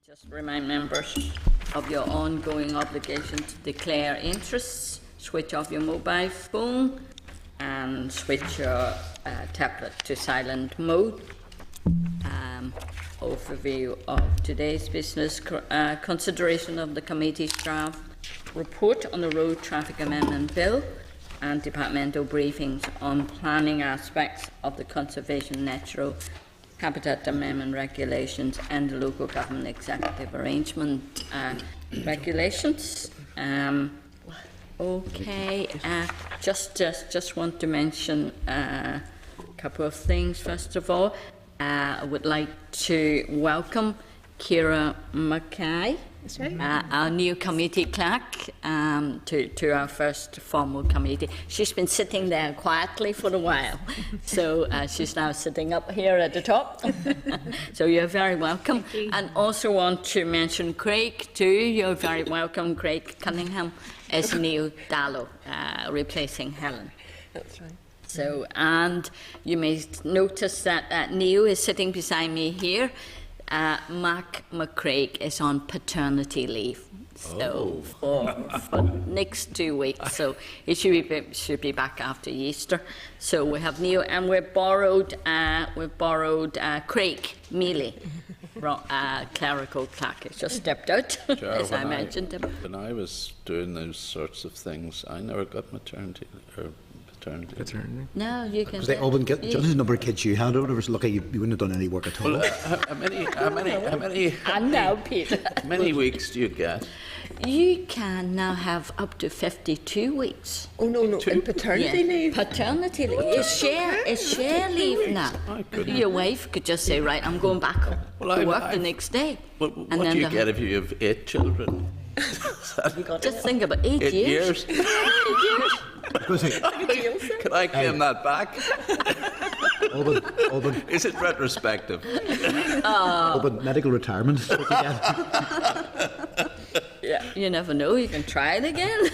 Just remind members of your ongoing obligation to declare interests, switch off your mobile phone and switch your tablet to silent mode. Overview of today's business, consideration of the committee's draft report on the Road Traffic Amendment Bill and departmental briefings on planning aspects of the Conservation Natural Habitat Amendment regulations and the local government executive arrangement regulations. Just want to mention a couple of things. First of all, I would like to welcome Kira Mackay, our new committee clerk, to our first formal committee. She's been sitting there quietly for a while, so she's now sitting up here at the top. So you're very welcome. And also want to mention Craig too. You're very welcome, Craig Cunningham, as Neil Dallow, replacing Helen. That's right. So, and you may notice that Neil is sitting beside me here. Mark McCraig is on paternity leave, so for next 2 weeks. So he should be back after Easter. So we have Neil, and we've borrowed Craig Mealy, clerical clerk. He just stepped out, as I mentioned him. When I was doing those sorts of things, I never got maternity or paternity. No, you can. Because they all wouldn't get just the number of kids you had. It was lucky you wouldn't have done any work at all. Well, how many? And now, Peter. How many weeks do you get? You can now have up to 52 weeks. Oh no, in paternity leave. Paternity leave. It's share leave now. Your wife could just say, right, I'm going back to work the next day. Well, what do you get if you have 8 children? Just think about 8 years. 8 years. Can I claim that back? Alban. Is it retrospective? Alban, medical retirement is what you get. Yeah, you never know. You can try it again.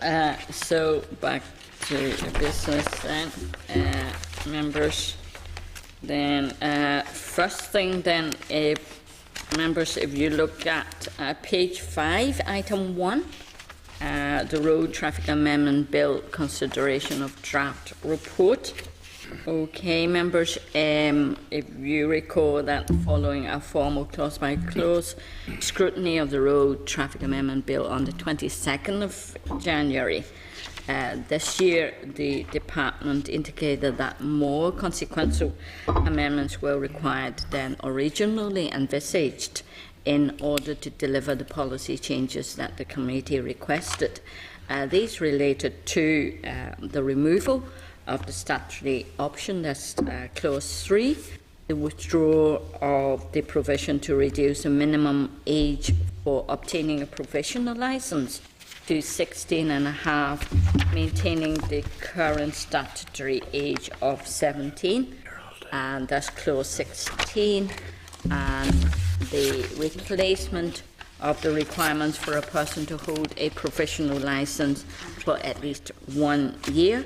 Yeah. So back to the business then, members. Then first thing then, members, if you look at page 5, item 1, the Road Traffic Amendment Bill consideration of draft report. Okay, members, if you recall that following a formal clause-by-clause scrutiny of the Road Traffic Amendment Bill on the 22nd of January, this year, the department indicated that more consequential amendments were required than originally envisaged in order to deliver the policy changes that the committee requested. These related to the removal of the statutory option, that's clause 3, the withdrawal of the provision to reduce the minimum age for obtaining a provisional licence to 16 and a half, maintaining the current statutory age of 17, and that's clause 16, and the replacement of the requirements for a person to hold a provisional licence for at least 1 year,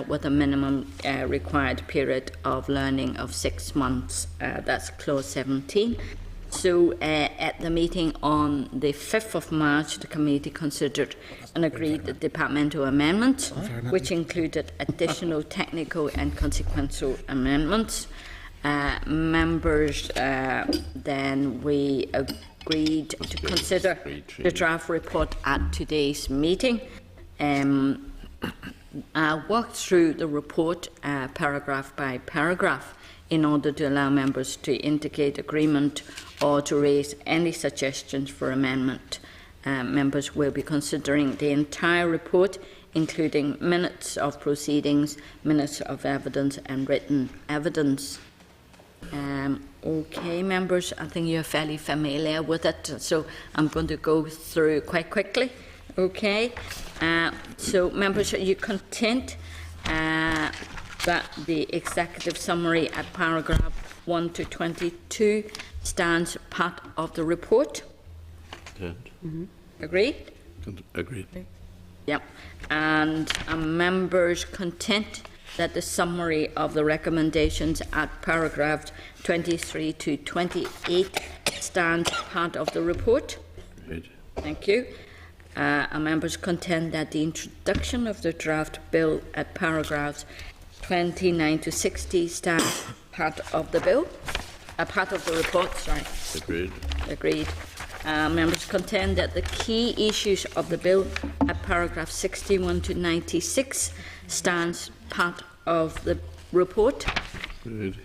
with a minimum required period of learning of 6 months. That's clause 17. So at the meeting on the 5th of March, the committee considered and agreed the departmental amendments, which included additional technical and consequential amendments. Members, then we agreed to consider the draft report at today's meeting. I walked through the report paragraph by paragraph in order to allow members to indicate agreement or to raise any suggestions for amendment. Members will be considering the entire report, including minutes of proceedings, minutes of evidence and written evidence. Okay, members, I think you're fairly familiar with it, so I'm going to go through quite quickly. Okay, so members, are you content that the executive summary at paragraph 1 to 22 stands part of the report? Good. Agreed? Agreed. Yep. And are members content that the summary of the recommendations at paragraphs 23 to 28 stands part of the report? Agreed. Thank you. Are members content that the introduction of the draft bill at paragraphs 29 to 60 stands part of the bill? Part of the report, sorry. Agreed. Agreed. Members contend that the key issues of the bill at paragraph 61 to 96 stands part of the report. Agreed.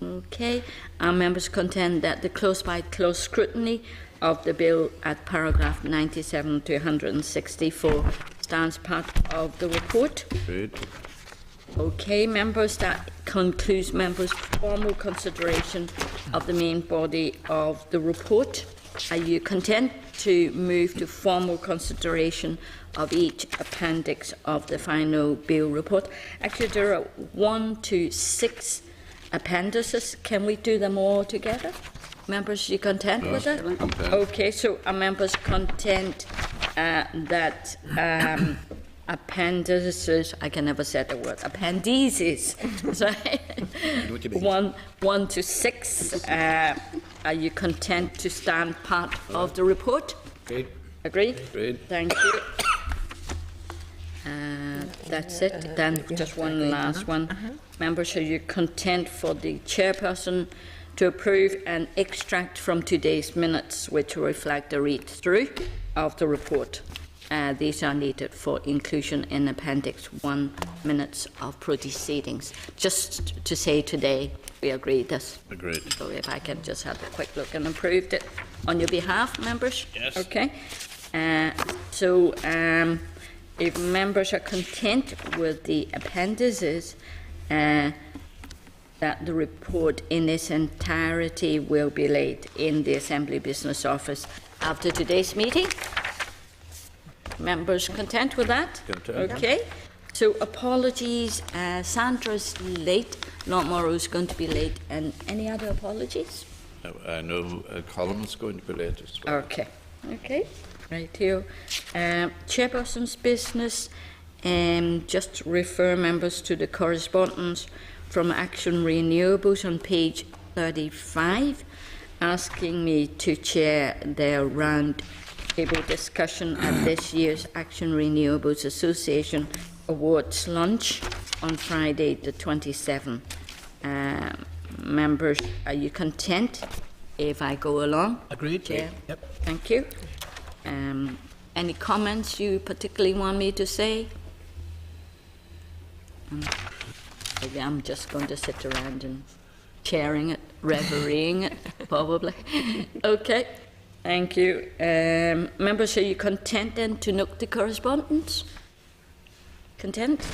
Okay. Members contend that the close-by-close scrutiny of the bill at paragraph 97 to 164 stands part of the report. Agreed. Okay, members, that concludes members' formal consideration of the main body of the report. Are you content to move to formal consideration of each appendix of the final bill report? Actually, there are 1 to 6 appendices. Can we do them all together? Members, you content with that? Okay. Okay, so are members content that appendices, I can never say the word, appendices, sorry, 1 to 6, are you content to stand part of the report? Agreed. Agreed? Agreed. Thank you. That's it. Then just one last one. Members, are you content for the chairperson to approve an extract from today's minutes which will reflect the read-through of the report? These are needed for inclusion in Appendix 1, minutes of proceedings. Just to say today, we agreed this. Agreed. So if I can just have a quick look and approved it on your behalf, members? Yes. Okay. If members are content with the appendices, that the report in its entirety will be laid in the Assembly Business Office after today's meeting. Members content with that? Content. Okay. So apologies, Sandra's late, Lord Morrow's going to be late, and any other apologies? I know Colin is going to be late as well. Okay. Okay. Right here. Chairperson's business, just refer members to the correspondence from Action Renewables on page 35, asking me to chair their round table discussion at this year's Action Renewables Association Awards lunch on Friday the 27th. Members, are you content if I go along? Agreed. Chair? Yep. Thank you. Any comments you particularly want me to say? Maybe I'm just going to sit around and chairing it, refereeing it, probably. Okay, thank you. Members, are you content then to note the correspondence? Content?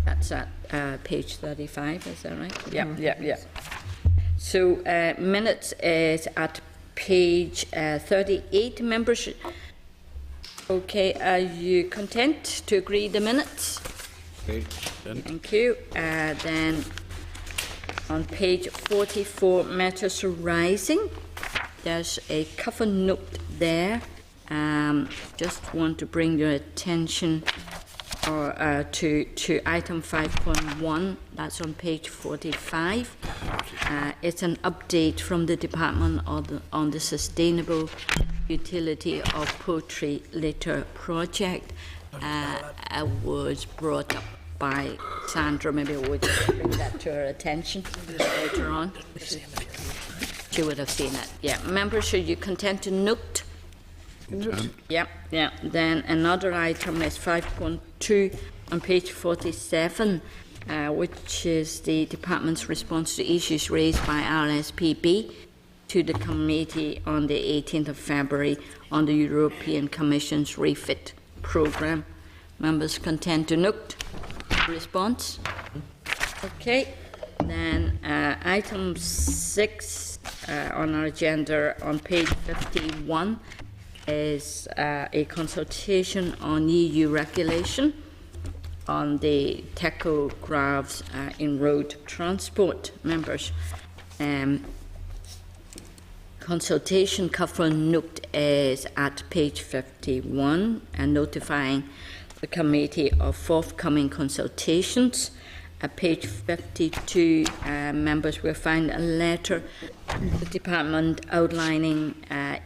That's at page 35, is that right? Yeah. So minutes is at page 38. Members, okay, are you content to agree the minutes? Agreed. Thank you. Then on page 44, matters arising, there's a cover note there. Just want to bring your attention to item 5.1. That's on page 45. It's an update from the Department on the Sustainable Utility of Poultry Litter Project. It was brought up by Sandra. Maybe we'll just bring that to her attention later on. She would have seen it. Yeah. Members, are you content to note? Yeah. Then another item is 5.2 on page 47, which is the Department's response to issues raised by RSPB to the committee on the 18th of February on the European Commission's REFIT program. Members content to note response? Okay. Then item 6 on our agenda on page 51 is a consultation on EU regulation on the tachographs in road transport. Members, consultation cover note is at page 51 and notifying the committee of forthcoming consultations. At page 52, members will find a letter from the department outlining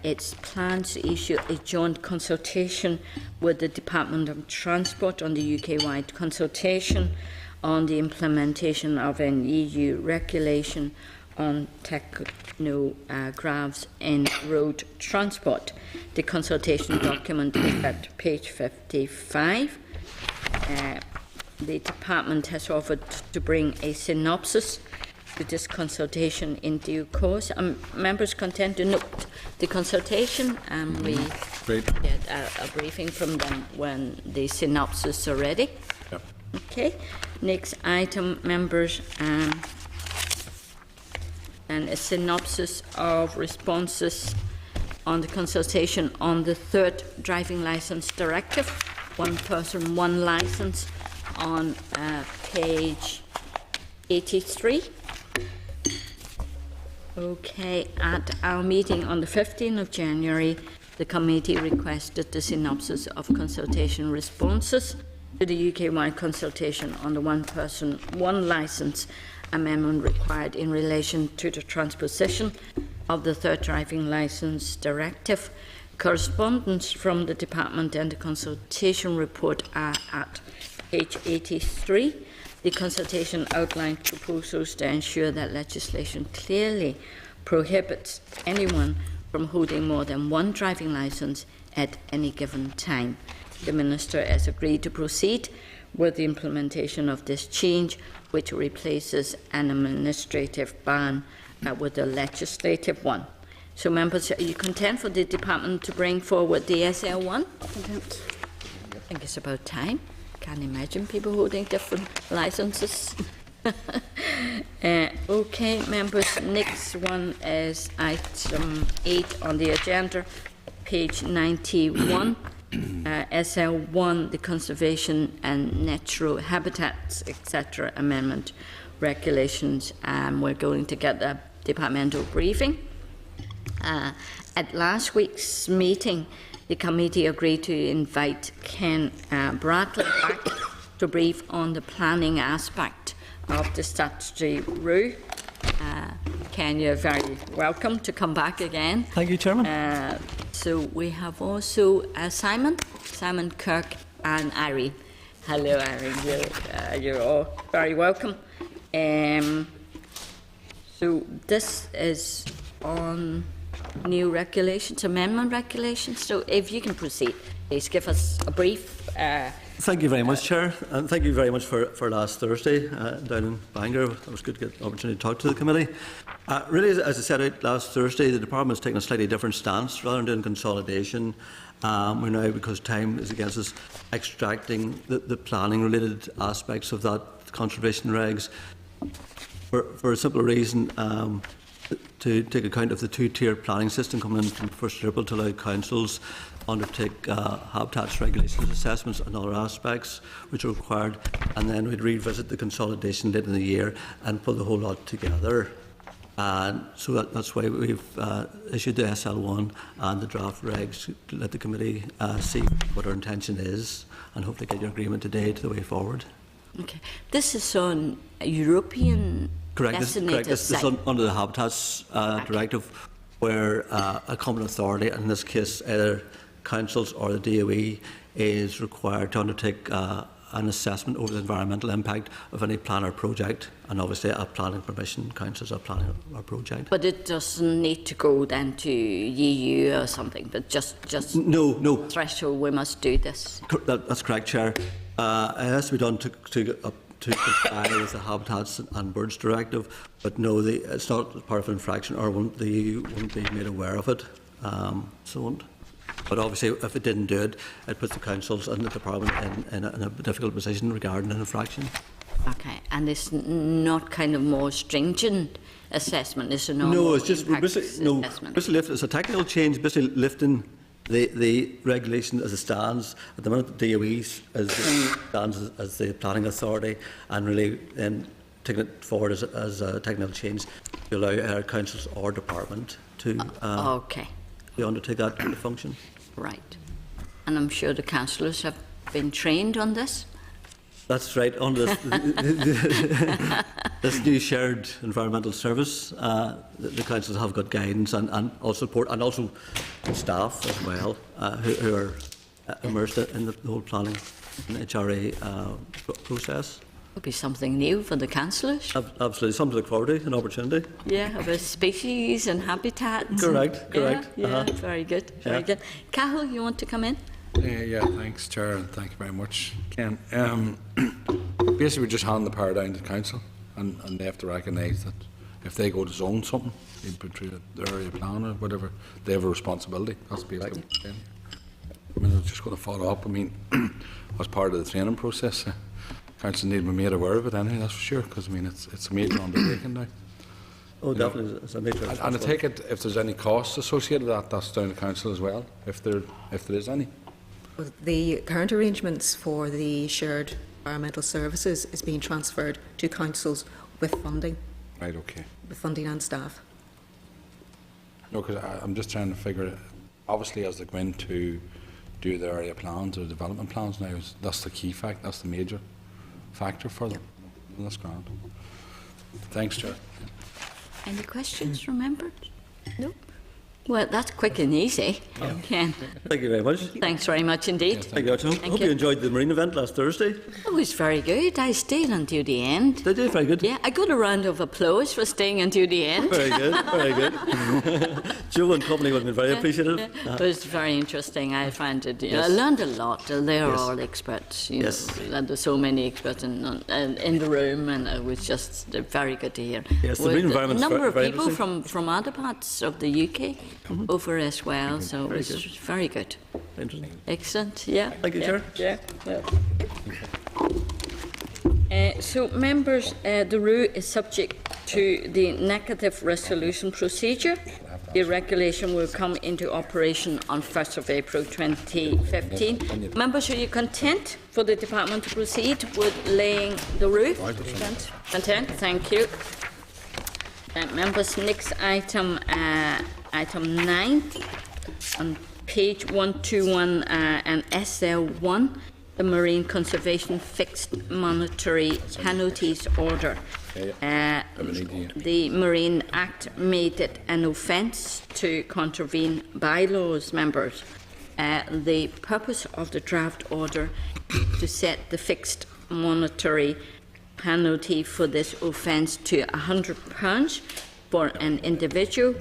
its plans to issue a joint consultation with the Department of Transport on the UK-wide consultation on the implementation of an EU regulation on tachographs in road transport. The consultation document is at page 55. The department has offered to bring a synopsis to this consultation in due course. Members content to note the consultation, and we get a briefing from them when the synopsis are ready. Yep. Okay. Next item, members, and a synopsis of responses on the consultation on the third driving licence directive, one person, one licence, on page 83. Okay, at our meeting on the 15th of January, the committee requested the synopsis of consultation responses to the UK-wide consultation on the one person, one licence amendment required in relation to the transposition of the third driving licence directive. Correspondence from the department and the consultation report are at page 83. The consultation outlined proposals to ensure that legislation clearly prohibits anyone from holding more than one driving licence at any given time. The Minister has agreed to proceed with the implementation of this change, which replaces an administrative ban with a legislative one. So, members, are you content for the department to bring forward the SL1? Content. I think it's about time. Can't imagine people holding different licenses. Okay, members, next one is item 8 on the agenda, page 91. SL1, the Conservation and Natural Habitats, etc. Amendment Regulations. We're going to get a departmental briefing. At last week's meeting, the committee agreed to invite Ken Bradley back to brief on the planning aspect of the statutory rule. Ken, you're very welcome to come back again. Thank you, Chairman. So we have also Simon Kirk and Irene. Hello, Irene. You're all very welcome. So this is on new regulations, amendment regulations. So if you can proceed, please give us a brief. Thank you very much, Chair, and thank you very much for last Thursday down in Bangor. It was good to get the opportunity to talk to the committee. Really, as I said out last Thursday, the department has taken a slightly different stance. Rather than doing consolidation, we're now, because time is against us, extracting the planning-related aspects of that conservation regs for a simple reason. To take account of the two-tier planning system coming in from 1st April to allow councils undertake habitats regulations assessments and other aspects which are required, and then we'd revisit the consolidation later in the year and pull the whole lot together. And so that's why we've issued the SL1 and the draft regs to let the committee see what our intention is and hopefully get your agreement today to the way forward. Okay, this is on European. Correct. This is under the Habitats Directive, where a common authority, in this case either councils or the DOE, is required to undertake an assessment over the environmental impact of any plan or project, and obviously a planning permission counts as a plan or project. But it doesn't need to go then to EU or something, but just no threshold. We must do this. That's correct, Chair. It has to be done to comply with the Habitats and Birds Directive, but no, it's not part of an infraction, or the EU wouldn't be made aware of it. So won't. But obviously, if it didn't do it, it puts the councils and the department in a difficult position regarding an infraction. Okay, and it's not kind of more stringent assessment. It's a no, it's just basically it's a technical change, basically lifting the regulation as it stands. At the moment, the DOE stands as the planning authority, and really then taking it forward as a technical change to allow our councils or department to Okay, undertake that function. right. And I'm sure the councillors have been trained on this? That's right. On this, this new shared environmental service, the councils have got guidance and also support, and also staff as well, who are immersed in the whole planning and HRA process. Would be something new for the councillors. Absolutely, something to look forward to, an opportunity. Yeah, about species and habitats. Correct, correct. Yeah, very good, very good. Cahill, you want to come in? Yeah, thanks, Chair, and thank you very much, Ken. Basically, we just hand the power down to the council, and they have to recognise that if they go to zone something, they put through their area plan or whatever, they have a responsibility. That's basically what I'm saying. I mean, I'm just going to follow up. I mean, as part of the training process, council need to be made aware of it anyway, that's for sure, because I mean, it's a major undertaking now. Oh, definitely, it's a major And I responsibility. take it, if there's any costs associated with that, that's down to council as well, if there is any. Well, the current arrangements for the shared environmental services is being transferred to councils with funding and staff. No, because I'm just trying to figure it. Obviously, as they go in to do their area plans or development plans now, that's the key fact, that's the major factor for them. And that's grand. Thanks, Chair. Any questions remembered? No? Well, that's quick and easy. Ken, Thank you very much. thanks very much indeed. Thank you. I hope you. you enjoyed the marine event last Thursday. It was very good. I stayed until the end. Did you? Very good. Yeah, I got a round of applause for staying until the end. Very good, very good. Joe and company would have been very appreciative. It was very interesting. I found it. I learned a lot. They're Yes. all experts. You Yes. know, and there's so many experts in the room, and it was just very good to hear. Yes, the With marine environment's a number of very people interesting. from other parts of the UK over as well. So it was very good. Interesting. Excellent. Yeah. Thank you, yeah, Chair. Yeah. So, members, the RU is subject to the negative resolution procedure. The regulation will come into operation on 1st of April 2015. Members, are you content for the department to proceed with laying the RU? Content? Thank you. Members, next item, item 9, on page 121 and SL1, the Marine Conservation Fixed Monetary Penalties Order. The Marine Act made it an offence to contravene bylaws, members. The purpose of the draft order is to set the fixed monetary penalty for this offence to £100 for an individual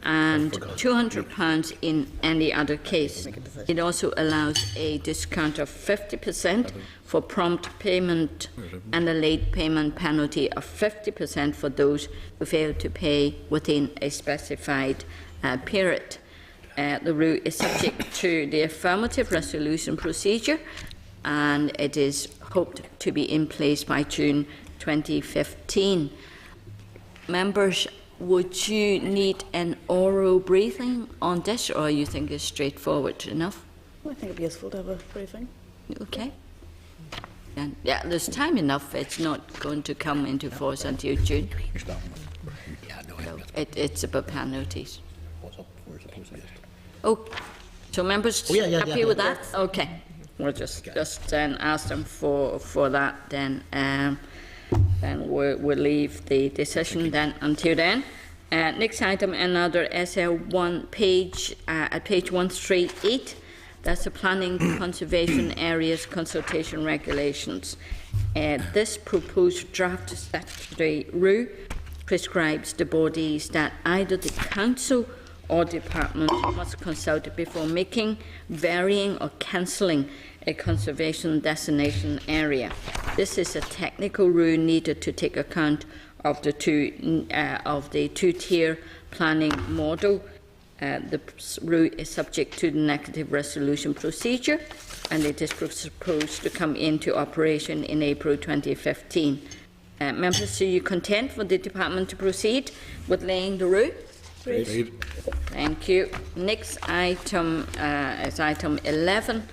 and £200 in any other case. It also allows a discount of 50% for prompt payment and a late payment penalty of 50% for those who fail to pay within a specified period. The RU is subject to the affirmative resolution procedure, and it is hoped to be in place by June 2015. Members, would you need an oral briefing on this, or you think it's straightforward enough? I think it'd be useful to have a briefing. Okay. And yeah, there's time enough. It's not going to come into force until June. So it's about penalties. Oh, so members happy with that? Okay. We'll just then ask them for that then. Then we'll leave the decision then until then. Next item, another SL1 page, at page 138. That's the Planning Conservation Areas Consultation Regulations. This proposed draft statutory rule prescribes the bodies that either the council or department must consult before making, varying or cancelling a conservation destination area. This is a technical rule needed to take account of the two-tier planning model. The rule is subject to the negative resolution procedure, and it is proposed to come into operation in April 2015. Members, are you content for the department to proceed with laying the rule? Thank you. Next item is item 11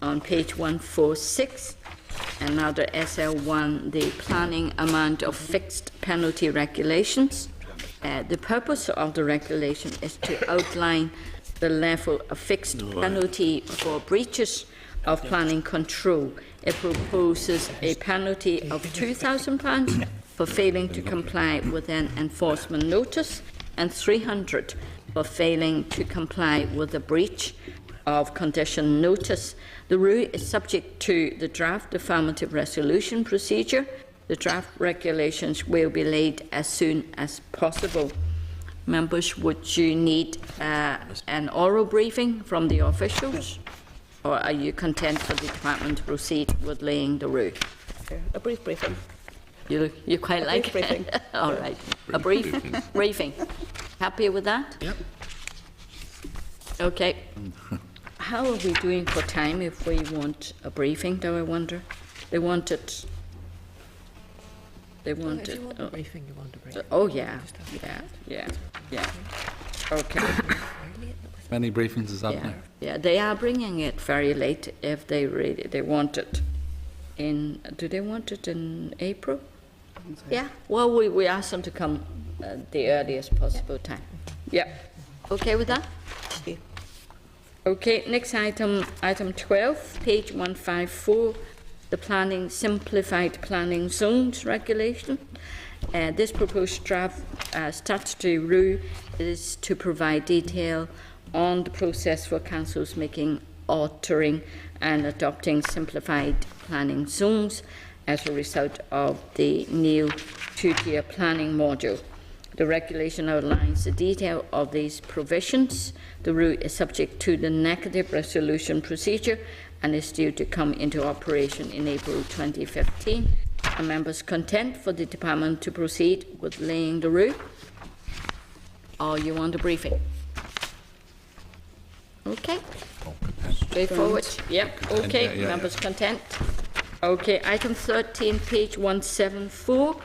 on page 146. Another SL1, the planning amount of fixed penalty regulations. The purpose of the regulation is to outline the level of fixed penalty for breaches of planning control. It proposes a penalty of £2,000 for failing to comply with an enforcement notice and £300 for failing to comply with a breach of condition notice. The rule is subject to the draft affirmative resolution procedure. The draft regulations will be laid as soon as possible. Members, would you need an oral briefing from the officials, or are you content for the department to proceed with laying the rule? A brief briefing. You quite like brief briefing. it? All right. A brief briefing. Happy with that? Yep. Okay. How are we doing for time if we want a briefing, do I wonder? They want it. They want it. Oh. Briefing, you want a briefing. Oh, yeah. Yeah. Okay. Many briefings is happening. Yeah, they are bringing it very late if they want it in, do they want it in April? Yeah, well, we asked them to come the earliest possible time. Yeah, okay with that? Okay, next item, item 12, page 154, the simplified planning zones regulation. This proposed draft statutory rule is to provide detail on the process for councils making, altering and adopting simplified planning zones as a result of the new two-tier planning module. The regulation outlines the detail of these provisions. The rule is subject to the negative resolution procedure and is due to come into operation in April 2015. Are members content for the department to proceed with laying the rule? Or you want a briefing? Okay. Straightforward. Yep. Okay. Yeah. Members content. Okay. Item 13, page 174.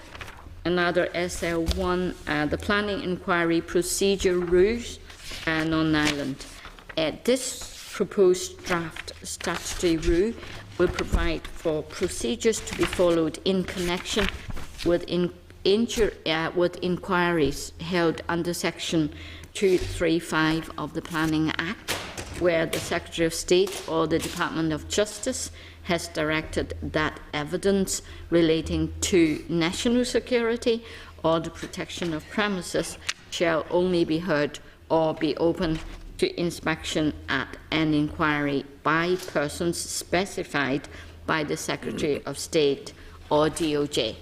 Another SL1, the planning inquiry procedure rules non-island. This proposed draft statutory rule will provide for procedures to be followed in connection with inquiries held under Section 235 of the Planning Act, where the Secretary of State or the Department of Justice has directed that evidence relating to national security or the protection of premises shall only be heard or be open to inspection at an inquiry by persons specified by the Secretary of State or DOJ.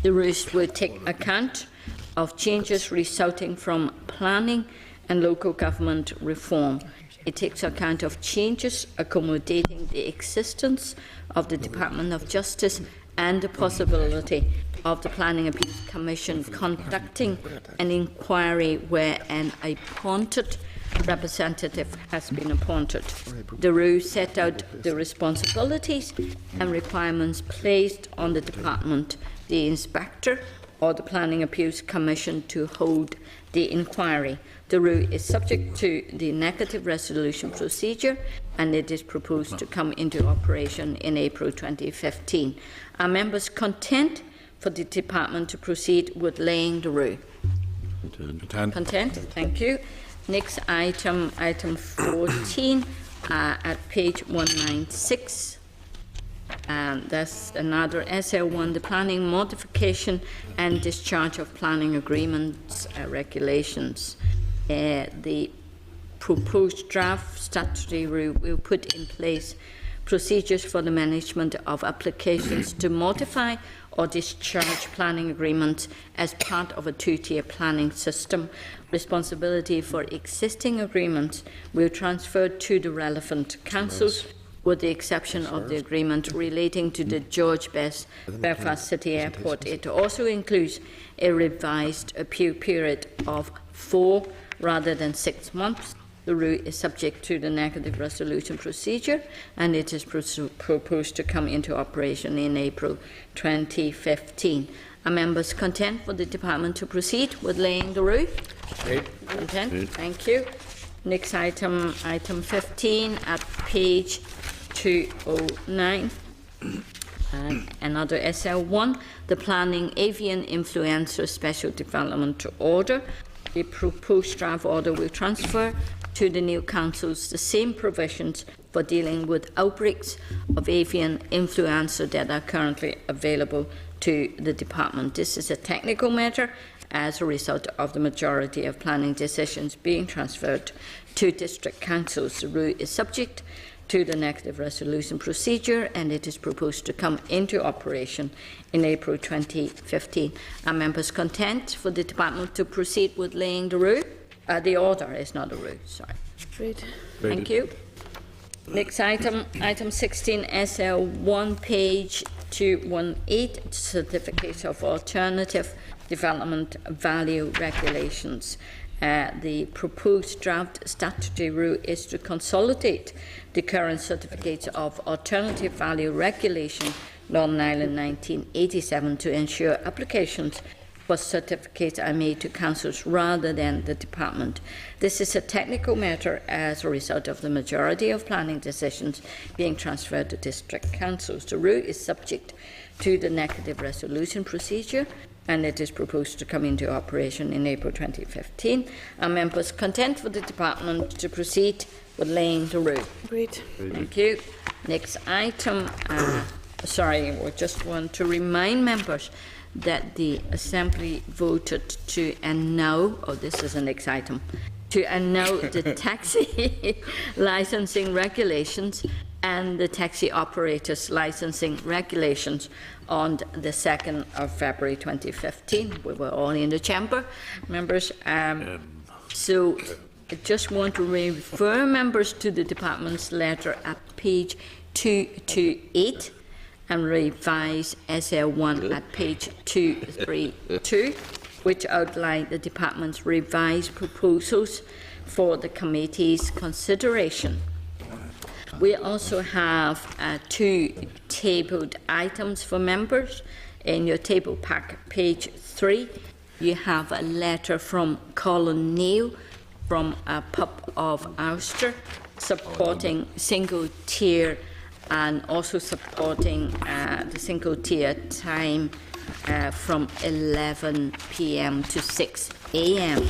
The rules will take account of changes resulting from planning and local government reform. It takes account of changes accommodating the existence of the Department of Justice and the possibility of the Planning Appeals Commission conducting an inquiry where an appointed representative has been appointed. The rules set out the responsibilities and requirements placed on the department, the inspector, or the Planning Appeals Commission to hold the inquiry. The rule is subject to the negative resolution procedure and it is proposed to come into operation in April 2015. Are members content for the department to proceed with laying the rule? Content. Thank you. Next item, item 14, at page 196. That's another SL1, the planning modification and discharge of planning agreements regulations. The proposed draft statutory rule will put in place procedures for the management of applications to modify or discharge planning agreements as part of a two-tier planning system. Responsibility for existing agreements will transfer to the relevant councils, with the exception of the agreement relating to the George Best Belfast City Airport. It also includes a revised appeal period of 4 rather than 6 months. The rule is subject to the negative resolution procedure and it is proposed to come into operation in April 2015. Are members content for the department to proceed with laying the rule? Content? Thank you. Next item, item 15 at page 209. Another SL1, the Planning Avian Influenza Special Development Order. The proposed draft order will transfer to the new councils the same provisions for dealing with outbreaks of avian influenza that are currently available to the department. This is a technical matter as a result of the majority of planning decisions being transferred to district councils. The route is subject to the negative resolution procedure, and it is proposed to come into operation in April 2015. Are members content for the department to proceed with laying the route? The order is not a route, sorry. Great. Thank you. Next item, item 16, SL1, page 218, Certificate of Alternative Development Value Regulations. The proposed draft statutory rule is to consolidate the current certificates of alternative value regulation, Northern Ireland 1987, to ensure applications for certificates are made to councils rather than the department. This is a technical matter as a result of the majority of planning decisions being transferred to district councils. The rule is subject to the negative resolution procedure, and it is proposed to come into operation in April 2015. Are members content for the department to proceed with laying the route? Great. Thank you. Next item, sorry, we just want to remind members that the Assembly voted to annul, this is the next item, to annul the taxi licensing regulations and the taxi operators licensing regulations on the 2nd of February 2015. We were all in the chamber, members. So I just want to refer members to the department's letter at page 228 and revise SL1 at page 232, which outline the department's revised proposals for the committee's consideration. We also have 2 tabled items for members. In your table pack, page 3, you have a letter from Colin Neal from a pub of Ulster supporting single-tier and also supporting the single-tier time from 11 p.m. to 6 a.m.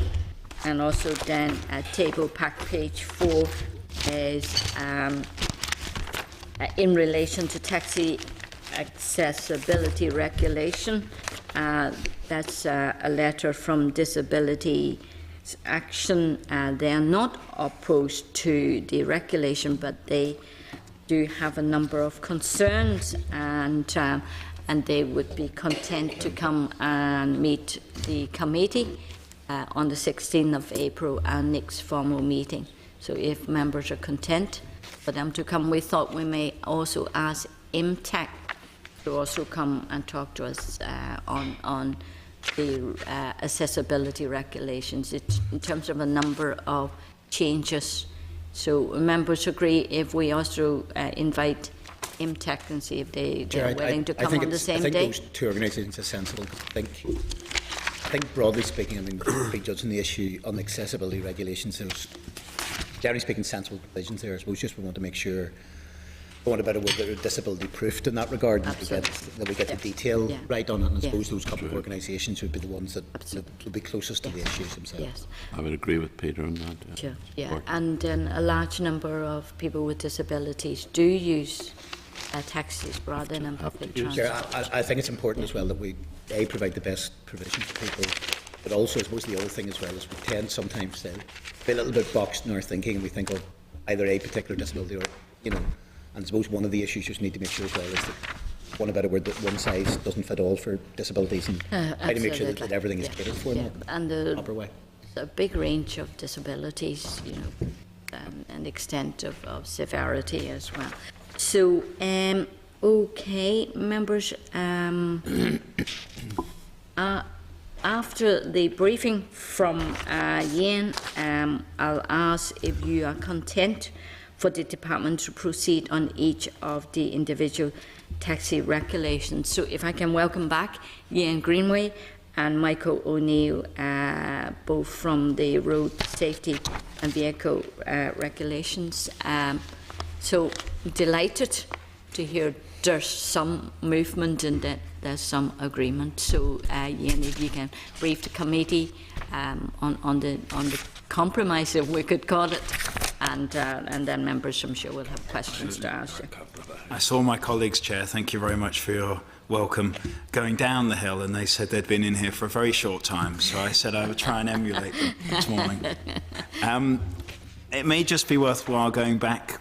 And also then table pack page 4 is in relation to taxi accessibility regulation. That's a letter from Disability Action. They are not opposed to the regulation, but they do have a number of concerns, and they would be content to come and meet the committee on the 16th of April, our next formal meeting. So if members are content for them to come, we thought we may also ask IMTAC to also come and talk to us on the accessibility regulations. It's in terms of a number of changes. So members agree if we also invite IMTAC and see if they're willing to come on the same day? I think those 2 organisations are sensible. I think broadly speaking, I mean, prejudging the issue on accessibility regulations, there's generally speaking sensible provisions there. I suppose just we want to make sure, going about it with they're disability proofed in that regard, and that we get the detail right on it. And I suppose those couple of organisations would be the ones that would be closest to the issues themselves. Yes. I would agree with Peter on that. Sure. Yeah. And a large number of people with disabilities do use taxis rather than public transport. Yeah, I think it's important as well that we provide the best provision for people, but also I suppose the other thing as well is we tend sometimes to be a little bit boxed in our thinking, and we think of either a particular disability or, you know, and I suppose one of the issues you just need to make sure as well is that one about it where that one size doesn't fit all for disabilities, and how to make sure that everything is catered for in a proper way. A big range of disabilities, you know, and extent of severity as well. So, okay, members, after the briefing from Ian, I'll ask if you are content for the department to proceed on each of the individual taxi regulations. So if I can welcome back Ian Greenway and Michael O'Neill, both from the Road Safety and Vehicle Regulations. So delighted to hear there's some movement and that there's some agreement. So if you can brief the committee on the compromise, if we could call it, and then members, I'm sure, will have questions to ask you. I saw my colleagues, Chair, thank you very much for your welcome, going down the hill, and they said they'd been in here for a very short time, so I said I would try and emulate them this morning. It may just be worthwhile going back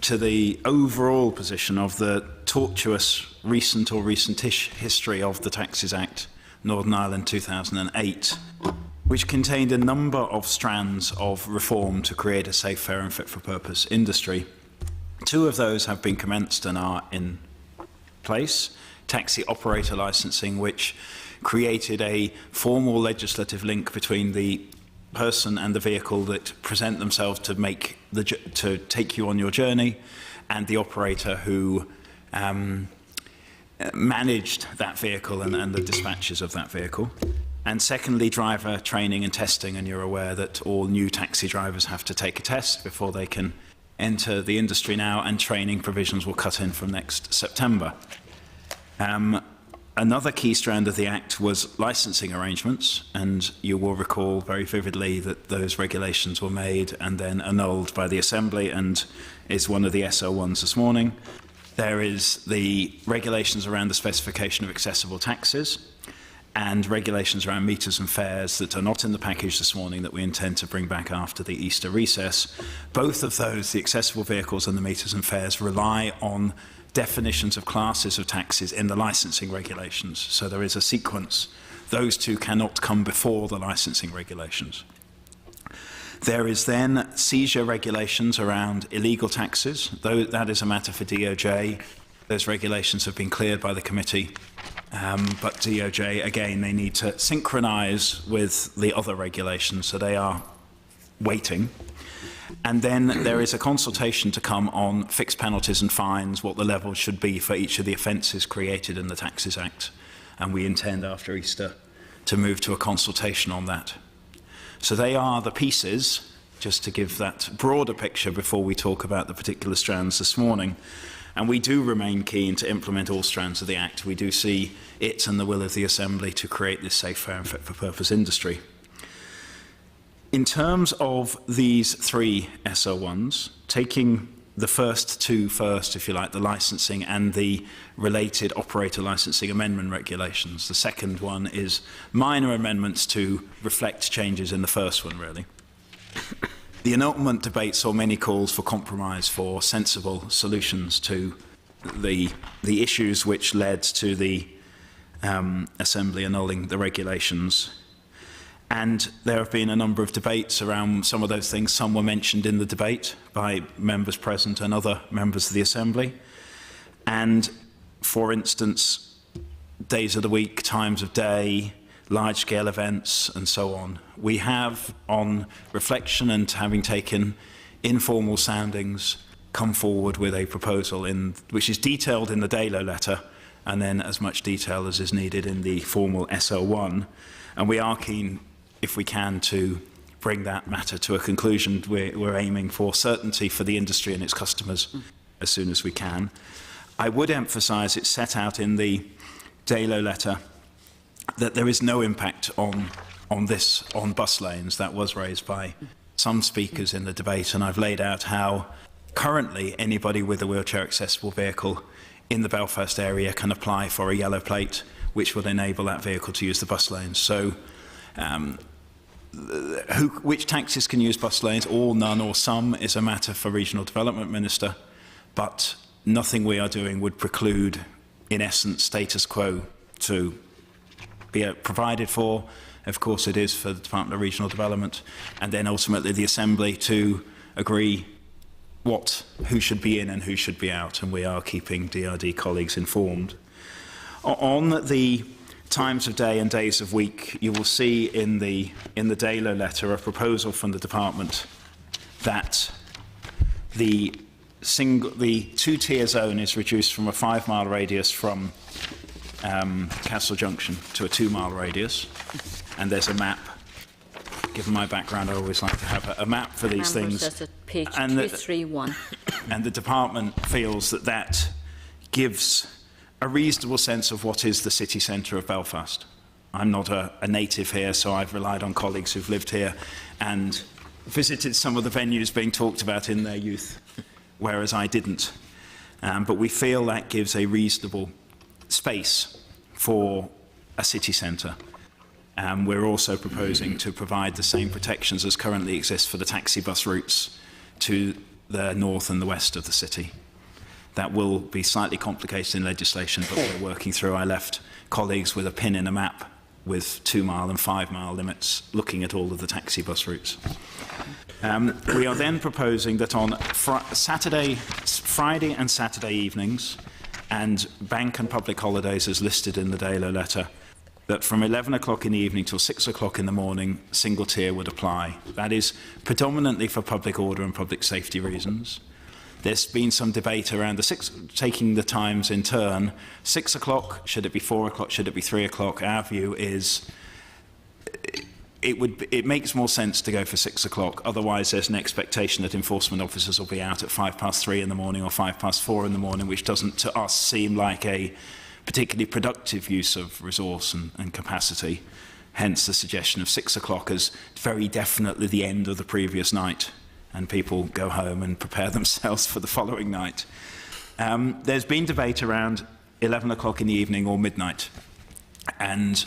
to the overall position of the tortuous recent-ish history of the Taxes Act, Northern Ireland 2008, which contained a number of strands of reform to create a safe, fair and fit-for-purpose industry. 2 of those have been commenced and are in place. Taxi operator licensing, which created a formal legislative link between the person and the vehicle that present themselves to take you on your journey, and the operator who managed that vehicle and the dispatches of that vehicle. And secondly, driver training and testing, and you're aware that all new taxi drivers have to take a test before they can enter the industry now, and training provisions will cut in from next September. Another key strand of the Act was licensing arrangements, and you will recall very vividly that those regulations were made and then annulled by the Assembly, and is one of the SO1s this morning. There is the regulations around the specification of accessible taxes, and regulations around meters and fares that are not in the package this morning that we intend to bring back after the Easter recess. Both of those, the accessible vehicles and the meters and fares, rely on definitions of classes of taxes in the licensing regulations. So there is a sequence. Those 2 cannot come before the licensing regulations. There is then seizure regulations around illegal taxes, though that is a matter for DOJ. Those regulations have been cleared by the committee, but DOJ, again, they need to synchronise with the other regulations, so they are waiting. And then there is a consultation to come on fixed penalties and fines, what the level should be for each of the offences created in the Taxes Act. And we intend after Easter to move to a consultation on that. So they are the pieces, just to give that broader picture before we talk about the particular strands this morning. And we do remain keen to implement all strands of the Act. We do see it and the will of the Assembly to create this safe, fair and fit-for-purpose industry. In terms of these 3 SO1s, taking the first 2 first, if you like, the licensing and the related operator licensing amendment regulations. The second one is minor amendments to reflect changes in the first one, really. The annulment debate saw many calls for compromise, for sensible solutions to the issues which led to the Assembly annulling the regulations. And there have been a number of debates around some of those things. Some were mentioned in the debate by members present and other members of the Assembly. And, for instance, days of the week, times of day, large-scale events, and so on. We have, on reflection and having taken informal soundings, come forward with a proposal which is detailed in the Dalo letter, and then as much detail as is needed in the formal SO1. And we are keen, if we can, to bring that matter to a conclusion. We're aiming for certainty for the industry and its customers as soon as we can. I would emphasise it's set out in the Dalo letter that there is no impact on bus lanes. That was raised by some speakers in the debate, and I've laid out how currently anybody with a wheelchair accessible vehicle in the Belfast area can apply for a yellow plate which will enable that vehicle to use the bus lanes. So which taxis can use bus lanes, all, none or some, is a matter for Regional Development Minister, but nothing we are doing would preclude, in essence, status quo to be provided for. Of course, it is for the Department of Regional Development, and then ultimately the Assembly to agree who should be in and who should be out, and we are keeping DRD colleagues informed. On the times of day and days of week, you will see in the Dalo letter a proposal from the department that the 2-tier zone is reduced from a 5-mile radius from Castle Junction to a 2-mile radius, and there's a map. Given my background, I always like to have a map for these things. That's at page 231. And the department feels that gives a reasonable sense of what is the city centre of Belfast. I'm not a native here, so I've relied on colleagues who've lived here and visited some of the venues being talked about in their youth, whereas I didn't. But we feel that gives a reasonable space for a city centre. We're also proposing to provide the same protections as currently exist for the taxi bus routes to the north and the west of the city. That will be slightly complicated in legislation, but we're working through. I left colleagues with a pin in a map with 2-mile and 5-mile limits, looking at all of the taxi bus routes. We are then proposing that on Friday and Saturday evenings, and bank and public holidays as listed in the Dalo letter, that from 11 o'clock in the evening till 6 o'clock in the morning, single tier would apply. That is predominantly for public order and public safety reasons. There's been some debate around taking the times in turn. 6 o'clock, should it be 4 o'clock, should it be 3 o'clock? Our view is it makes more sense to go for 6 o'clock. Otherwise, there's an expectation that enforcement officers will be out at 3:05 in the morning or 4:05 in the morning, which doesn't, to us, seem like a particularly productive use of resource and capacity. Hence the suggestion of 6 o'clock as very definitely the end of the previous night, and people go home and prepare themselves for the following night. There's been debate around 11 o'clock in the evening or midnight, and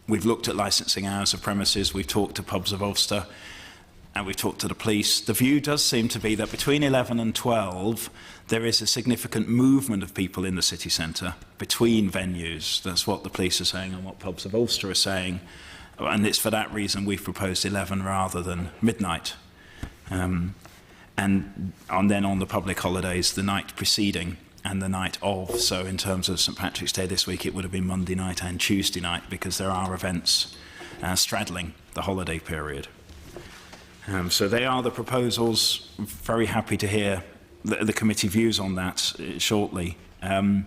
we've looked at licensing hours of premises, we've talked to Pubs of Ulster, and we've talked to the police. The view does seem to be that between 11 and 12, there is a significant movement of people in the city centre between venues. That's what the police are saying and what Pubs of Ulster are saying. And it's for that reason we've proposed 11 rather than midnight. And then on the public holidays, the night preceding and the night of. So in terms of St Patrick's Day this week, it would have been Monday night and Tuesday night, because there are events straddling the holiday period. So they are the proposals. Very happy to hear the committee views on that shortly. As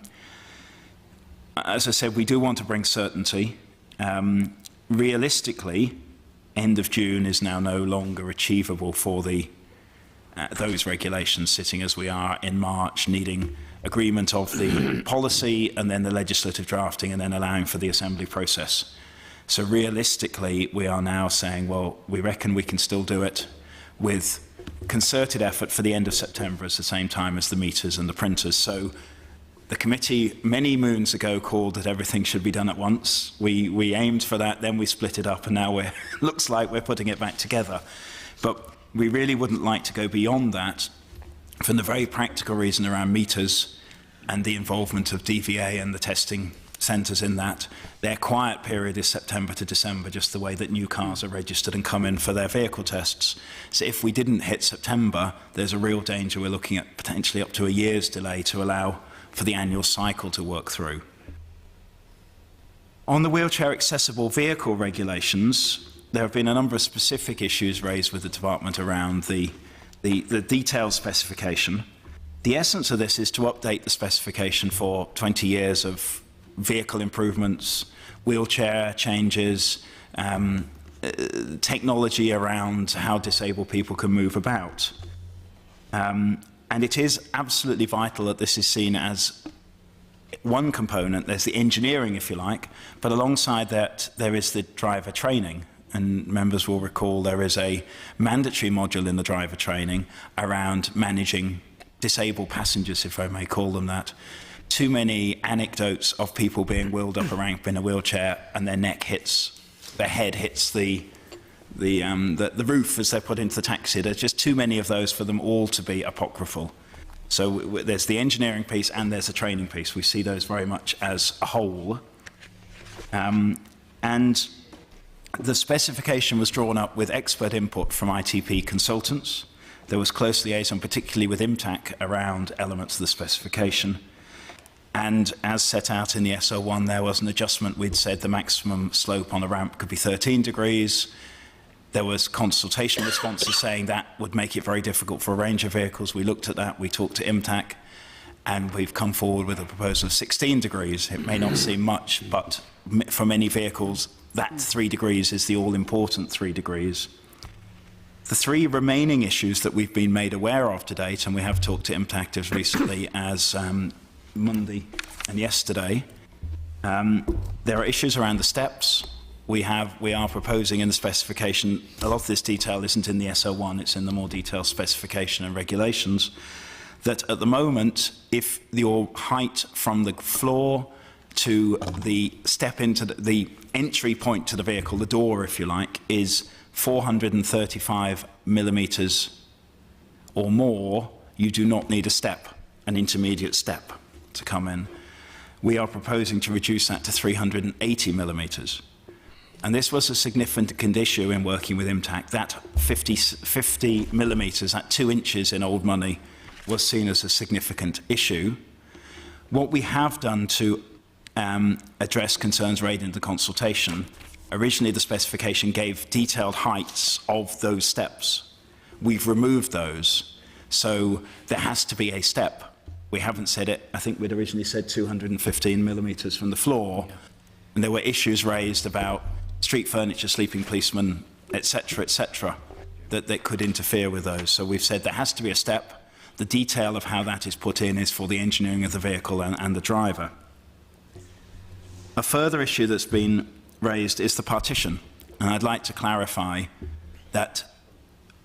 I said, we do want to bring certainty. Realistically, end of June is now no longer achievable for those regulations, sitting as we are in March, needing agreement of the policy and then the legislative drafting and then allowing for the assembly process. So realistically, we are now saying, well, we reckon we can still do it with concerted effort for the end of September at the same time as the meters and the printers. So the committee many moons ago called that everything should be done at once. We aimed for that, then we split it up, and now it looks like we're putting it back together. But we really wouldn't like to go beyond that for the very practical reason around meters and the involvement of DVA and the testing centres in that. Their quiet period is September to December, just the way that new cars are registered and come in for their vehicle tests. So if we didn't hit September, there's a real danger we're looking at potentially up to a year's delay to allow for the annual cycle to work through. On the wheelchair accessible vehicle regulations, there have been a number of specific issues raised with the department around the detailed specification. The essence of this is to update the specification for 20 years of vehicle improvements, wheelchair changes, technology around how disabled people can move about. And it is absolutely vital that this is seen as one component. There's the engineering, if you like, but alongside that there is the driver training. And members will recall there is a mandatory module in the driver training around managing disabled passengers, if I may call them that. Too many anecdotes of people being wheeled up a ramp in a wheelchair and their head hits the roof as they're put into the taxi. There's just too many of those for them all to be apocryphal. So there's the engineering piece and there's the training piece. We see those very much as a whole. And the specification was drawn up with expert input from ITP consultants. There was close liaison, particularly with IMTAC, around elements of the specification. And as set out in the SO1, there was an adjustment. We'd said the maximum slope on a ramp could be 13 degrees. There was consultation responses saying that would make it very difficult for a range of vehicles. We looked at that, we talked to IMTAC, and we've come forward with a proposal of 16 degrees. It may not seem much, but for many vehicles, that 3 degrees is the all-important 3 degrees. The three remaining issues that we've been made aware of to date, and we have talked to IMTAC as recently as Monday and yesterday. There are issues around the steps. We are proposing in the specification, a lot of this detail isn't in the SO1, it's in the more detailed specification and regulations, that at the moment, if your height from the floor to the step into the entry point to the vehicle, the door, if you like, is 435 millimetres or more, you do not need a step, an intermediate step to come in. We are proposing to reduce that to 380 millimetres. And this was a significant issue in working with IMTAC. That 50 millimetres at 2 inches in old money was seen as a significant issue. What we have done to address concerns raised in the consultation, originally the specification gave detailed heights of those steps. We've removed those, so there has to be a step. We haven't said it, I think we'd originally said 215 millimetres from the floor, and there were issues raised about street furniture, sleeping policemen, etc., that could interfere with those. So we've said there has to be a step. The detail of how that is put in is for the engineering of the vehicle and the driver. A further issue that's been raised is the partition. And I'd like to clarify that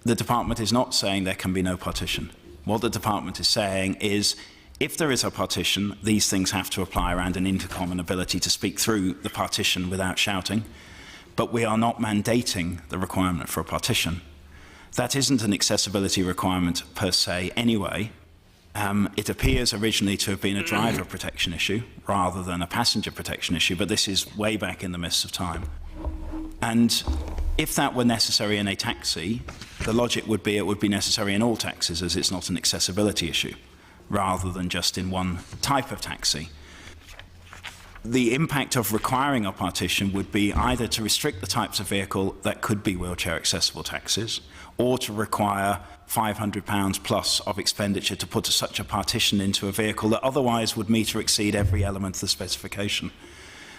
the department is not saying there can be no partition. What the department is saying is if there is a partition, these things have to apply around an intercom and ability to speak through the partition without shouting. But we are not mandating the requirement for a partition. That isn't an accessibility requirement per se anyway. It appears originally to have been a driver protection issue rather than a passenger protection issue, but this is way back in the mists of time. And if that were necessary in a taxi, the logic would be it would be necessary in all taxis as it's not an accessibility issue, rather than just in one type of taxi. The impact of requiring a partition would be either to restrict the types of vehicle that could be wheelchair accessible taxis, or to require £500 plus of expenditure to put such a partition into a vehicle that otherwise would meet or exceed every element of the specification.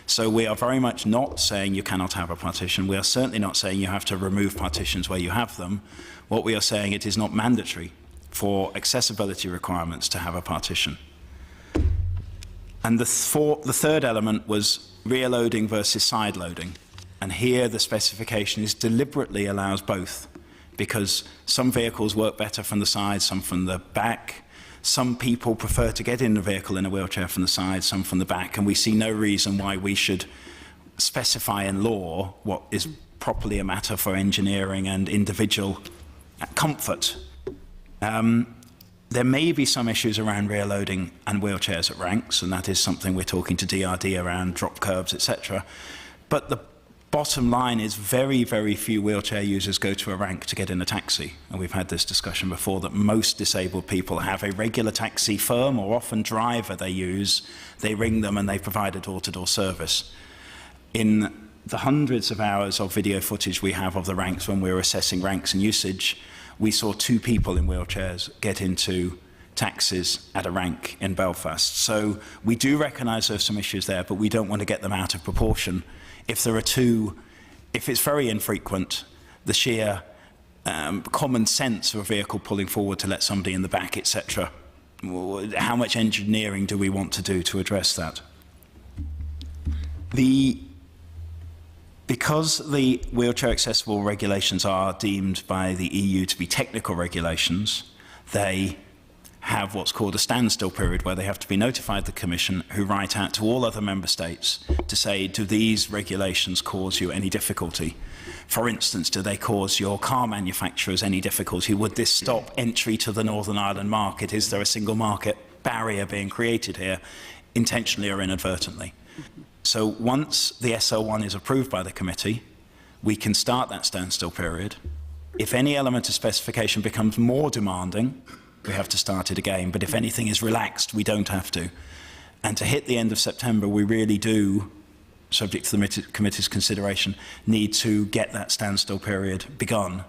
So we are very much not saying you cannot have a partition. We are certainly not saying you have to remove partitions where you have them. What we are saying, it is not mandatory for accessibility requirements to have a partition. And the third element was rear loading versus side loading. And here the specification is deliberately allows both, because some vehicles work better from the side, some from the back. Some people prefer to get in the vehicle in a wheelchair from the side, some from the back, and we see no reason why we should specify in law what is properly a matter for engineering and individual comfort. There may be some issues around rear loading and wheelchairs at ranks, and that is something we're talking to DRD around, drop curbs, etc. But the bottom line is very, very few wheelchair users go to a rank to get in a taxi. And we've had this discussion before that most disabled people have a regular taxi firm or often driver they use. They ring them and they provide a door-to-door service. In the hundreds of hours of video footage we have of the ranks when we were assessing ranks and usage, we saw 2 people in wheelchairs get into taxis at a rank in Belfast. So we do recognise there's some issues there, but we don't want to get them out of proportion. If there are 2, if it's very infrequent, the sheer common sense of a vehicle pulling forward to let somebody in the back, etc., how much engineering do we want to do to address that? Because the wheelchair accessible regulations are deemed by the EU to be technical regulations, they have what's called a standstill period where they have to be notified the Commission, who write out to all other member states to say, do these regulations cause you any difficulty? For instance, do they cause your car manufacturers any difficulty? Would this stop entry to the Northern Ireland market? Is there a single market barrier being created here, intentionally or inadvertently? So once the SO1 is approved by the committee, we can start that standstill period. If any element of specification becomes more demanding, we have to start it again. But if anything is relaxed, we don't have to. And to hit the end of September, we really do, subject to the committee's consideration, need to get that standstill period begun.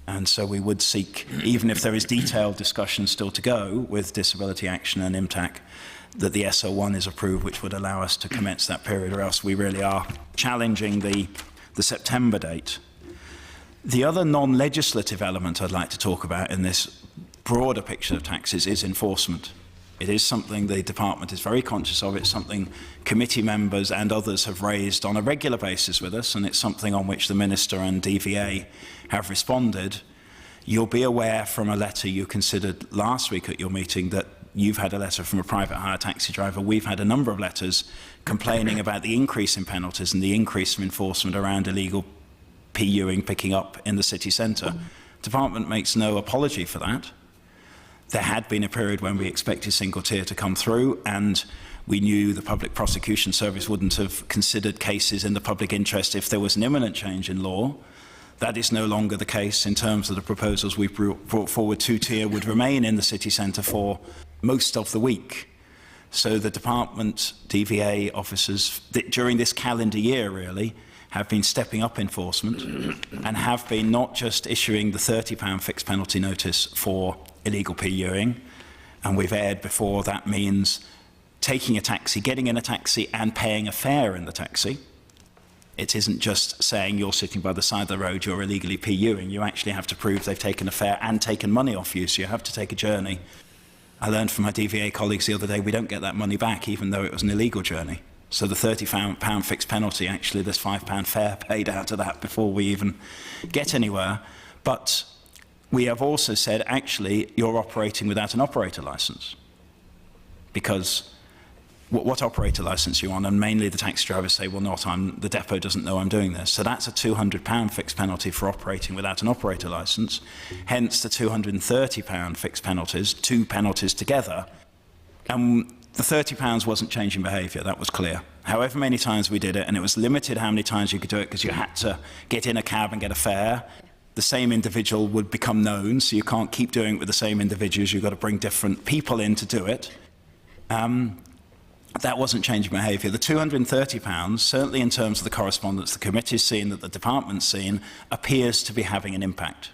And so we would seek, even if there is detailed discussion still to go with Disability Action and IMTAC, that the SO1 is approved, which would allow us to commence that period, or else we really are challenging the September date. The other non-legislative element I'd like to talk about in this broader picture of taxis is enforcement. It is something the department is very conscious of. It's something committee members and others have raised on a regular basis with us, and it's something on which the Minister and DVA have responded. You'll be aware from a letter you considered last week at your meeting that you've had a letter from a private hire taxi driver. We've had a number of letters complaining about the increase in penalties and the increase in enforcement around illegal PUing picking up in the city centre. Department makes no apology for that. There had been a period when we expected single tier to come through, and we knew the Public Prosecution Service wouldn't have considered cases in the public interest if there was an imminent change in law. That is no longer the case in terms of the proposals we've brought forward. Two-tier would remain in the city centre for most of the week. So the department, DVA officers, during this calendar year really, have been stepping up enforcement and have been not just issuing the £30 fixed penalty notice for illegal PUing, and we've aired before that means taking a taxi, getting in a taxi and paying a fare in the taxi. It isn't just saying you're sitting by the side of the road, you're illegally PUing. You actually have to prove they've taken a fare and taken money off you, so you have to take a journey. I learned from my DVA colleagues the other day we don't get that money back even though it was an illegal journey. So the £30 fixed penalty, actually there's £5 fare paid out of that before we even get anywhere. But we have also said, actually, you're operating without an operator licence. Because what operator licence are you on? And mainly the taxi drivers say, well, the depot doesn't know I'm doing this. So that's a £200 fixed penalty for operating without an operator licence. Hence the £230 fixed penalties, two penalties together. The £30 wasn't changing behaviour, that was clear. However many times we did it, and it was limited how many times you could do it because you had to get in a cab and get a fare. The same individual would become known, so you can't keep doing it with the same individuals. You've got to bring different people in to do it. That wasn't changing behaviour. The £230, certainly in terms of the correspondence the committee's seen, that the department's seen, appears to be having an impact.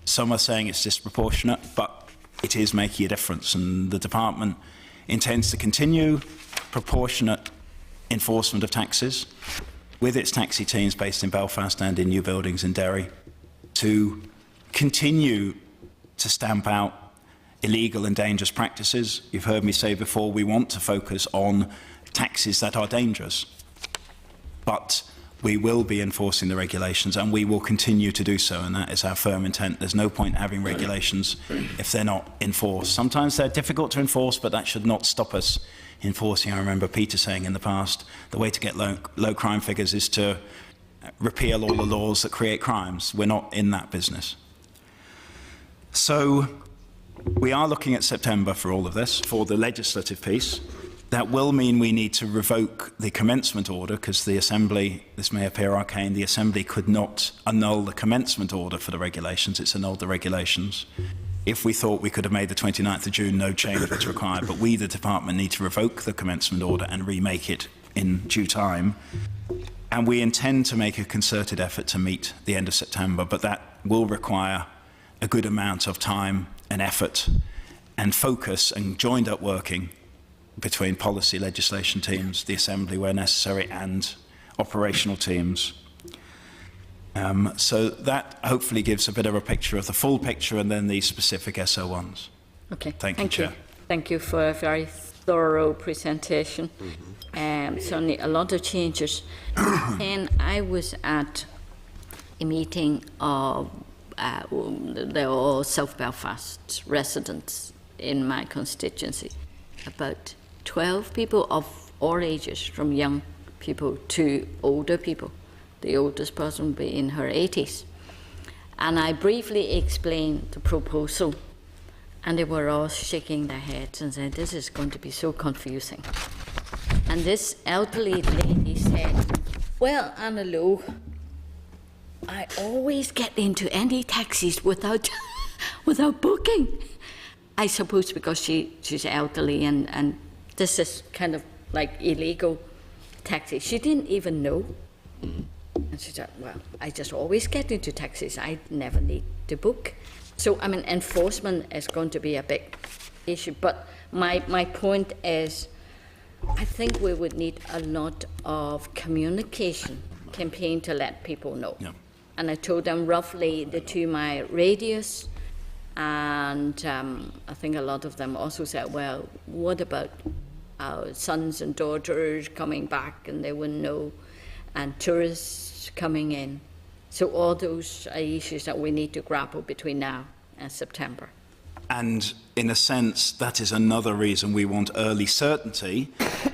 Some are saying it's disproportionate, but it is making a difference, and the department intends to continue proportionate enforcement of taxes with its taxi teams based in Belfast and in new buildings in Derry, to continue to stamp out illegal and dangerous practices. You've heard me say before, we want to focus on taxis that are dangerous, but we will be enforcing the regulations and we will continue to do so, and that is our firm intent. There's no point having regulations if they're not enforced. Sometimes they're difficult to enforce, but that should not stop us enforcing. I remember Peter saying in the past, the way to get low crime figures is to repeal all the laws that create crimes. We're not in that business. So we are looking at September for all of this, for the legislative piece. That will mean we need to revoke the commencement order because the Assembly, this may appear arcane, the Assembly could not annul the commencement order for the regulations. It's annulled the regulations. If we thought we could have made the 29th of June, no change was required, but we, the department, need to revoke the commencement order and remake it in due time. And we intend to make a concerted effort to meet the end of September, but that will require a good amount of time and effort and focus and joined up working between policy legislation teams, the Assembly where necessary, and operational teams. So that hopefully gives a bit of a picture of the full picture and then the specific SO1s. Okay. Thank you, Chair. Thank you for a very thorough presentation. Certainly a lot of changes. And I was at a meeting of they're all South Belfast residents in my constituency, about 12 people of all ages, from young people to older people. The oldest person will be in her 80s. And I briefly explained the proposal, and they were all shaking their heads and said, this is going to be so confusing. And this elderly lady said, well, Anna Lowe, I always get into any taxis without booking. I suppose because she's elderly and this is kind of like illegal taxi. She didn't even know. And she said, well, I just always get into taxis. I never need to book. So, I mean, enforcement is going to be a big issue. But my point is, I think we would need a lot of communication campaign to let people know. Yeah. And I told them roughly the 2-mile radius, And I think a lot of them also said, well, what about our sons and daughters coming back and they wouldn't know, and tourists coming in. So all those are issues that we need to grapple between now and September. And in a sense, that is another reason we want early certainty.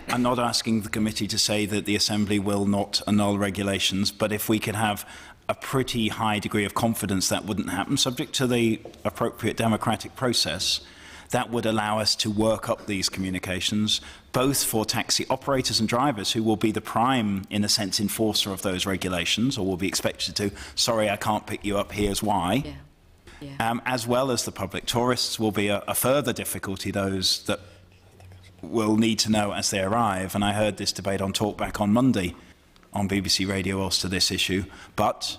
I'm not asking the committee to say that the Assembly will not annul regulations, but if we could have a pretty high degree of confidence that wouldn't happen, subject to the appropriate democratic process, that would allow us to work up these communications, both for taxi operators and drivers who will be the prime, in a sense, enforcer of those regulations, or will be expected to, sorry, I can't pick you up, here's why. Yeah. Yeah. As well as the public. Tourists will be a further difficulty, those that will need to know as they arrive. And I heard this debate on Talkback on Monday on BBC Radio Ulster, this issue. But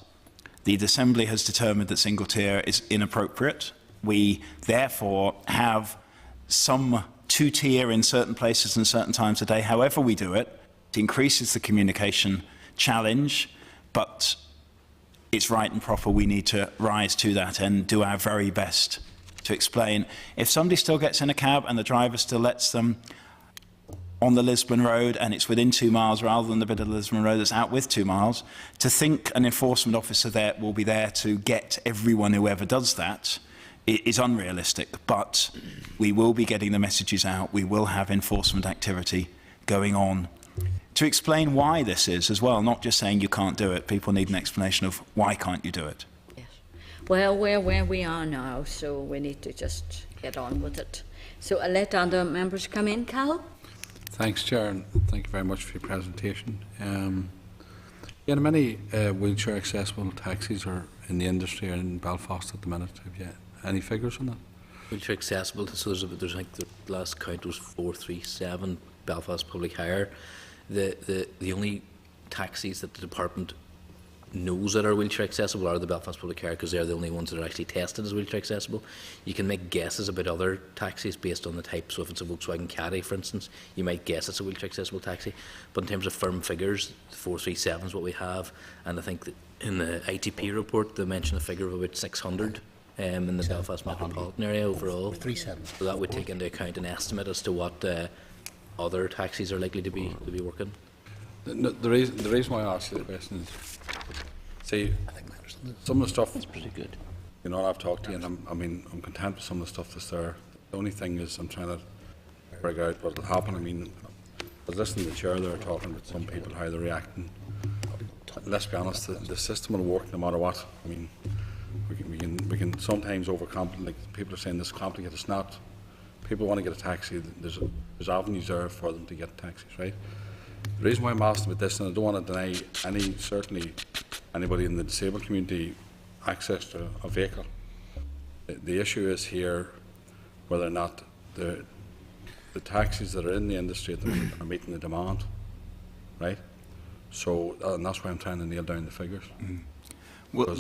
the Assembly has determined that single tier is inappropriate. We therefore have some two-tier in certain places and certain times a day. However we do it, it increases the communication challenge, but it's right and proper. We need to rise to that and do our very best to explain. If somebody still gets in a cab and the driver still lets them on the Lisbon Road and it's within 2 miles rather than the bit of the Lisbon Road that's out with 2 miles, to think an enforcement officer there will be there to get everyone who ever does that is unrealistic. But we will be getting the messages out. We will have enforcement activity going on to explain why this is as well, not just saying you can't do it. People need an explanation of why can't you do it. Yes. Well, we're where we are now, so we need to just get on with it. So I'll let other members come in. Cal? Thanks, Chair, and thank you very much for your presentation. Yeah, many wheelchair accessible taxis are in the industry and in Belfast at the minute. Have you any figures on that? Wheelchair accessible, so there's like the last count was 437 Belfast Public Hire. The only taxis that the department knows that are wheelchair accessible are the Belfast Public Hire, because they're the only ones that are actually tested as wheelchair accessible. You can make guesses about other taxis based on the type. So if it's a Volkswagen Caddy, for instance, you might guess it's a wheelchair accessible taxi. But in terms of firm figures, 437 is what we have, and I think that in the ITP report they mention a figure of about 600 in the Belfast metropolitan area overall. 37. So that would take into account an estimate as to what other taxis are likely to be working. The reason why I asked you the question is, see, some of the stuff is pretty good. You know, I've talked to you, and I'm content with some of the stuff that's there. The only thing is, I'm trying to figure out what will happen. I mean, I was listening to the chair there talking about some people, how they're reacting. Let's be honest, the system will work no matter what. I mean, we can sometimes overcomplicate. Like people are saying, this is complicated. It's not. People want to get a taxi. There's avenues there for them to get taxis, right? The reason why I'm asking about this, and I don't want to deny certainly anybody in the disabled community access to a vehicle. The issue is here whether or not the taxis that are in the industry at the moment are meeting the demand, right? So, and that's why I'm trying to nail down the figures. Well,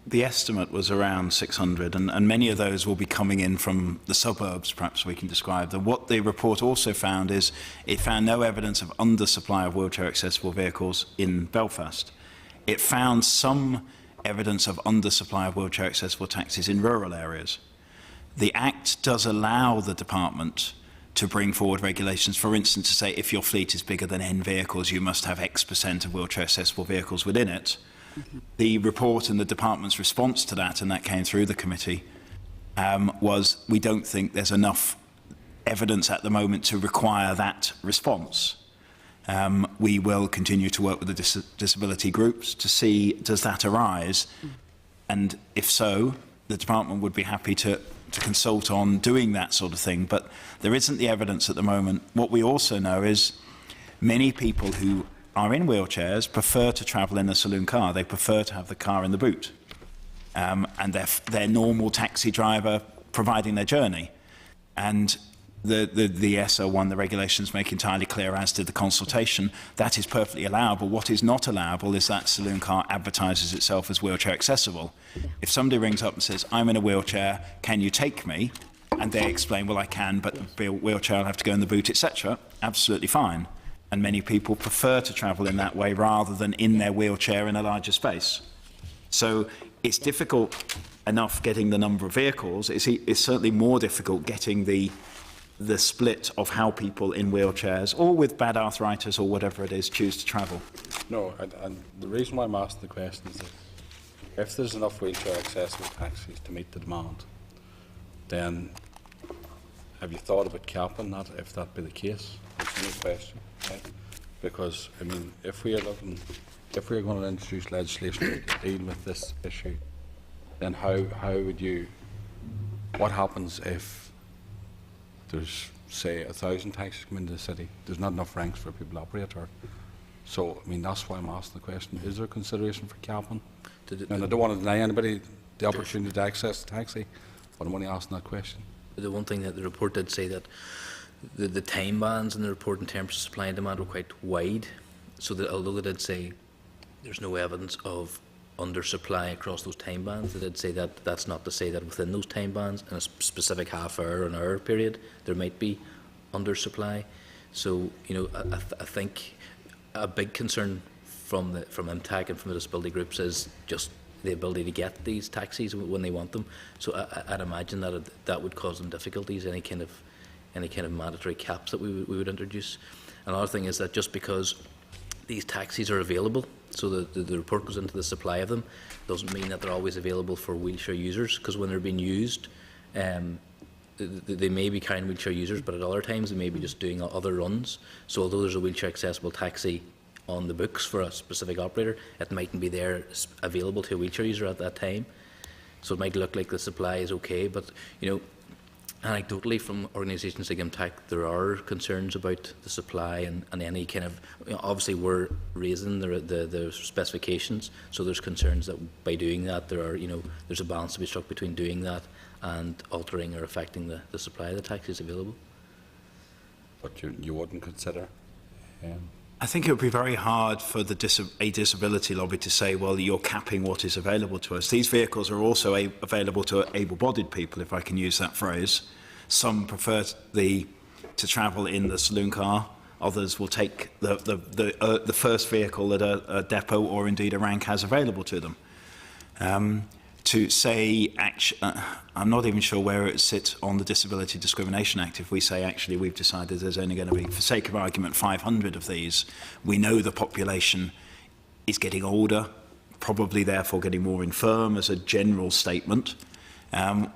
the estimate was around 600, and many of those will be coming in from the suburbs, perhaps we can describe them. What the report also found is it found no evidence of undersupply of wheelchair accessible vehicles in Belfast. It found some evidence of undersupply of wheelchair accessible taxis in rural areas. The Act does allow the department to bring forward regulations, for instance, to say if your fleet is bigger than N vehicles, you must have X% of wheelchair accessible vehicles within it. The report and the department's response to that, and that came through the committee, was we don't think there's enough evidence at the moment to require that response. We will continue to work with the disability groups to see, does that arise? And if so, the department would be happy to consult on doing that sort of thing. But there isn't the evidence at the moment. What we also know is many people who are in wheelchairs prefer to travel in a saloon car. They prefer to have the car in the boot. And their normal taxi driver providing their journey. And the SO1, the regulations make entirely clear, as did the consultation, that is perfectly allowable. What is not allowable is that saloon car advertises itself as wheelchair accessible. If somebody rings up and says, I'm in a wheelchair, can you take me? And they explain, well, I can, but the wheelchair will have to go in the boot, etc. Absolutely fine. And many people prefer to travel in that way rather than in their wheelchair in a larger space. So it's difficult enough getting the number of vehicles. It's certainly more difficult getting the split of how people in wheelchairs or with bad arthritis or whatever it is choose to travel. No, and the reason why I'm asking the question is that if there's enough wheelchair accessible taxis to meet the demand, then have you thought about capping that if that be the case? That's no question, right? Because, I mean, if we are going to introduce legislation to deal with this issue, then how would you, what happens if there's, say, 1,000 taxis come into the city? There's not enough ranks for people to operate there. So, I mean, that's why I'm asking the question. Is there consideration for capping? And I don't want to deny anybody the opportunity to access the taxi, but I'm only asking that question. The one thing that the report did say that the time bands in the report in terms of supply and demand were quite wide, so that although they did say there's no evidence of undersupply across those time bands, they did say that that's not to say that within those time bands in a specific half-hour or an hour period there might be undersupply. So, you know, I think a big concern from MTAC and from the disability groups is just the ability to get these taxis when they want them. So I'd imagine that would cause them difficulties, any kind of mandatory caps that we would introduce. Another thing is that just because these taxis are available, so the report goes into the supply of them, doesn't mean that they're always available for wheelchair users, because when they're being used, they may be carrying wheelchair users, but at other times they may be just doing other runs. So although there's a wheelchair accessible taxi on the books for a specific operator, it mightn't be there available to a wheelchair user at that time. So it might look like the supply is okay, but, you know, anecdotally from organisations like MTAC, there are concerns about the supply and any kind of, you know, obviously we're raising the specifications, so there's concerns that by doing that there's a balance to be struck between doing that and altering or affecting the supply of the taxis available. But you wouldn't consider? I think it would be very hard for a disability lobby to say, well, you're capping what is available to us. These vehicles are also available to able-bodied people, if I can use that phrase. Some prefer to travel in the saloon car. Others will take the first vehicle that a depot or indeed a rank has available to them. To say, I'm not even sure where it sits on the Disability Discrimination Act. If we say, actually, we've decided there's only going to be, for sake of argument, 500 of these, we know the population is getting older, probably therefore getting more infirm as a general statement. It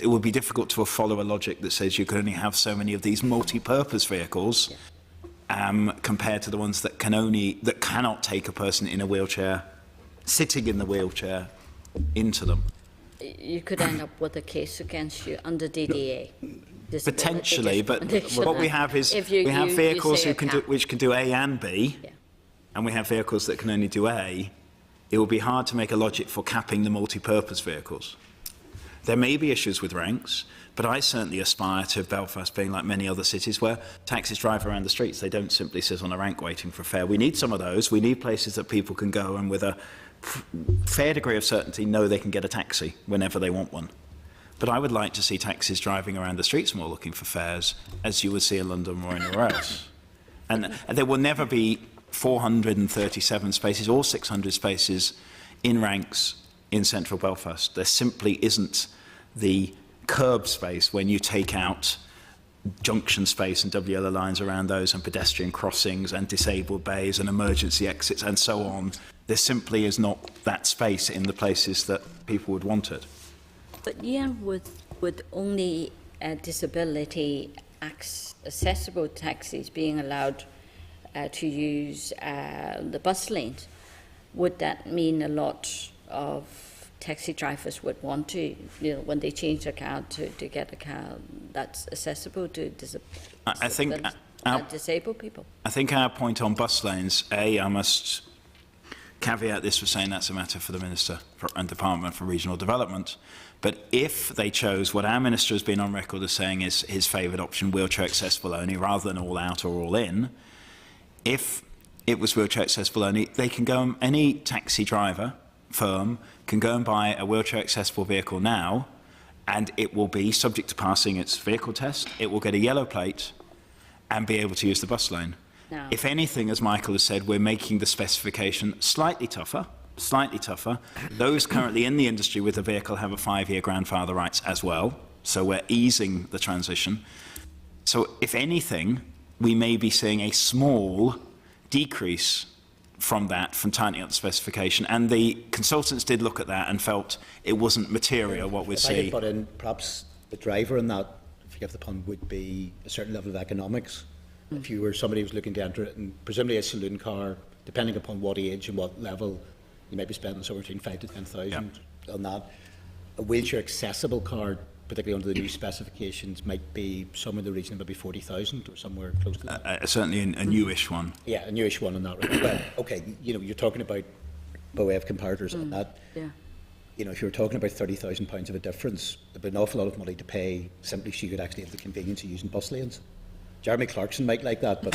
would be difficult to follow a logic that says you can only have so many of these multi-purpose vehicles compared to the ones that cannot take a person in a wheelchair, sitting in the wheelchair, into them. You could end up with a case against you under DDA. Potentially, but what we have is we have vehicles which can do A and B, and we have vehicles that can only do A. It will be hard to make a logic for capping the multi-purpose vehicles. There may be issues with ranks, but I certainly aspire to Belfast being like many other cities where taxis drive around the streets. They don't simply sit on a rank waiting for fare. We need some of those. We need places that people can go and with a fair degree of certainty know they can get a taxi whenever they want one. But I would like to see taxis driving around the streets more looking for fares, as you would see in London or anywhere else. And there will never be 437 spaces or 600 spaces in ranks in central Belfast. There simply isn't the curb space when you take out junction space and double yellow lines around those and pedestrian crossings and disabled bays and emergency exits and so on. There simply is not that space in the places that people would want it. But Ian, with only disability accessible taxis being allowed to use the bus lanes, would that mean a lot of taxi drivers would want to, when they change their car, to get a car that's accessible to disabled people? I think our point on bus lanes, I must caveat this with saying that's a matter for the Minister and Department for Regional Development. But if they chose what our Minister has been on record as saying is his favoured option, wheelchair accessible only, rather than all out or all in, if it was wheelchair accessible only, they can go, any taxi driver firm can go and buy a wheelchair accessible vehicle now, and it will be subject to passing its vehicle test, it will get a yellow plate and be able to use the bus lane. No. If anything, as Michael has said, we're making the specification slightly tougher slightly tougher. Those currently in the industry with a vehicle have a 5-year grandfather rights as well. So we're easing the transition. So if anything, we may be seeing a small decrease from that, from tightening up the specification. And the consultants did look at that and felt it wasn't material what we're If I seeing. could put in, perhaps the driver in that, if you give the pun, would be a certain level of economics. If you were somebody who was looking to enter it, and presumably a saloon car, depending upon what age and what level, you might be spending somewhere between 5,000 to 10,000 on that. A wheelchair accessible car, particularly under the new specifications, might be somewhere in the region of maybe 40,000 or somewhere close to that. Certainly a newish one. Yeah, a newish one on that. Right? Well, okay, you're talking about, by way of comparators on that. Yeah. If you were talking about £30,000 of a difference, there'd be an awful lot of money to pay simply so you could actually have the convenience of using bus lanes. Jeremy Clarkson might like that, but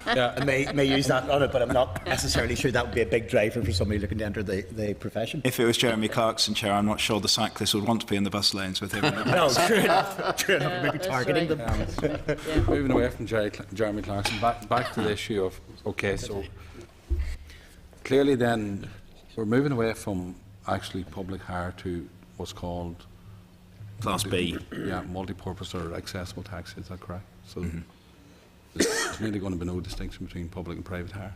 I may use that on it, but I'm not necessarily sure that would be a big driver for somebody looking to enter the profession. If it was Jeremy Clarkson, Chair, I'm not sure the cyclists would want to be in the bus lanes with him. No, true enough. Maybe targeting them. Moving away from Jeremy Clarkson, back to the issue of, okay, so clearly then we're moving away from actually public hire to what's called Class B. Yeah, multi-purpose or accessible taxi, is that correct? So there's really going to be no distinction between public and private hire.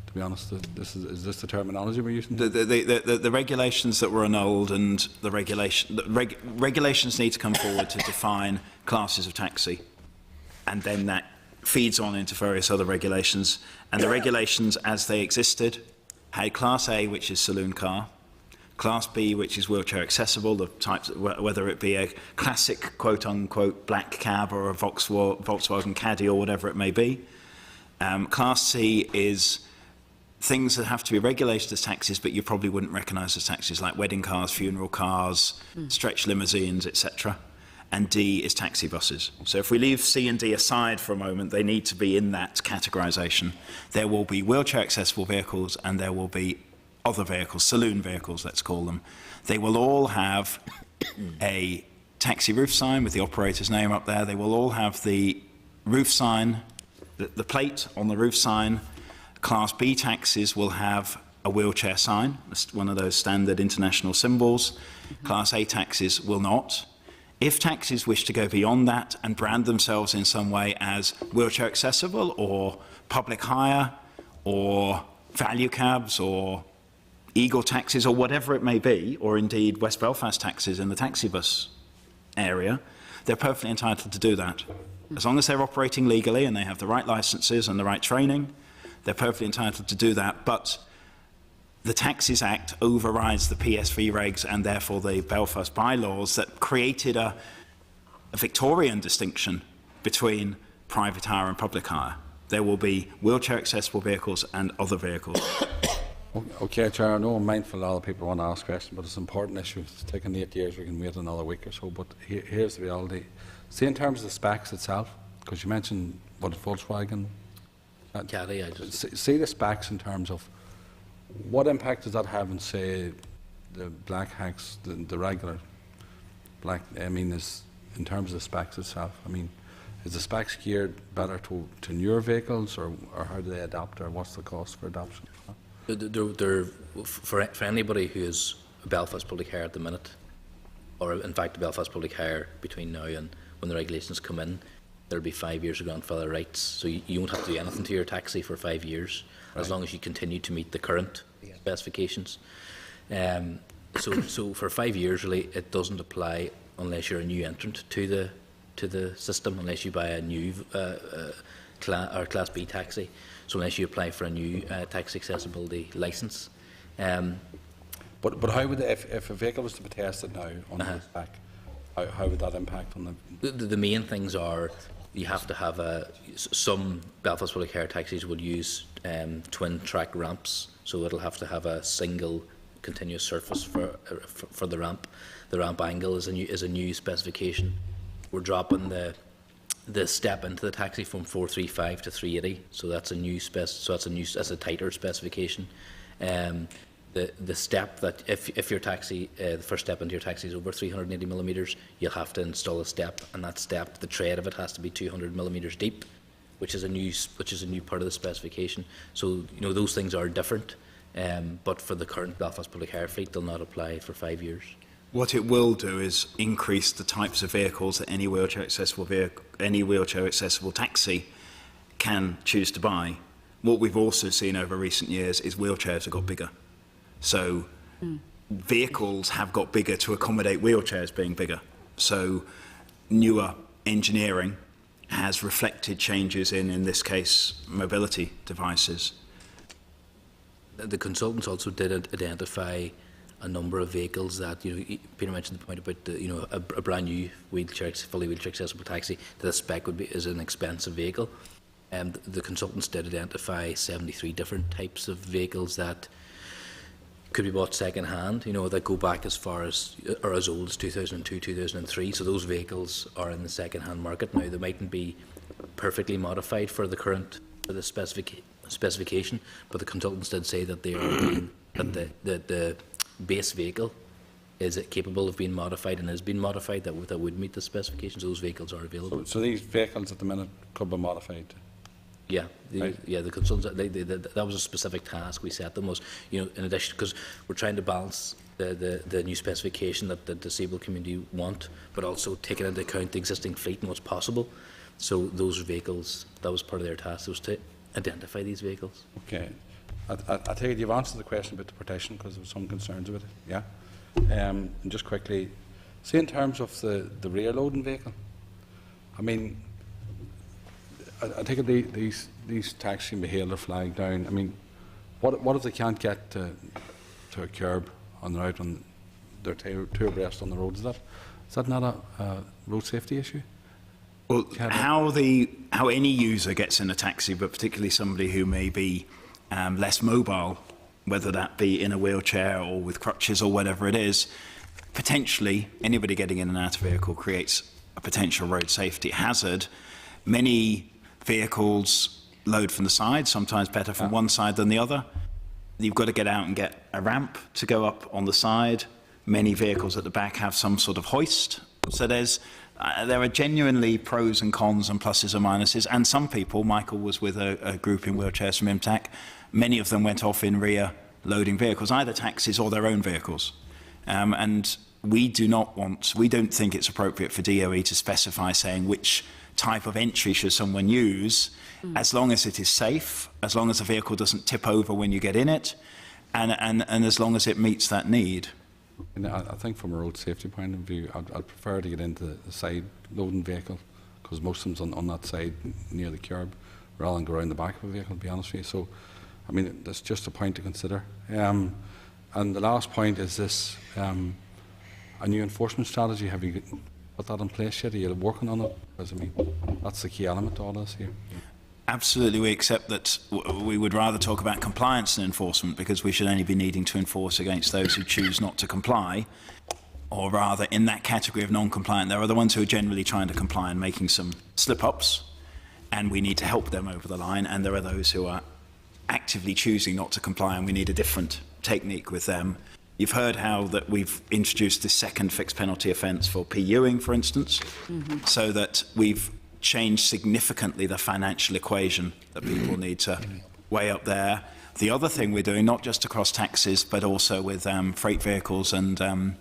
To be honest, is this the terminology we're using? The regulations that were annulled and the regulations need to come forward to define classes of taxi, and then that feeds on into various other regulations. And the regulations, as they existed, had Class A, which is saloon car, Class B, which is wheelchair accessible, the types, whether it be a classic quote-unquote black cab or a Volkswagen Caddy or whatever it may be. Class C is things that have to be regulated as taxis, but you probably wouldn't recognise as taxis, like wedding cars, funeral cars, stretch limousines, etc. And D is taxi buses. So if we leave C and D aside for a moment, they need to be in that categorisation. There will be wheelchair accessible vehicles and there will be other vehicles, saloon vehicles, let's call them. They will all have a taxi roof sign with the operator's name up there. They will all have the roof sign, the plate on the roof sign. Class B taxis will have a wheelchair sign, one of those standard international symbols. Class A taxis will not. If taxis wish to go beyond that and brand themselves in some way as wheelchair accessible or public hire or value cabs or Eagle taxis or whatever it may be, or indeed West Belfast taxis in the taxi bus area, they're perfectly entitled to do that. As long as they're operating legally and they have the right licences and the right training, they're perfectly entitled to do that. But the Taxis Act overrides the PSV regs and therefore the Belfast bylaws that created a Victorian distinction between private hire and public hire. There will be wheelchair accessible vehicles and other vehicles. Okay, Chair, I know I'm mindful a lot of people want to ask questions, but it's an important issue. It's taken 8 years, we can wait another week or so, but here's the reality. See, in terms of the specs itself, because you mentioned, Volkswagen? Caddy, I just... See the specs in terms of what impact does that have on, say, the black hacks, the regular black, is in terms of the specs itself? Is the specs geared better to newer vehicles, or how do they adapt, or what's the cost for adoption? They're for anybody who is a Belfast Public Hire at the minute, or in fact a Belfast Public Hire between now and when the regulations come in, there'll be 5 years of grandfather rights. So you won't have to do anything to your taxi for 5 years, as long as you continue to meet the current specifications. So for 5 years, really, it doesn't apply unless you're a new entrant to the system, unless you buy a new Class B taxi. So unless you apply for a new taxi accessibility licence. But how would if a vehicle was to be tested now on the spec, how would that impact on the main things are you have to have some Belfast Public Hire taxis will use twin track ramps, so it'll have to have a single continuous surface for the ramp. The ramp angle is a new specification. We're dropping the step into the taxi from 435 to 380, so that's a tighter specification. The step that if your taxi, the first step into your taxi is over 380 millimetres, you'll have to install a step, and that step, the tread of it has to be 200 millimetres deep, which is a new part of the specification. So those things are different. But for the current Belfast public hire fleet, they'll not apply for 5 years. What it will do is increase the types of vehicles that any wheelchair accessible taxi can choose to buy. What we've also seen over recent years is wheelchairs have got bigger. So vehicles have got bigger to accommodate wheelchairs being bigger. So newer engineering has reflected changes in this case, mobility devices. The consultants also did identify a number of vehicles that, Peter mentioned the point about a brand new fully wheelchair accessible taxi. The spec is an expensive vehicle. The consultants did identify 73 different types of vehicles that could be bought second hand, that go back as far as, or as old as 2002, 2003. So those vehicles are in the second hand market now. They mightn't be perfectly modified for the specification, but the consultants did say that they are that the base vehicle is capable of being modified and has been modified that would meet the specifications. Those vehicles are available. So these vehicles at the minute could be modified? Yeah, Right. the consultants, that was a specific task we set them, was, in addition, because we're trying to balance the new specification that the disabled community want, but also taking into account the existing fleet and what's possible. So those vehicles, that was part of their task, was to identify these vehicles. Okay. I take it you've answered the question about the protection because there were some concerns with it, yeah? And just quickly, see in terms of the rear loading vehicle, I mean, I take it these taxis can be hailed or flagged down. I mean, what if they can't get to a curb on the road when they're two abreast on the road? Is that not a road safety issue? Well, how any user gets in a taxi, but particularly somebody who may be less mobile, whether that be in a wheelchair or with crutches or whatever it is, potentially anybody getting in and out of a vehicle creates a potential road safety hazard. Many vehicles load from the side, sometimes better from one side than the other. You've got to get out and get a ramp to go up on the side. Many vehicles at the back have some sort of hoist. So there are genuinely pros and cons and pluses and minuses. And some people, Michael was with a group in wheelchairs from IMTAC, many of them went off in rear loading vehicles, either taxis or their own vehicles. And we don't think it's appropriate for DOE to specify saying which type of entry should someone use, as long as it is safe, as long as the vehicle doesn't tip over when you get in it, and as long as it meets that need. And I think from a road safety point of view, I'd prefer to get into the side loading vehicle because most of them's on that side near the curb rather than go around the back of a vehicle, to be honest with you. So, I mean, that's just a point to consider. And the last point is this, a new enforcement strategy. Have you put that in place yet? Are you working on it? Because, I mean, that's the key element to all this here. Absolutely, we accept that we would rather talk about compliance than enforcement because we should only be needing to enforce against those who choose not to comply, or rather in that category of non-compliant there are the ones who are generally trying to comply and making some slip-ups, and we need to help them over the line, and there are those who are actively choosing not to comply and we need a different technique with them. You've heard how that we've introduced this second fixed penalty offence for PUing, for instance, so that we've changed significantly the financial equation that people need to weigh up there. The other thing we're doing, not just across taxis, but also with freight vehicles and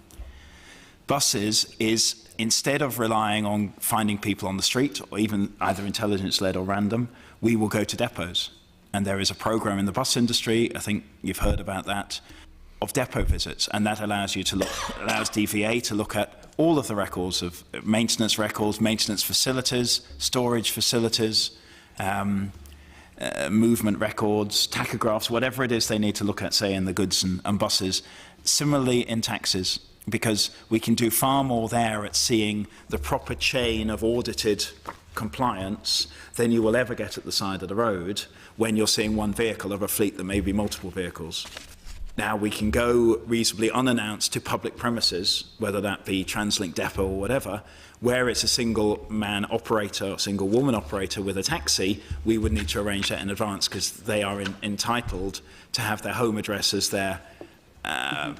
buses, is instead of relying on finding people on the street, or even either intelligence-led or random, we will go to depots. And there is a programme in the bus industry, I think you've heard about that, of depot visits, and that allows DVA to look at all of the records of maintenance records, maintenance facilities, storage facilities, movement records, tachographs, whatever it is they need to look at, say, in the goods and buses. Similarly in taxis, because we can do far more there at seeing the proper chain of audited compliance than you will ever get at the side of the road when you're seeing one vehicle of a fleet that may be multiple vehicles. Now we can go reasonably unannounced to public premises, whether that be TransLink depot or whatever, where it's a single man operator or single woman operator with a taxi. We would need to arrange that in advance because they are entitled to have their home address as their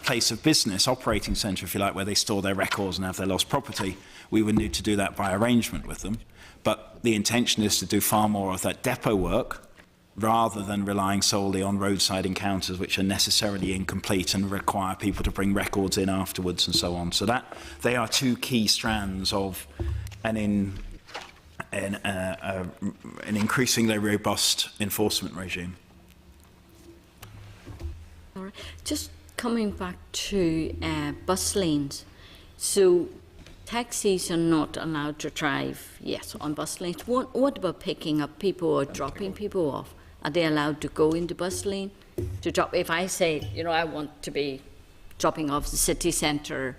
place of business, operating centre, if you like, where they store their records and have their lost property. We would need to do that by arrangement with them. But the intention is to do far more of that depot work rather than relying solely on roadside encounters, which are necessarily incomplete and require people to bring records in afterwards and so on. So that they are two key strands of an increasingly robust enforcement regime. All right. Just coming back to bus lanes. So taxis are not allowed to drive, yes, on bus lanes. What about picking up people or dropping people off? Are they allowed to go in the bus lane to drop? If I say, you know, I want to be dropping off the city centre,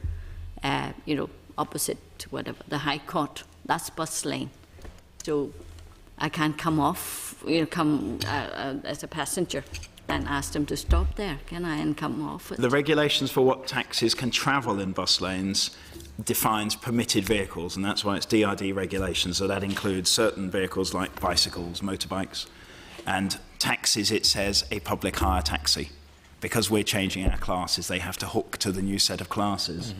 you know, opposite whatever, the High Court, that's bus lane. So I can't come off, you know, come as a passenger and ask them to stop there, can I, and come off it? The regulations for what taxis can travel in bus lanes defines permitted vehicles, and that's why it's DRD regulations. So that includes certain vehicles like bicycles, motorbikes, and taxis, it says, a public hire taxi. Because we're changing our classes, they have to hook to the new set of classes.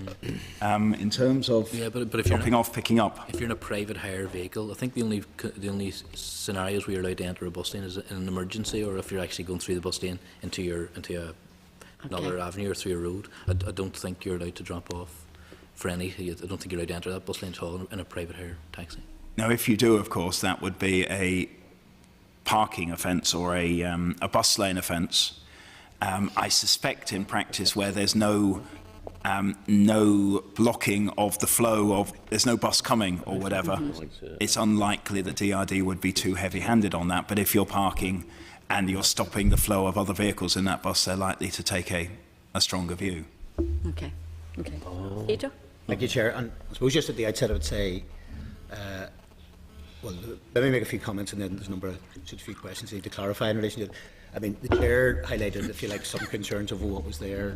In terms of but if dropping off, picking up. If you're in a private hire vehicle, I think the only scenarios where you're allowed to enter a bus lane is in an emergency, or if you're actually going through the bus lane into another avenue or through a road. I don't think you're allowed to drop off for any. I don't think you're allowed to enter that bus lane at all in a private hire taxi. Now, if you do, of course, that would be a parking offence or a bus lane offence. I suspect in practice where there's no blocking of the flow of, there's no bus coming or whatever, it's unlikely that DRD would be too heavy-handed on that. But if you're parking and you're stopping the flow of other vehicles in that bus, they're likely to take a stronger view. Okay. Peter? Thank you, Chair. And I suppose just at the outset I would say, well, let me make a few comments and then there's a few questions I need to clarify in relation to it. I mean, the Chair highlighted, if you like, some concerns over what was there.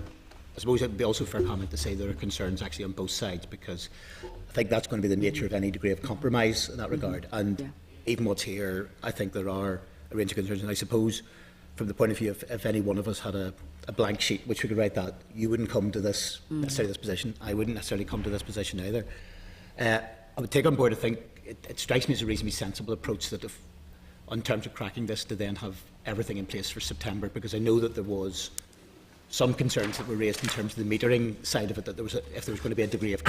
I suppose it would be also a fair comment to say there are concerns actually on both sides, because I think that's going to be the nature of any degree of compromise in that regard. And even what's here, I think there are a range of concerns. And I suppose from the point of view of if any one of us had a blank sheet which we could write that, you wouldn't come to this necessarily this position. I wouldn't necessarily come to this position either. I would take on board, I think, it strikes me as a reasonably sensible approach that if, in terms of cracking this, to then have everything in place for September, because I know that there was some concerns that were raised in terms of the metering side of it, that there was if there was going to be a degree of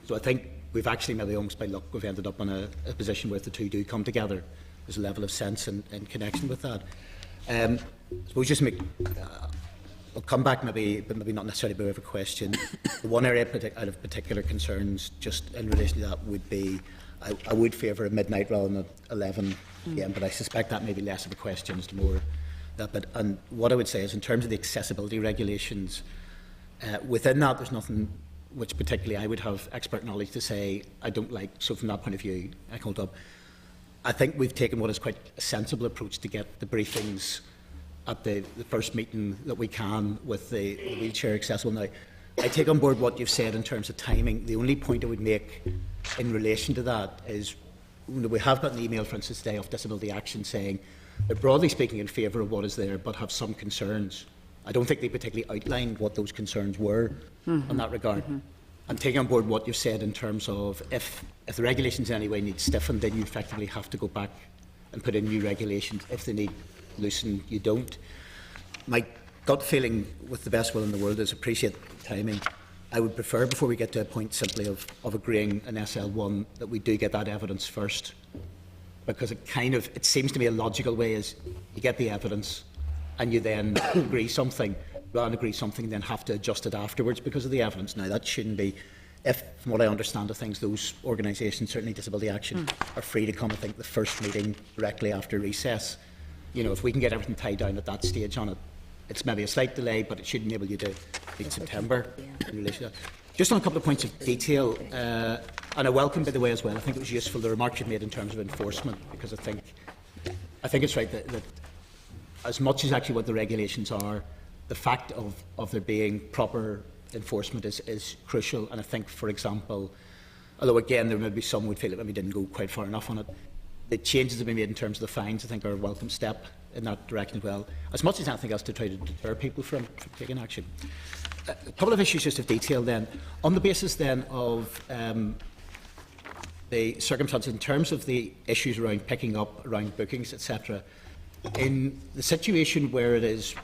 so I think we've actually, maybe almost by luck, we've ended up in a position where the two do come together. There's a level of sense and connection with that. I suppose just make I'll come back maybe, but maybe not necessarily by way of a question. The one area out of particular concerns just in relation to that would be I would favour a midnight rather than 11 p.m, but I suspect that may be less of a question as to more that. But and what I would say is, in terms of the accessibility regulations, within that there's nothing which particularly I would have expert knowledge to say I don't like. So from that point of view, I hold up. I think we've taken what is quite a sensible approach to get the briefings at the first meeting that we can with the wheelchair accessible. Now, I take on board what you've said in terms of timing. The only point I would make in relation to that is, we have got an email, for instance, today of Disability Action saying they're broadly speaking in favour of what is there, but have some concerns. I don't think they particularly outlined what those concerns were in that regard. I'm taking on board what you've said in terms of if the regulations in any way need stiffened, then you effectively have to go back and put in new regulations. If they need loosened, you don't. My gut feeling, with the best will in the world, is appreciate timing. I would prefer, before we get to a point simply of agreeing an SL1, that we do get that evidence first, because it seems to me a logical way is you get the evidence and you then agree something, rather than agree something then have to adjust it afterwards because of the evidence. Now that shouldn't be, if from what I understand of things, those organisations, certainly Disability Action, are free to come, I think, the first meeting directly after recess. You know, if we can get everything tied down at that stage on it, it's maybe a slight delay, but it should enable you to meet September in relation to that. Just on a couple of points of detail, and I welcome, by the way, as well, I think it was useful, the remarks you've made in terms of enforcement, because I think it's right that as much as actually what the regulations are, the fact of there being proper enforcement is crucial. And I think, for example, although again there may be some would feel that maybe didn't go quite far enough on it, the changes that have been made in terms of the fines, I think, are a welcome step in that direction as well, as much as anything else, to try to deter people from taking action. A couple of issues just of detail then. On the basis then of the circumstances, in terms of the issues around picking up, around bookings, etc., in the situation where it is,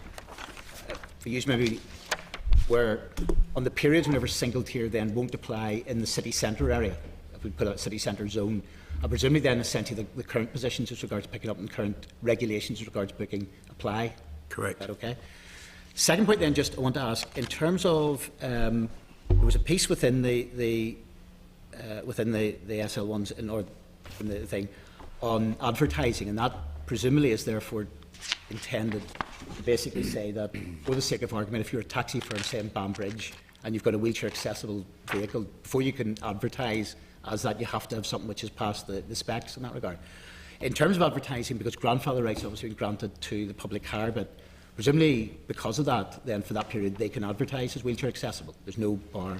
for use maybe, where on the periods whenever single tier then won't apply in the city centre area, if we put a city centre zone, and presumably then essentially the current positions as regards picking up and current regulations as regards booking apply. Correct. Is that okay? Second point then, just I want to ask, in terms of, there was a piece within the SL1s in the thing on advertising, and that presumably is therefore intended to basically say that, for the sake of argument, if you're a taxi firm, say in Banbridge, and you've got a wheelchair accessible vehicle, before you can advertise as that, you have to have something which has passed the specs in that regard. In terms of advertising, because grandfather rights have obviously been granted to the public hire, but presumably because of that, then for that period they can advertise as wheelchair accessible. There's no bar.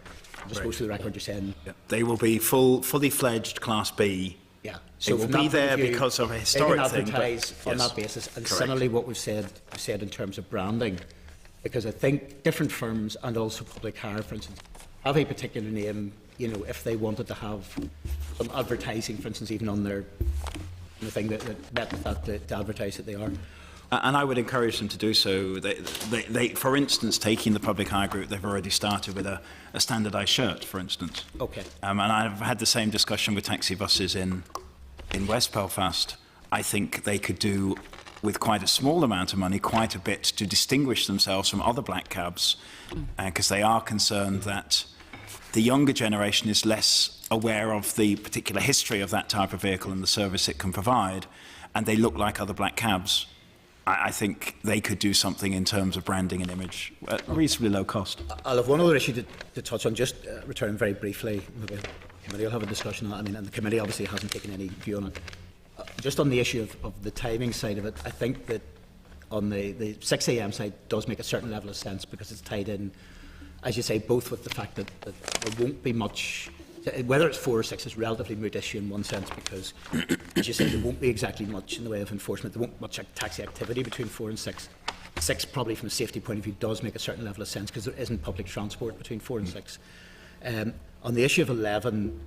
Just goes to the record you're saying. Yeah. They will be fully fledged Class B. Yeah, So it will be there because of a historic they thing. can advertise on that basis, and Correct. similarly what we've said in terms of branding, because I think different firms and also public hire, for instance, have a particular name. You know, if they wanted to have some advertising, for instance, even on their the thing that met with that to advertise that they are. And I would encourage them to do so. They, for instance, taking the public hire group, they've already started with a standardised shirt, for instance. Okay. And I've had the same discussion with taxi buses in West Belfast. I think they could do, with quite a small amount of money, quite a bit to distinguish themselves from other black cabs, because they are concerned that the younger generation is less aware of the particular history of that type of vehicle and the service it can provide, and they look like other black cabs. I think they could do something in terms of branding and image at reasonably low cost. I'll have one other issue to touch on, just returning very briefly. Maybe the committee will have a discussion on that. I mean, and the committee obviously hasn't taken any view on it. Just on the issue of the timing side of it, I think that on the 6 a.m. side does make a certain level of sense, because it's tied in, as you say, both with the fact that there won't be much, whether it's 4 or 6 is relatively moot issue in one sense, because, as you say, there won't be exactly much in the way of enforcement. There won't be much taxi activity between 4 and 6. 6, probably from a safety point of view, does make a certain level of sense, because there isn't public transport between 4 and 6. On the issue of 11,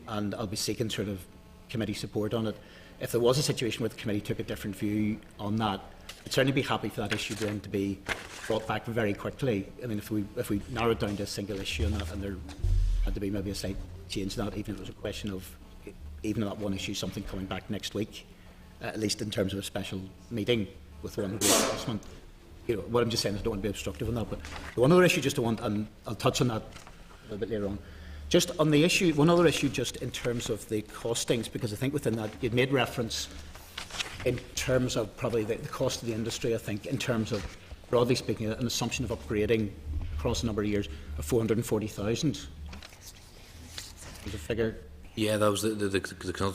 and I'll be seeking sort of committee support on it, if there was a situation where the committee took a different view on that, I'd certainly be happy for that issue then to be brought back very quickly. I mean, if we narrow it down to a single issue on that, and there had to be maybe a slight change to that, even if it was a question of, even on that one issue, something coming back next week, at least in terms of a special meeting with one enforcement. You know, what I'm just saying is I don't want to be obstructive on that, but the one other issue just to want, and I'll touch on that a little bit later on, just on the issue, one other issue just in terms of the costings, because I think within that you'd made reference in terms of probably the cost of the industry, I think, in terms of, broadly speaking, an assumption of upgrading across a number of years of 440,000. Was a figure? Yeah, that was the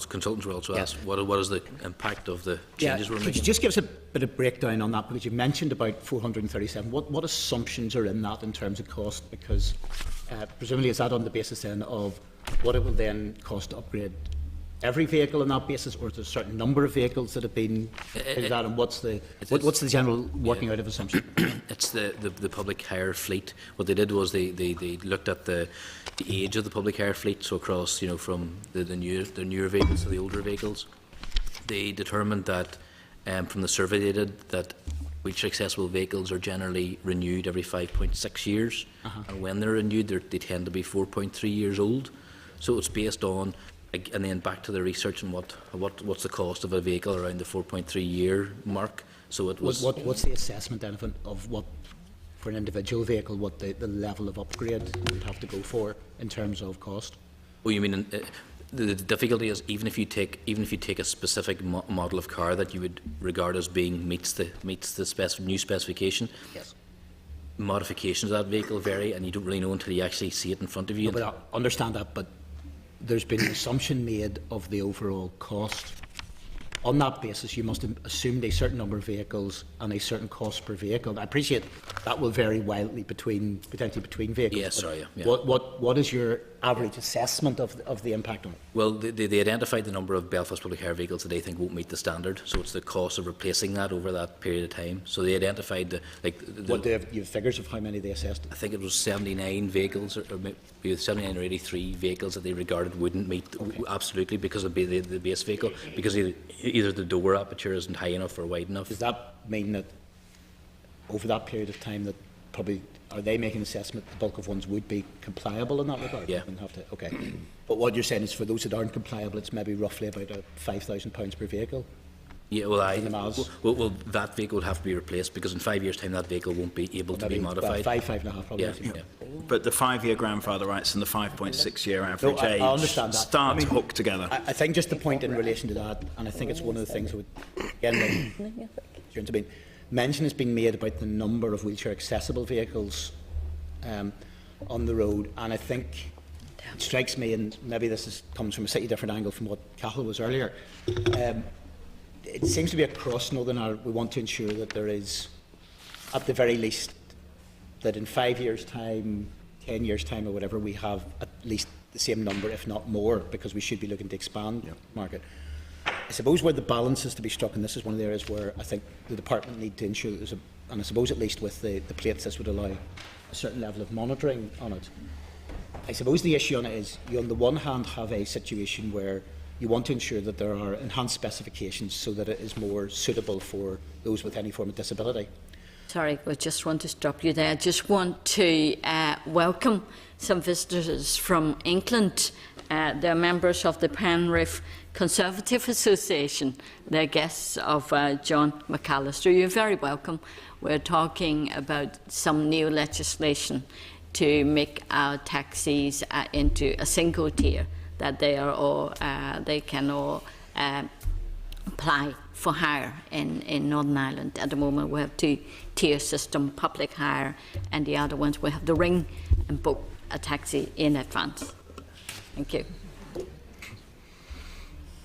consultants were also asked, what is the impact of the changes we're making? Could you just give us a bit of breakdown on that, because you mentioned about 437. What assumptions are in that in terms of cost? Because presumably is that on the basis then of what it will then cost to upgrade every vehicle on that basis, or is there a certain number of vehicles that have been fitted out, and what's the general working out of assumption? It's the public hire fleet. What they did was they looked at the age of the public hire fleet, so across, you know, from the newer vehicles to the older vehicles. They determined that from the survey they did that wheelchair accessible vehicles are generally renewed every 5.6 years, and when they're renewed they tend to be 4.3 years old. So it's based on, and then back to the research and what's the cost of a vehicle around the 4.3 year mark. So it was. What's the assessment then of what, for an individual vehicle, what the level of upgrade would have to go for in terms of cost? Oh, you mean the difficulty is even if you take a specific model of car that you would regard as being meets the new specification. Yes. Modifications of that vehicle vary, and you don't really know until you actually see it in front of you. No, but I understand that, but there's been an assumption made of the overall cost. On that basis, you must have assumed a certain number of vehicles and a certain cost per vehicle. I appreciate that will vary wildly potentially between vehicles. Yes, sorry, yeah. What is your average assessment of the impact on it? Well, they identified the number of Belfast public hire vehicles that they think won't meet the standard, so it's the cost of replacing that over that period of time. So they identified What do you have figures of how many they assessed? I think it was 79 vehicles, or maybe 79 or 83 vehicles that they regarded wouldn't meet absolutely because of the base vehicle, because either the door aperture isn't high enough or wide enough. Does that mean that over that period of time that probably are they making an assessment the bulk of ones would be compliable in that regard? Yeah. Okay. But what you're saying is for those that aren't compliable, it's maybe roughly about £5,000 per vehicle? Yeah, well, that vehicle would have to be replaced because in 5 years' time that vehicle won't be able to be modified. 5.5 probably. Yeah. But the 5-year grandfather rights and the 5.6-year average I age understand that. start to hook together. I think just the point in relation to that, and I think it's one of the things that would, again, mention has been made about the number of wheelchair accessible vehicles on the road, and I think it strikes me, and maybe this comes from a slightly different angle from what Cathal was earlier, it seems to be across Northern Ireland we want to ensure that there is, at the very least, that in 5 years' time, 10 years' time or whatever, we have at least the same number, if not more, because we should be looking to expand the market. I suppose where the balance is to be struck, and this is one of the areas where I think the department need to ensure that there's a, and I suppose at least with the plates this would allow a certain level of monitoring on it. I suppose the issue on it is you on the one hand have a situation where you want to ensure that there are enhanced specifications so that it is more suitable for those with any form of disability. Sorry, I just want to stop you there. I just want to welcome some visitors from England. They're members of the Penrith Conservative Association. They're guests of John McAllister. You're very welcome. We're talking about some new legislation to make our taxis into a single tier, that they are all they can all apply for hire in Northern Ireland. At the moment we have two-tier system, public hire, and the other ones we have the ring and book a taxi in advance. Thank you.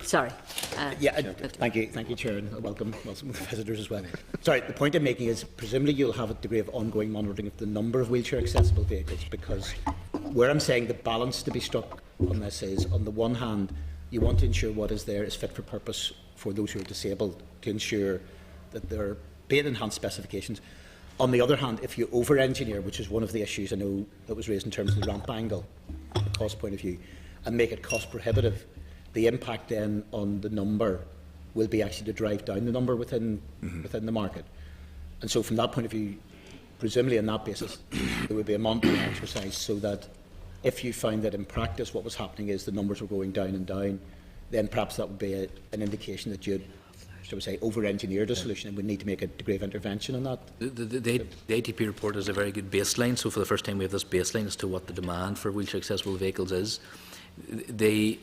Sorry. Thank you, Chair, and welcome visitors as well. Sorry, the point I'm making is presumably you'll have a degree of ongoing monitoring of the number of wheelchair accessible vehicles, because where I'm saying the balance to be struck on this is, on the one hand, you want to ensure what is there is fit for purpose for those who are disabled, to ensure that there are enhanced specifications. On the other hand, if you over-engineer, which is one of the issues I know that was raised in terms of the ramp angle, the cost point of view, and make it cost prohibitive, the impact then on the number will be actually to drive down the number within the market. And so from that point of view, presumably on that basis, there would be a monitoring exercise so that if you found that in practice what was happening is the numbers were going down and down, then perhaps that would be an indication that you'd, shall we say, over-engineered a solution and would need to make a degree of intervention on that. The ATP report is a very good baseline, so for the first time we have this baseline as to what the demand for wheelchair accessible vehicles is. They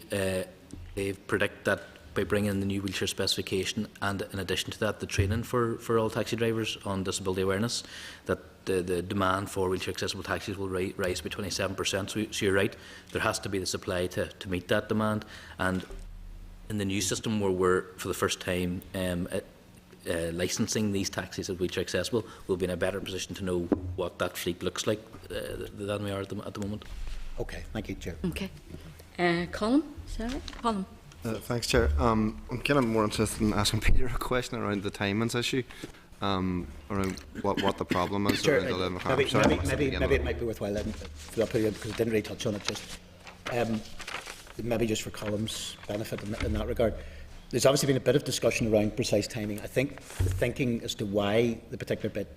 predict that by bringing in the new wheelchair specification and in addition to that the training for all taxi drivers on disability awareness, that the demand for wheelchair accessible taxis will rise by 27%. So you're right, there has to be the supply to meet that demand. And in the new system where we're for the first time licensing these taxis as wheelchair accessible, we'll be in a better position to know what that fleet looks like than we are at the moment. Okay, thank you, Chair. Okay. Colin, Sarah? Colin. Thanks, Chair. I'm kind of more interested in asking Peter a question around the timings issue, around what the problem is. Sure, around the 11 o'clock. maybe it might be worthwhile then, for that period, because I didn't really touch on it, just maybe just for Colin's benefit in that regard. There's obviously been a bit of discussion around precise timing. I think the thinking as to why the particular bit,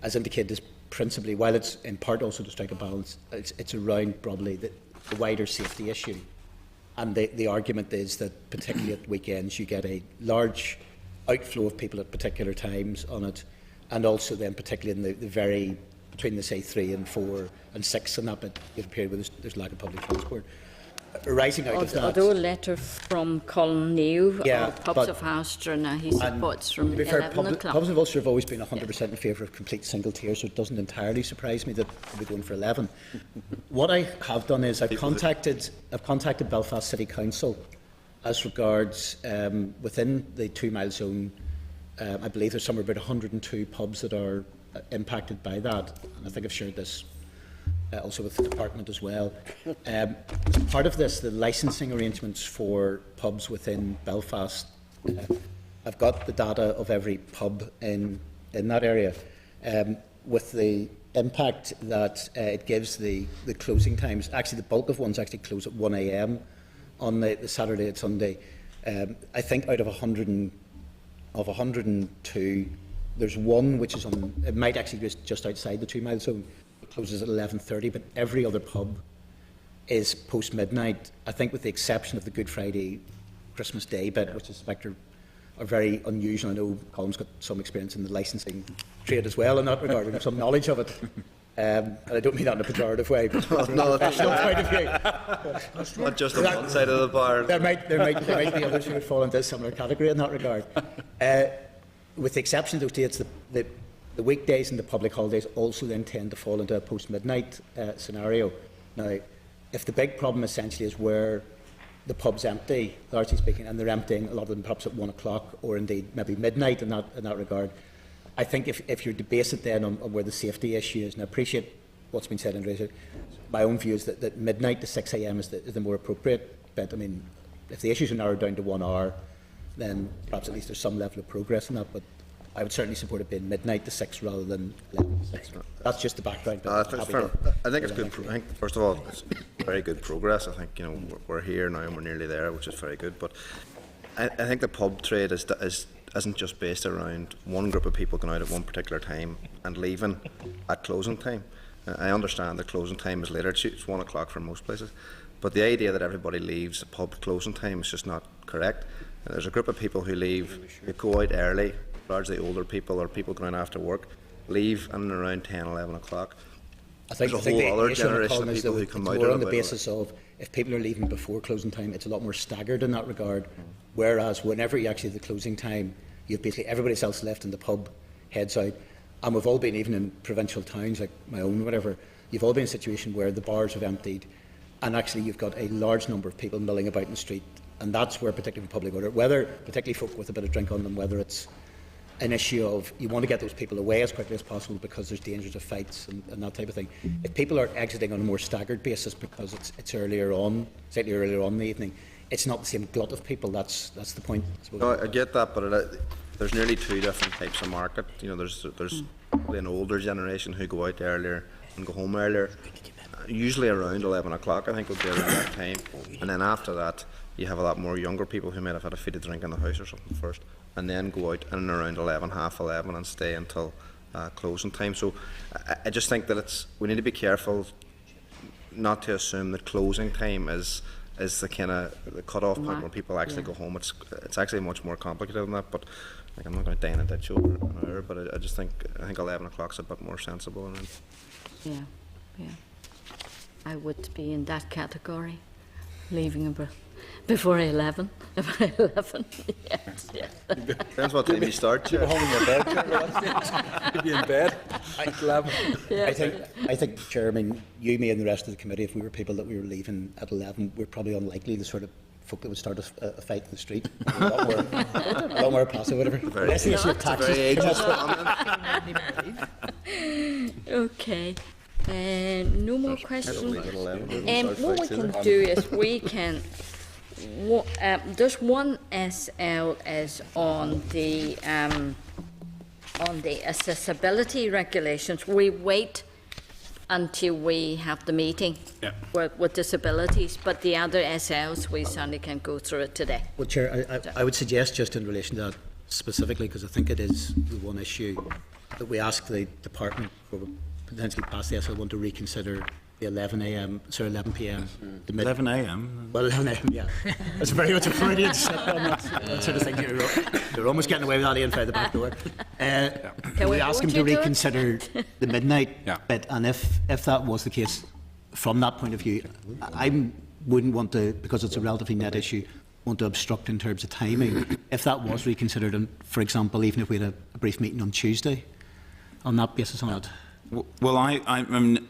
as indicated, is principally, while it's in part also to strike a balance, it's around probably the wider safety issue. And the argument is that particularly at weekends you get a large outflow of people at particular times on it, and also then particularly in the very, between the say 3 and 4 and 6 and that bit, you have a period where there's lack of public transport. Arising out of that. Although a letter from Colin New of Pubs of Ulster, now he supports from 11 o'clock. Pubs of Ulster have always been 100% in favour of complete single tier, so it doesn't entirely surprise me that we'll be going for 11. What I have done is I've contacted Belfast City Council as regards within the 2 mile zone. I believe there's somewhere about 102 pubs that are impacted by that, and I think I've shared this also with the department as well. As part of this, the licensing arrangements for pubs within Belfast, I've got the data of every pub in that area, with the impact that it gives the closing times. Actually, the bulk of ones actually close at 1 a.m. on the Saturday and Sunday. I think out of 102, there's one which is on, it might actually be just outside the 2 mile zone. It closes at 11:30, but every other pub is post midnight. I think with the exception of the Good Friday, Christmas Day bit, which I suspect are very unusual. I know Colm's got some experience in the licensing trade as well in that regard, and some knowledge of it. And I don't mean that in a pejorative way, but from a professional point of view. It's not just on one side of the bar. There might be others who would fall into a similar category in that regard. With the exception of those dates, the weekdays and the public holidays also then tend to fall into a post-midnight scenario. Now, if the big problem essentially is where the pub's empty, largely speaking, and they're emptying a lot of them perhaps at 1 o'clock or indeed maybe midnight in that regard, I think if you're to base it then on where the safety issue is, and I appreciate what's been said in relation, my own view is that midnight to 6 a.m. is the more appropriate bit. I mean, if the issues are narrowed down to 1 hour, then perhaps at least there's some level of progress in that, but I would certainly support it being midnight to 6 rather than 11 to 6. That's just the background. I think it's good. I think first of all, it's very good progress. I think we're here now and we're nearly there, which is very good. But I think the pub trade isn't just based around one group of people going out at one particular time and leaving at closing time. I understand the closing time is later. It's 1 o'clock for most places, but the idea that everybody leaves at pub closing time is just not correct. There's a group of people who leave, who go out early, largely older people or people going out after work, leave and around 10, 11 o'clock. I think there's a whole other generation of people who come out more on the basis of if people are leaving before closing time, it's a lot more staggered in that regard. Whereas whenever you actually have the closing time, you've basically everybody else left in the pub heads out. And we've all been, even in provincial towns like my own, whatever, you've all been in a situation where the bars have emptied and actually you've got a large number of people milling about in the street. And that's where, particularly for public order, whether particularly folk with a bit of drink on them, whether it's an issue of you want to get those people away as quickly as possible because there's dangers of fights and that type of thing. If people are exiting on a more staggered basis because it's earlier on, slightly earlier on in the evening, it's not the same glut of people. That's the point. No, I get that, but there's nearly two different types of market. There's an older generation who go out earlier and go home earlier, usually around 11 o'clock. I think would be around that time, and then after that, you have a lot more younger people who might have had a feed of drink in the house or something first, and then go out and around 11, half 11, and stay until closing time. So I just think that we need to be careful not to assume that closing time is the kind of the cut-off point where people actually go home. It's actually much more complicated than that. But I'm not going to die in a ditch over an hour. But I think 11 o'clock's a bit more sensible. Yeah. I would be in that category, leaving before 11. Yes. Depends what time you start. You're home in your bed. You'd be in bed at 11. Yeah. I think, Chair, you, me and the rest of the committee, if we were people that we were leaving at 11, we're probably unlikely the sort of folk that would start a fight in the street. A lot more passive, whatever. Unless the issue of taxes. Okay. No more questions. What we can do is we can. There's one SL is on the accessibility regulations. We wait until we have the meeting with disabilities, but the other SLs we certainly can go through it today. Well, Chair, I would suggest just in relation to that specifically, because I think it is the one issue that we ask the department for potentially pass the SL1 to reconsider the 11 p.m. 11 a.m. Well, 11 a.m. Yeah, it's very much a Freudian slip on that sort of thing. You're almost getting away with that inside the back door. We ask him to reconsider the midnight bit, and if that was the case, from that point of view, I wouldn't want to, because it's a relatively net issue, want to obstruct in terms of timing. If that was reconsidered, and for example, even if we had a brief meeting on Tuesday, on that basis on it. Well, I mean,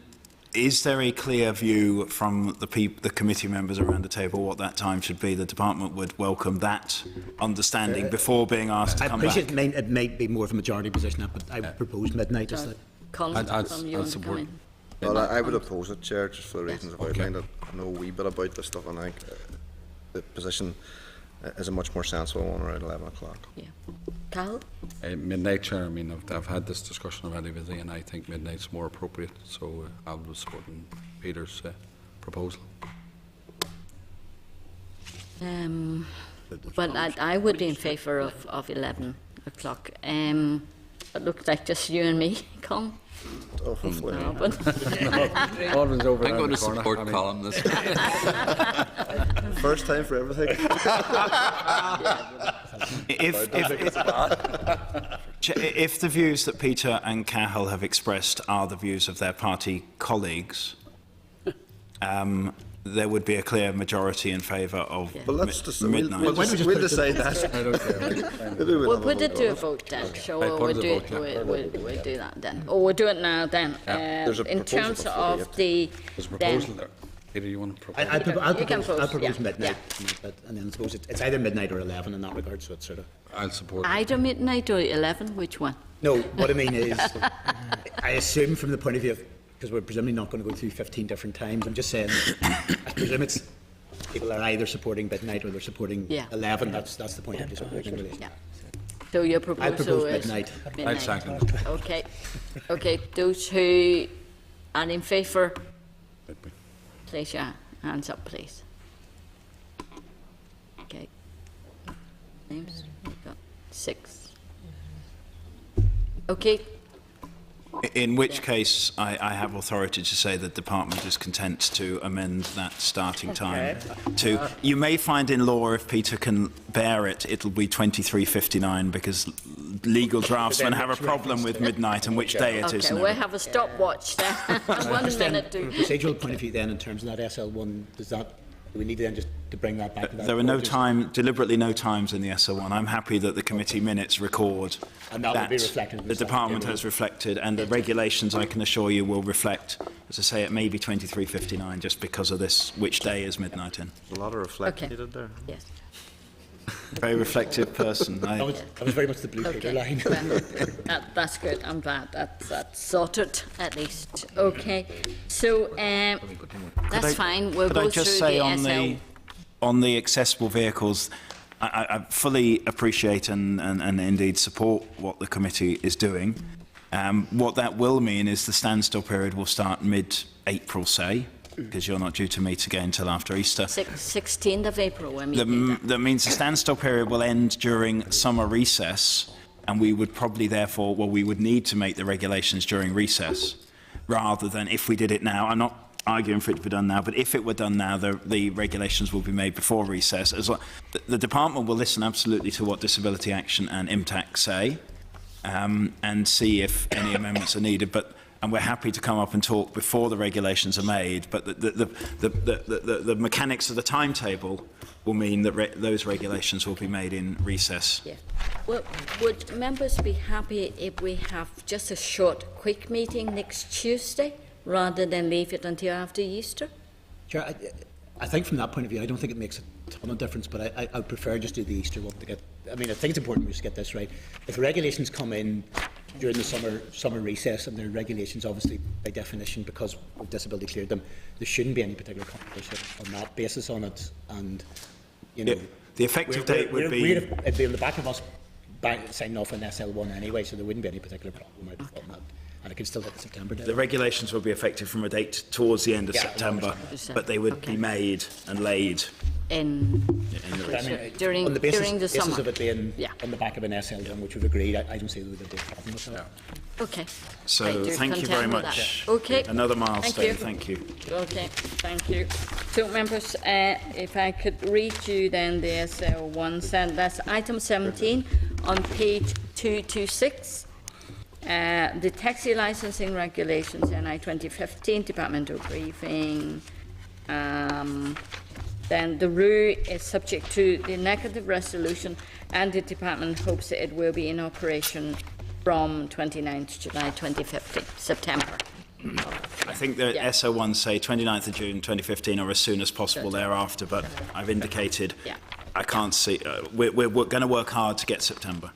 is there a clear view from the committee members around the table what that time should be? The department would welcome that understanding before being asked to come back. I appreciate it might be more of a majority position, but I would propose midnight. I'll support. Well, I would oppose it, Chair, just for the reasons I've outlined. I know a wee bit about this stuff, and I think the position is a much more sensible one around 11 o'clock. Yeah. Cahill? Midnight, Chair. I mean, I've had this discussion already with you, and I think midnight's more appropriate. So I'll be supporting Peter's proposal. Well, I would be in favour of 11 o'clock. It looks like just you and me, Colin. Oh, hopefully. No, but Alden's over I'm there in going the to corner. support Colin this First time for everything. If the views that Peter and Cahill have expressed are the views of their party colleagues, there would be a clear majority in favour of Well, let's just midnight. we'll decide that. I don't care. Maybe we'll we'll have put a it to a vote then. So Right, put we'll it to do vote, yeah. we'll do that then. Or we'll do it now then. There's a In proposal terms before of you. the There's a then, proposal there. Peter, you want to propose? I'll You can propose vote, yeah, midnight, and then I suppose it's either midnight or 11 in that regard, so it's sort of... I'll support it. either midnight or 11. Which one? No, what I mean is, I assume from the point of view of, because we're presumably not going to go through 15 different times, I'm just saying, I presume it's, people are either supporting midnight or they're supporting Yeah. 11, that's the point I'm just making in relation. Yeah. So your I proposal propose is midnight. I'd second it. Okay. Okay. Those who are in favour, place your hands up, please. Okay. Names? We've got 6. Okay. In which case, I have authority to say the department is content to amend that starting time to. You may find in law, if Peter can bear it, it'll be 23:59 because legal draftsmen have a problem with midnight and which day it is. Okay. and We'll have a stopwatch then. 1 minute From a to. procedural point of view then, in terms of that SL1, do we need then just to bring that back to that? There are no deliberately no times in the SL1. I'm happy that the committee minutes record And that will be reflected in the the department second has reflected, and the regulations, I can assure you, will reflect. As I say, it may be 23:59 just because of this. Which day is midnight in? A lot of reflection Okay. needed there. Yes. Very reflective person. That was very much the blue Peter line. Well, that's good. I'm glad that's sorted at least. Okay. So that's fine. We'll Could go I just through say the on the accessible vehicles, I fully appreciate and indeed support what the committee is doing. What that will mean is the standstill period will start mid-April, say, because you're not due to meet again until after Easter. 16th of April. We're meeting. That means the standstill period will end during summer recess, and we would probably therefore, we would need to make the regulations during recess, rather than if we did it now. I'm not arguing for it to be done now, but if it were done now, the regulations will be made before recess. The department will listen absolutely to what Disability Action and IMTAC say, and see if any amendments are needed. And we're happy to come up and talk before the regulations are made, but the mechanics of the timetable will mean that those regulations will be made in recess. Yeah. Well, would members be happy if we have just a short, quick meeting next Tuesday, rather than leave it until after Easter? Sure, I think from that point of view, I don't think it makes a ton of difference, but I would prefer just do the Easter one to get. I mean, I think it's important we just get this right. If the regulations come in during the summer recess, and the regulations obviously by definition, because of disability cleared them, there shouldn't be any particular competition on that basis on it. And you know, the effective date would be. It'd be on the back of us signing off on SL1 anyway, so there wouldn't be any particular problem on that. And it could still hit the September date. The regulations will be effective from a date towards the end of Yeah, September, but they would be made and laid in the during on the basis, during the basis summer. of it being Yeah. on the back of an SL1, which we've agreed, I don't see that there'd be a problem with that. Okay. So Right, you're thank you very content with much. that. Okay. Another milestone. Thank Thank you. Okay, thank you. So, members, if I could read you then the SL1, that's item 17 on page 226. The taxi licensing regulations, NI 2015, departmental briefing. Then the RU is subject to the negative resolution, and the department hopes that it will be in operation from 29th July 2015, September. I think the Yeah. SO1s say 29th of June 2015 or as soon as possible thereafter, but I've indicated Yeah. I can't see. We're going to work hard to get September.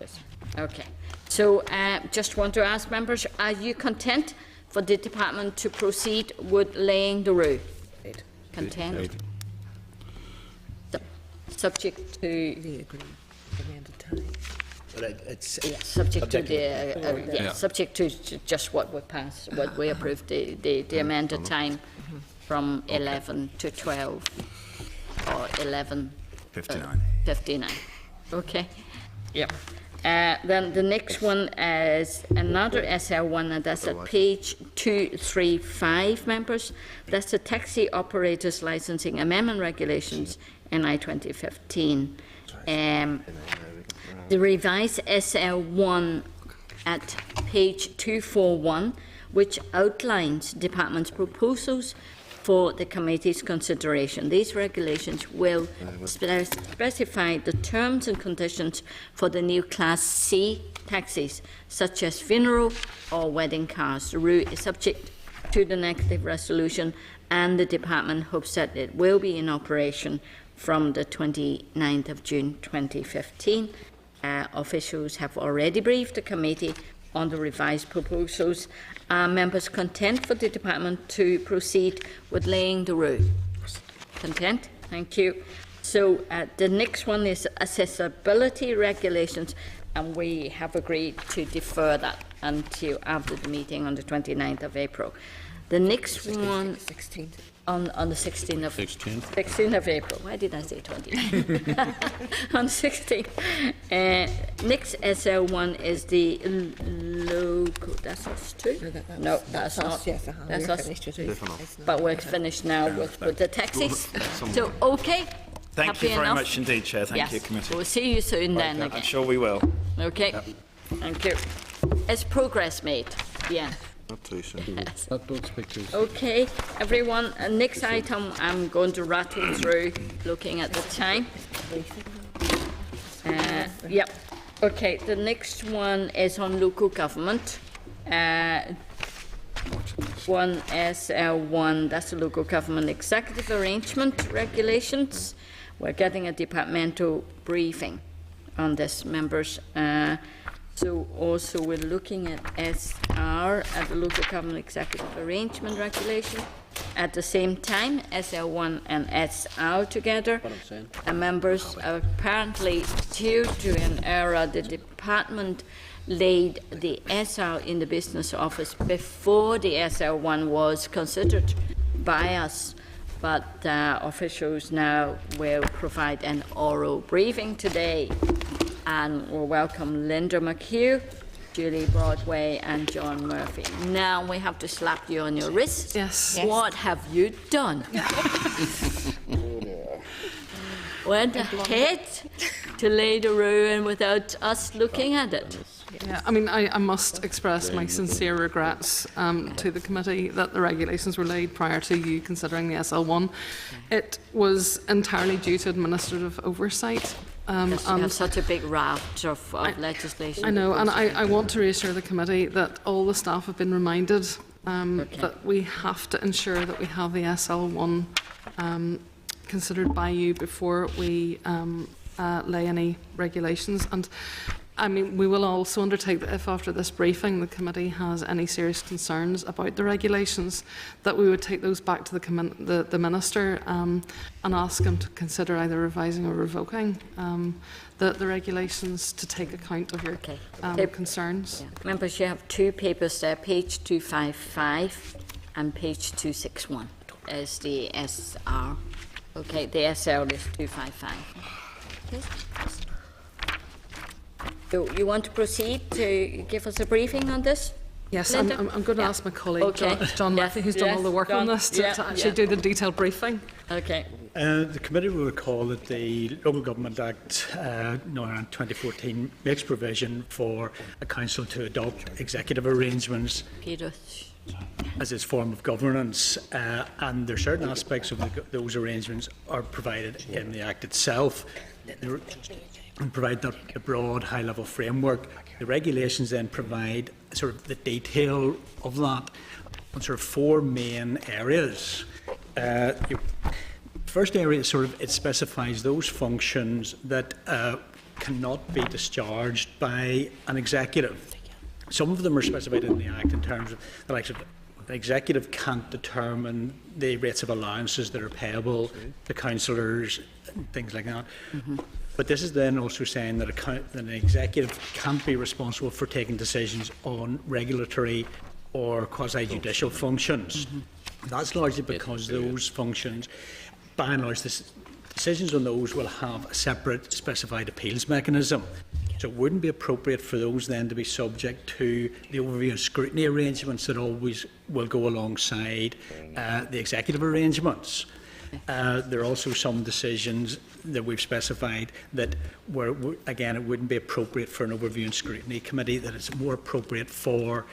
Okay. So just want to ask members, are you content for the department to proceed with laying the roof. Content. Subject to The agreed amended time. But it's subject to the subject to just what we passed, what we approved, the amended time from 11 to 12 or 11:59. Okay. Yep. Then the next one is another SL1, and that's at page 235, members. That's the Taxi Operators Licensing Amendment Regulations, NI 2015. The revised SL1 at page 241, which outlines department's proposals for the committee's consideration. These regulations will specify the terms and conditions for the new Class C taxis, such as funeral or wedding cars. The route is subject to the negative resolution, and the department hopes that it will be in operation from the 29th of June 2015. Officials have already briefed the committee on the revised proposals. Are members content for the department to proceed with laying the roof? Content? Thank you. So the next one is accessibility regulations, and we have agreed to defer that until after the meeting on the 29th of April. The next one 16th. on the 16th of 16th of April. Why did I say 20? On 16th. Next SL1 is the local. That's us too. No, that's not. Yes, that's we're us. finished with it. But we're finished now with the taxis. So okay. Thank Happy you very enough? much indeed, Chair. Thank Yes. you, Committee. We'll see you soon then I'm again. sure we will. Okay. Thank you. Is progress made? Yeah. Not too soon. Yes. Don't speak too soon. Okay, everyone. Next item, I'm going to rattle through, looking at the time. Yep. Okay, the next one is on local government. One SL1, that's the local government executive arrangement regulations. We're getting a departmental briefing on this, members. So also we're looking at SR, at the local government executive arrangement regulation. At the same time, SL1 and SR together. And members, apparently due to an error, the department laid the SR in the business office before the SL1 was considered by us. But officials now will provide an oral briefing today. And we'll welcome Linda McHugh, Julie Broadway, and John Murphy. Now we have to slap you on your wrist. Yes. What have you done? Went ahead to lay the ruin without us looking at it. Yeah, I mean, I must express my sincere regrets to the committee that the regulations were laid prior to you considering the SL1. It was entirely due to administrative oversight. Because you have such a big raft of legislation. I know, and I want to reassure the committee that all the staff have been reminded that we have to ensure that we have the SL1 considered by you before we lay any regulations. And I mean, we will also undertake that if after this briefing the committee has any serious concerns about the regulations, that we would take those back to the Minister and ask him to consider either revising or revoking the regulations to take account of your concerns. Yeah. Members, you have two papers there, page 255 and page 261 is the SR. Okay, the SL is 255. Okay. So you want to proceed to give us a briefing on this? Yes, Linda? I'm going to ask my colleague, John Murphy, who's done all the work on this, to actually do the detailed briefing. Okay. The committee will recall that the Local Government Act No. 2014 makes provision for a council to adopt executive arrangements as its form of governance, and there are certain aspects of those arrangements are provided in the Act itself and provide that a broad, high-level framework. The regulations then provide sort of the detail of that on sort of four main areas. First area is sort of it specifies those functions that cannot be discharged by an executive. Some of them are specified in the Act in terms of the likes of an executive can't determine the rates of allowances that are payable to councillors, and things like that. But this is then also saying that an executive can't be responsible for taking decisions on regulatory or quasi-judicial functions. That's largely because those functions, by and large, the decisions on those will have a separate specified appeals mechanism. So it wouldn't be appropriate for those then to be subject to the overview and scrutiny arrangements that always will go alongside the executive arrangements. There are also some decisions that we've specified that where, again, it wouldn't be appropriate for an overview and scrutiny committee, that it's more appropriate for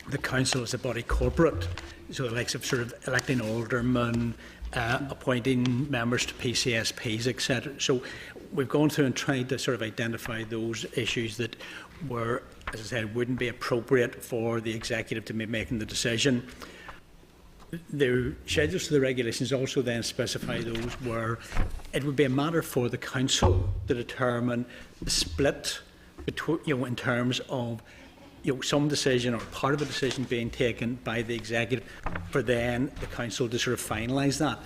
the council as a body corporate. So the likes of sort of electing aldermen, appointing members to PCSPs, etc. So we've gone through and tried to sort of identify those issues that were, as I said, wouldn't be appropriate for the executive to be making the decision. The schedules to the regulations also then specify those where it would be a matter for the council to determine the split between, in terms of some decision or part of a decision being taken by the executive, for then the council to sort of finalise that.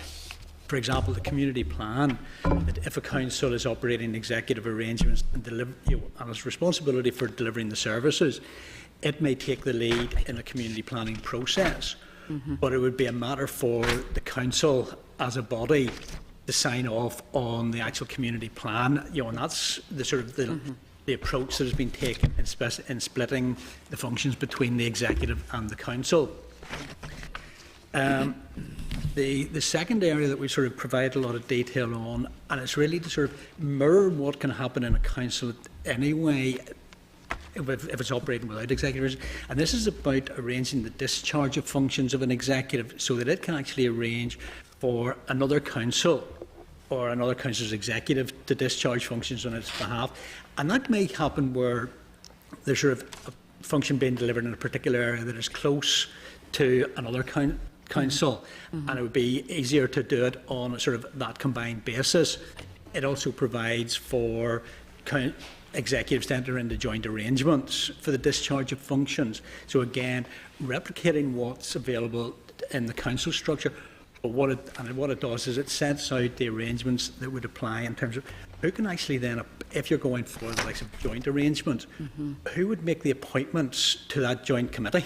For example, the community plan, that if a council is operating executive arrangements and and its responsibility for delivering the services, it may take the lead in the community planning process. But it would be a matter for the council as a body to sign off on the actual community plan. And that's the sort of the approach that has been taken in splitting the functions between the executive and the council. The second area that we sort of provide a lot of detail on, and it's really to sort of mirror what can happen in a council anyway, if it's operating without executives. And this is about arranging the discharge of functions of an executive so that it can actually arrange for another council or another council's executive to discharge functions on its behalf. And that may happen where there's sort of a function being delivered in a particular area that is close to another council, and it would be easier to do it on a sort of that combined basis. It also provides for executives to enter into joint arrangements for the discharge of functions. So again, replicating what's available in the council structure, but what it does is it sets out the arrangements that would apply in terms of who can actually then, if you're going for the likes of joint arrangements, who would make the appointments to that joint committee.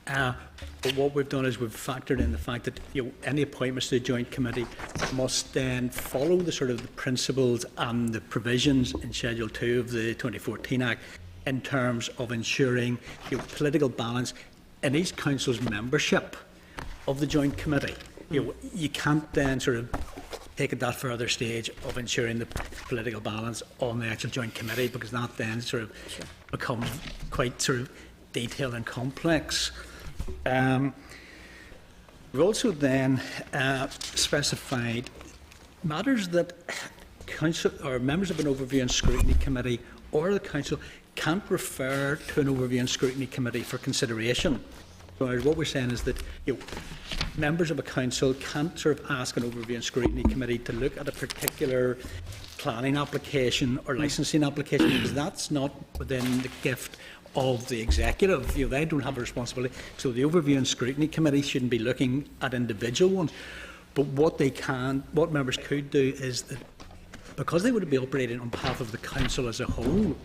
But what we've done is we've factored in the fact that any appointments to the joint committee must then follow the sort of the principles and the provisions in Schedule 2 of the 2014 Act in terms of ensuring political balance in each council's membership of the joint committee. You can't then sort of take it that further stage of ensuring the political balance on the actual joint committee, because that then sort of becomes quite sort of detailed and complex. We've also then specified matters that council or members of an overview and scrutiny committee or the council can't refer to an overview and scrutiny committee for consideration. So what we're saying is that members of a council can't sort of ask an overview and scrutiny committee to look at a particular planning application or licensing application, because that's not within the gift of the executive. They don't have a responsibility. So the overview and scrutiny committee shouldn't be looking at individual ones. But what members could do is that, because they would be operating on behalf of the council as a whole,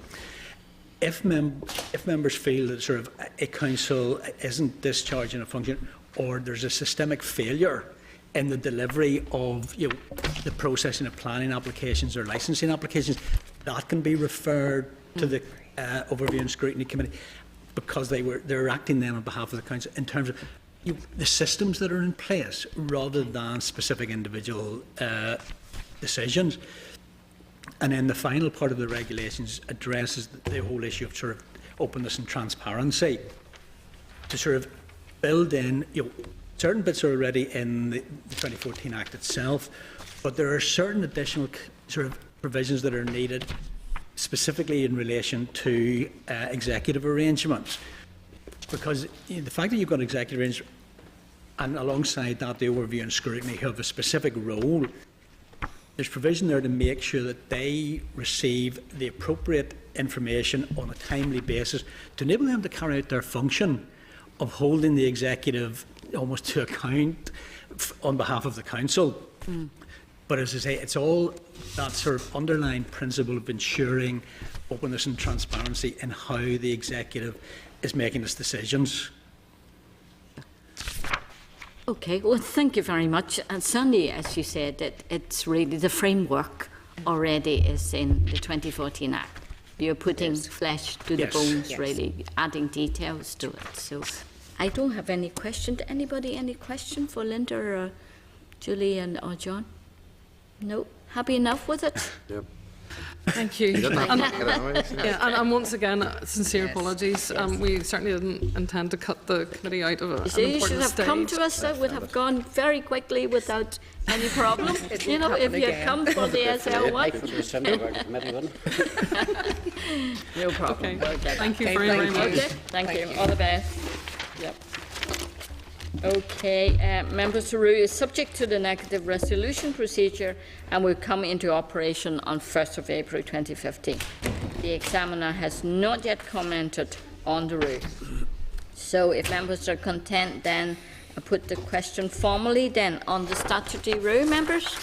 if members feel that sort of a council isn't discharging a function, or there's a systemic failure in the delivery of the processing of planning applications or licensing applications, that can be referred to the overview and scrutiny committee, because they're acting then on behalf of the council in terms of the systems that are in place rather than specific individual decisions. And then the final part of the regulations addresses the whole issue of sort of openness and transparency, to sort of build in, certain bits are already in the 2014 Act itself, but there are certain additional sort of provisions that are needed specifically in relation to executive arrangements. Because the fact that you've got executive arrangements, and alongside that the overview and scrutiny have a specific role, there's provision there to make sure that they receive the appropriate information on a timely basis to enable them to carry out their function of holding the executive almost to account on behalf of the council. But as I say, it's all that sort of underlying principle of ensuring openness and transparency in how the executive is making its decisions. Okay, well, thank you very much. And Sandy, as you said, it's really the framework already is in the 2014 Act. You're putting flesh to the bones, really, adding details to it. So I don't have any question. Anybody any question for Linda or Julie or John? No? Happy enough with it? Yep. Thank you. And once again, sincere apologies. We certainly didn't intend to cut the committee out of an You should important have stage. come to us. That would have gone very quickly without any problem. You know, if you had come for the SL1. No problem. Okay. Thank you very much. Okay. Thank you. All the best. Yep. Okay, Members, the rule is subject to the negative resolution procedure and will come into operation on 1st of April 2015. The examiner has not yet commented on the rule. So if members are content, then I put the question formally then on the statutory rule, members.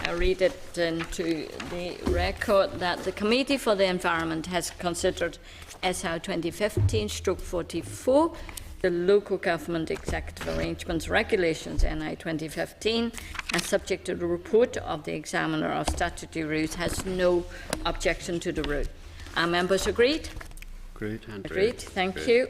I read it into the record that the Committee for the Environment has considered SR 2015/44, the Local Government Executive Arrangements Regulations NI 2015, and subject to the report of the Examiner of Statutory Rules, has no objection to the rule. Are members agreed? Agreed. Thank you.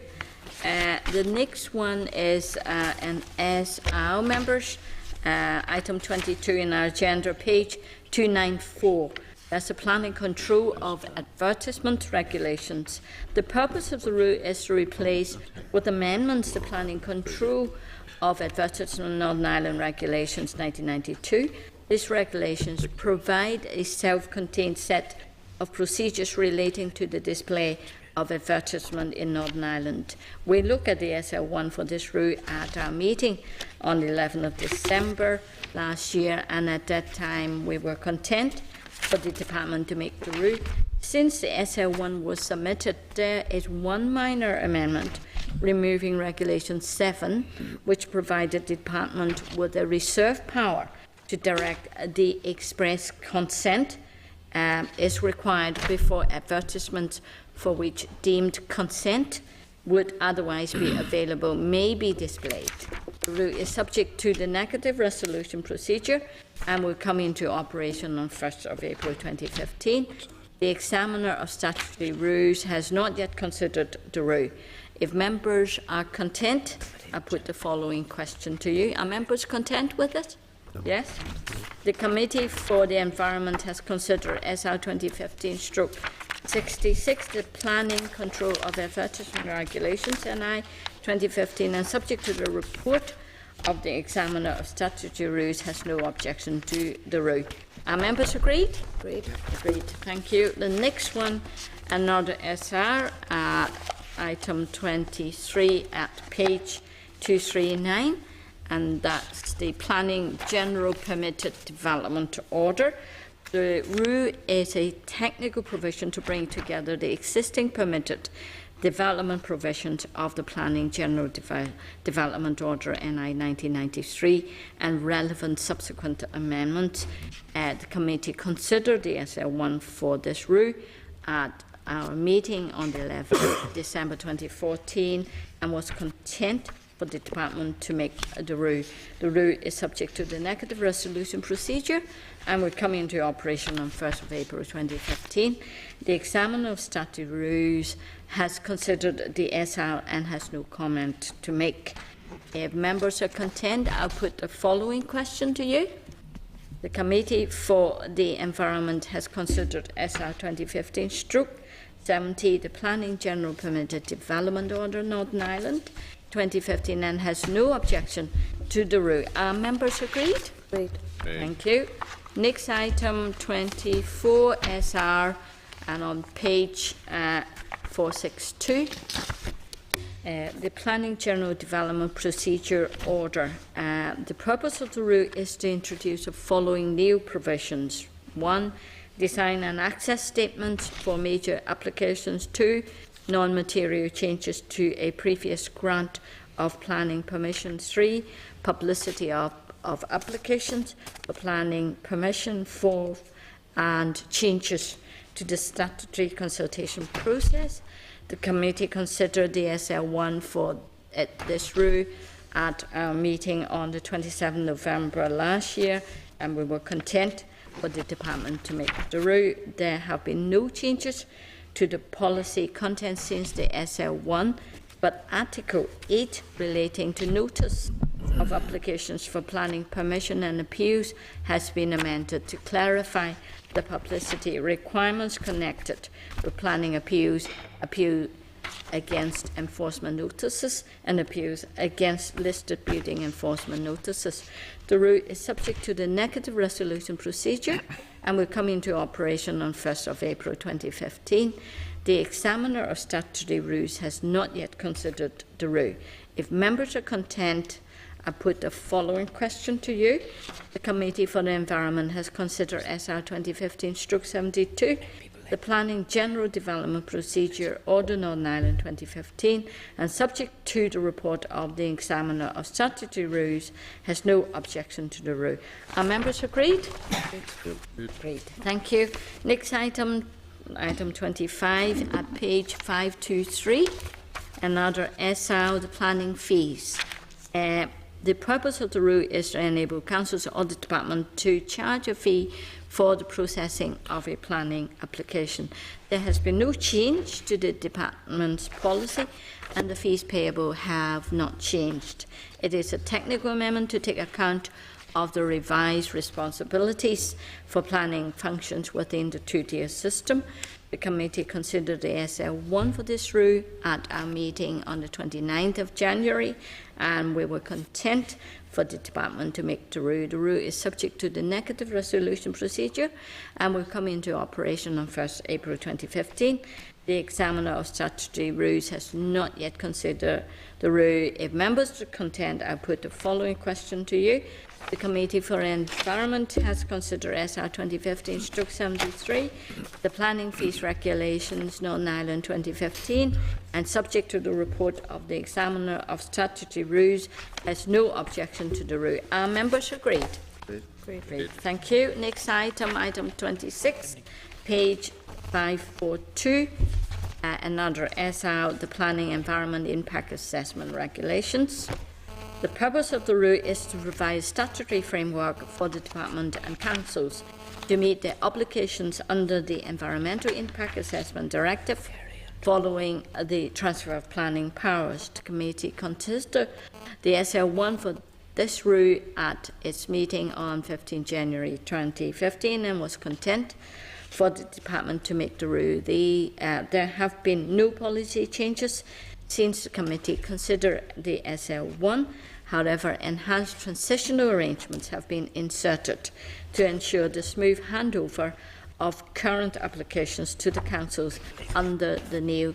The next one is an SR, members. Item 22 in our agenda, page 294. That's the planning control of advertisement regulations. The purpose of the rule is to replace with amendments the planning control of advertisement Northern Ireland Regulations 1992. These regulations provide a self-contained set of procedures relating to the display of advertisement in Northern Ireland. We look at the SL1 for this rule at our meeting on the 11th of December last year, and at that time we were content for the department to make the rule. Since the SL1 was submitted, there is one minor amendment removing Regulation 7, which provided the department with a reserve power to direct the express consent is required before advertisements for which deemed consent would otherwise be available may be displayed. The rule is subject to the negative resolution procedure and will come into operation on 1st of April 2015. The Examiner of Statutory Rules has not yet considered the rule. If members are content, I put the following question to you. Are members content with it? No. Yes? The Committee for the Environment has considered SR 2015/66, the Planning Control of Advertisement Regulations, NI 2015, and subject to the report of the Examiner of Statutory Rules, has no objection to the rule. Are members agreed? Agreed. Agreed. Thank you. The next one, another SR, item 23 at page 239, and that's the Planning General Permitted Development Order. The rule is a technical provision to bring together the existing permitted development provisions of the Planning General Development Order NI 1993 and relevant subsequent amendments. The committee considered the SL1 for this rule at our meeting on the 11th of December 2014 and was content for the department to make the rule. The rule is subject to the negative resolution procedure and will come into operation on 1st of April 2015. The Examiner of Statutory Rules has considered the SR and has no comment to make. If members are content, I'll put the following question to you. The Committee for the Environment has considered SR 2015/70, the Planning General Permitted Development Order, Northern Ireland, 2015, and has no objection to the rule. Are members agreed? Agreed. Thank you. Next item, 24 SR, and on page 462, the Planning General Development Procedure Order. The purpose of the rule is to introduce the following new provisions. 1. Design and access statements for major applications. 2. non-material changes to a previous grant of planning permission. 3, publicity of applications for planning permission. 4, and changes to the statutory consultation process. The committee considered the SL1 for this rule at our meeting on the 27th November last year, and we were content for the department to make the rule. There have been no changes to the policy content since the SL1, but Article 8 relating to notice of applications for planning permission and appeals has been amended to clarify the publicity requirements connected with planning appeals, appeal against enforcement notices, and appeals against listed building enforcement notices. The rule is subject to the negative resolution procedure and will come into operation on 1st of April 2015. The examiner of statutory rules has not yet considered the rule. If members are content, I put the following question to you. The Committee for the Environment has considered SR 2015/72, the Planning General Development Procedure Order Northern Ireland 2015, and subject to the report of the Examiner of Statutory Rules, has no objection to the rule. Are members agreed? Agreed. Thank you. Next item, item 25 at page 523, another SR, the planning fees. The purpose of the rule is to enable councils or the department to charge a fee for the processing of a planning application. There has been no change to the department's policy, and the fees payable have not changed. It is a technical amendment to take account of the revised responsibilities for planning functions within the two-tier system. The committee considered the SL1 for this rule at our meeting on the 29th of January, and we were content for the department to make the rule. The rule is subject to the negative resolution procedure and will come into operation on 1st April 2015. The Examiner of Statutory Rules has not yet considered the rule. If members are content, I put the following question to you. The Committee for Environment has considered SR 2015/73, the Planning Fees Regulations Northern Ireland 2015, and subject to the report of the Examiner of Statutory Rules, has no objection to the rule. Are members agreed? Agreed. Thank you. Next item, item 26, page 542, another SR, the Planning Environment Impact Assessment Regulations. The purpose of the rule is to provide a statutory framework for the department and councils to meet their obligations under the Environmental Impact Assessment Directive following the transfer of planning powers. The committee considered the SL1 for this rule at its meeting on 15 January 2015 and was content for the department to make the rule. There have been no policy changes since the committee considered the SL1. However, enhanced transitional arrangements have been inserted to ensure the smooth handover of current applications to the councils under the new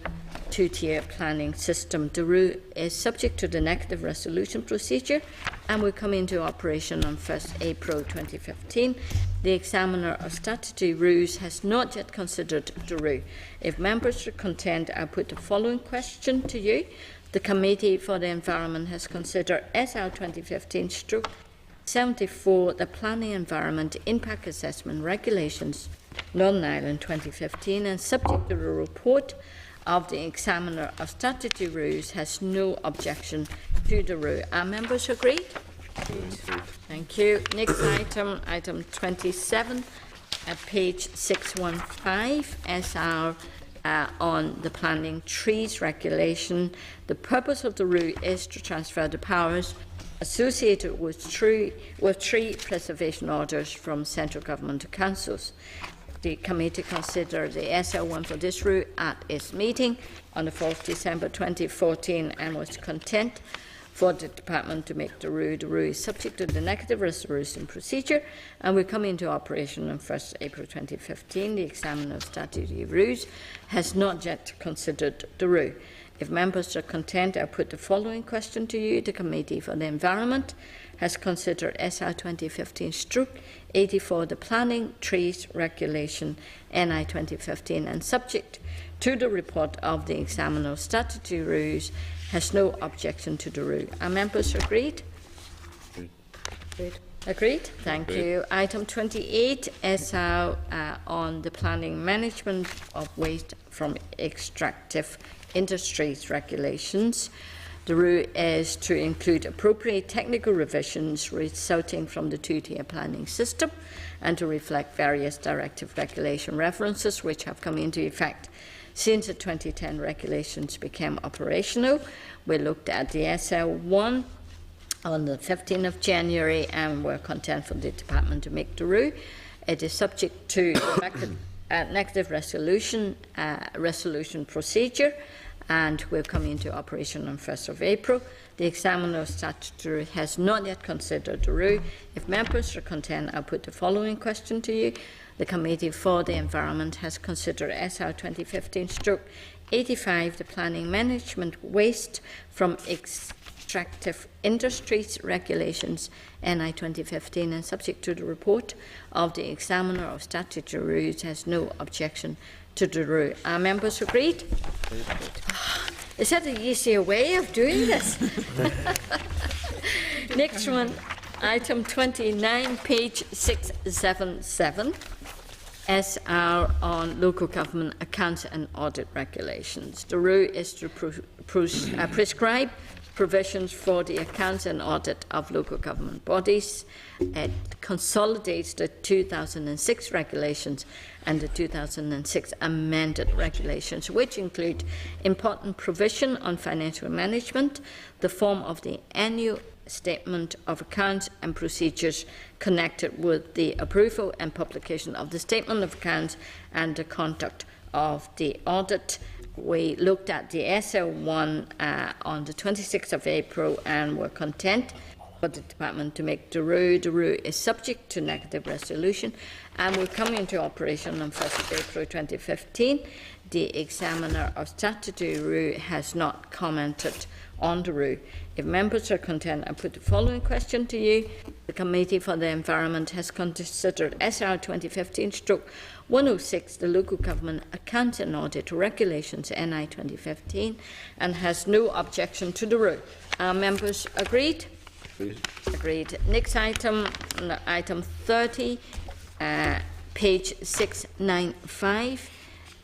two-tier planning system. The rule is subject to the negative resolution procedure and will come into operation on 1st April 2015. The Examiner of Statutory Rules has not yet considered the rule. If members are content, I put the following question to you. The Committee for the Environment has considered SR 2015/74, the Planning Environment Impact Assessment Regulations, Northern Ireland 2015, and subject to the report of the Examiner of Statutory Rules, has no objection to the rule. Are members agreed? Thank you. Next item, item 27, at page 615, SR on the Planting Trees Regulation. The purpose of the rule is to transfer the powers associated with tree preservation orders from central government to councils. The committee considered the SL1 for this rule at its meeting on the 4th December 2014 and was content for the department to make the rule. The rule is subject to the negative resolution procedure and will come into operation on 1st April 2015. The Examiner of Statutory Rules has not yet considered the rule. If members are content, I put the following question to you. The Committee for the Environment has considered SR 2015/84, the Planning Trees Regulation NI 2015, and subject to the report of the Examiner of Statutory Rules, has no objection to the rule. Are members agreed? Agreed. Thank you. Item 28, SR on the planning management of waste from extractive industries regulations. The rule is to include appropriate technical revisions resulting from the two-tier planning system and to reflect various directive regulation references which have come into effect since the 2010 regulations became operational. We looked at the SL1 on the 15th of January and we're content for the department to make the rule. It is subject to negative resolution procedure and will come into operation on 1st of April. The Examiner of Statutory has not yet considered the rule. If members are content, I'll put the following question to you. The Committee for the Environment has considered SR 2015/85, the Planning Management Waste from Extractive Industries Regulations NI 2015, and subject to the report of the Examiner of Statutory Rules, has no objection to the rule. Are members agreed? Is that an easier way of doing this? Next one, item 29, page 677, SR on local government accounts and audit regulations. The rule is to prescribe provisions for the accounts and audit of local government bodies. It consolidates the 2006 regulations and the 2006 amended regulations, which include important provision on financial management, the form of the annual statement of accounts and procedures connected with the approval and publication of the statement of accounts and the conduct of the audit. We looked at the SL1 on the 26th of April and were content for the department to make the rule. The rule is subject to negative resolution and will come into operation on 1st of April 2015. The Examiner of Statutory Rule has not commented on the rule. If members are content, I put the following question to you. The Committee for the Environment has considered SR 2015/106, the Local Government Accounts and Audit Regulations NI 2015, and has no objection to the rule. Are members agreed? Agreed. Next item, item 30, page 695,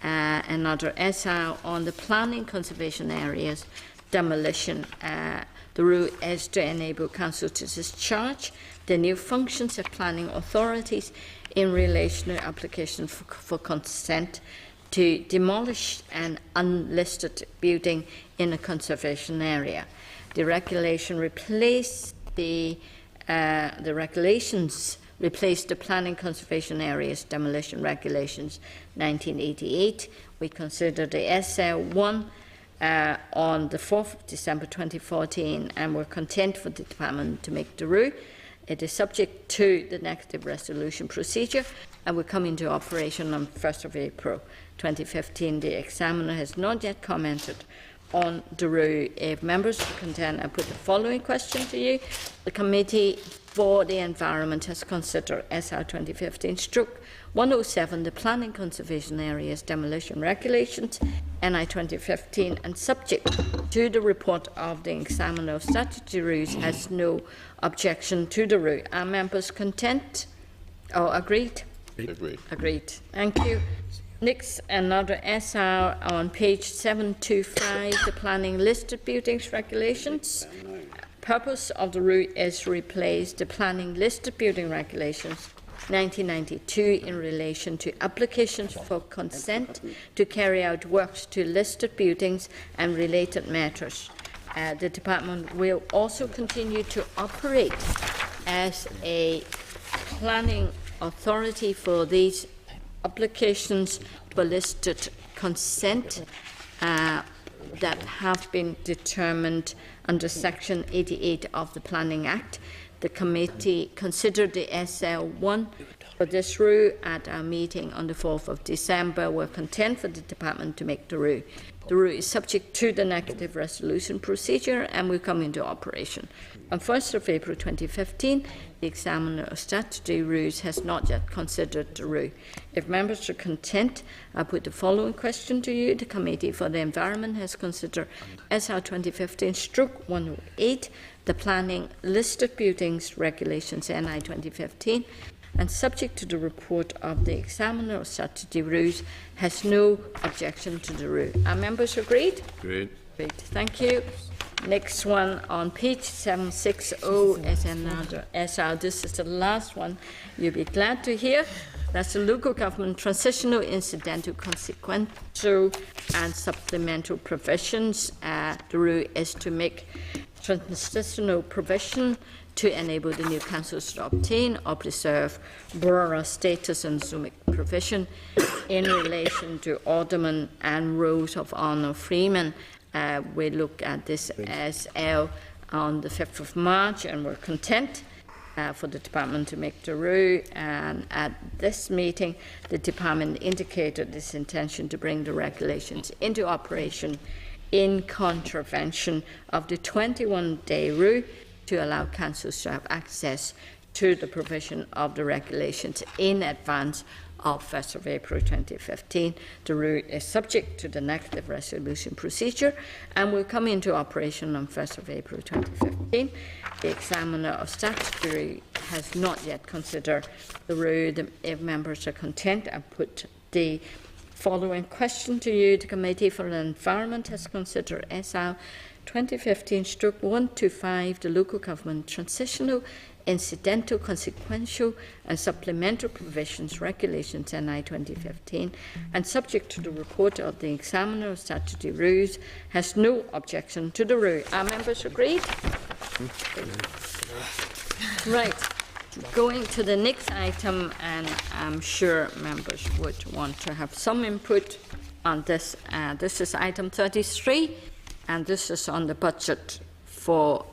another SR on the planning conservation areas demolition. The rule is to enable council to discharge the new functions of planning authorities in relation to application for consent to demolish an unlisted building in a conservation area. The regulation replaced the regulations replaced the Planning Conservation Areas Demolition Regulations 1988. We considered the SL1 on the 4th of December 2014 and were content for the department to make the rule. It is subject to the negative resolution procedure and will come into operation on 1st of April 2015. The Examiner has not yet commented on the rule. If members are content, I put the following question to you. The Committee for the Environment has considered SR 2015/107, the Planning Conservation Areas Demolition Regulations, NI 2015, and subject to the report of the Examiner of Statutory Rules, has no objection to the rule. Are members content? Oh, agreed? Agreed. Agreed. Thank you. Next, another SR on page 725, the Planning Listed Buildings Regulations. Purpose of the rule is to replace the Planning Listed Building Regulations 1992 in relation to applications for consent to carry out works to listed buildings and related matters. The department will also continue to operate as a planning authority for these applications for listed consent that have been determined under Section 88 of the Planning Act. The committee considered the SL1 for this rule at our meeting on the 4th of December. We're content for the department to make the rule. The RU is subject to the negative resolution procedure and will come into operation. On 1st of April 2015, the examiner of statutory rules has not yet considered the RU. If members are content, I put the following question to you. The Committee for the Environment has considered SR 2015/108, the Planning Listed Buildings Regulations NI 2015, and subject to the report of the examiner of statutory rules, has no objection to the rule. Are members agreed? Great. Great, thank you. Next one on page 760 is another SR. This is the last one you'll be glad to hear. That's the local government transitional, incidental, consequential and supplemental provisions. The rule is to make transitional provision to enable the new councils to obtain or preserve borough status and zoning provision in relation to Alderman and Rose of Honour Freeman. We look at this as L on the 5th of March, and we're content for the department to make the rule. And at this meeting, the department indicated its intention to bring the regulations into operation in contravention of the 21-day rule to allow councils to have access to the provision of the regulations in advance of 1st of April 2015. The rule is subject to the negative resolution procedure and will come into operation on 1st of April 2015. The examiner of statutory has not yet considered the rule. If members are content, I put the following question to you. The Committee for the Environment has considered SR 2015/125, the local government transitional, incidental, consequential and supplemental provisions regulations NI 2015, and subject to the report of the examiner of statutory rules, has no objection to the rule. Are members agreed? Right. Going to the next item, and I'm sure members would want to have some input on this. This is item 33, and this is on the budget for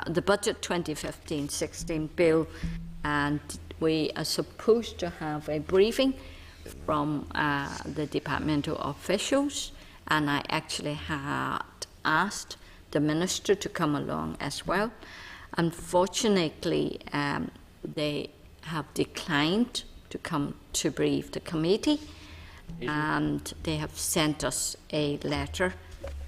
the budget 2015-16 bill, and we are supposed to have a briefing from the departmental officials, and I actually had asked the minister to come along as well. Unfortunately, they have declined to come to brief the committee, and they have sent us a letter.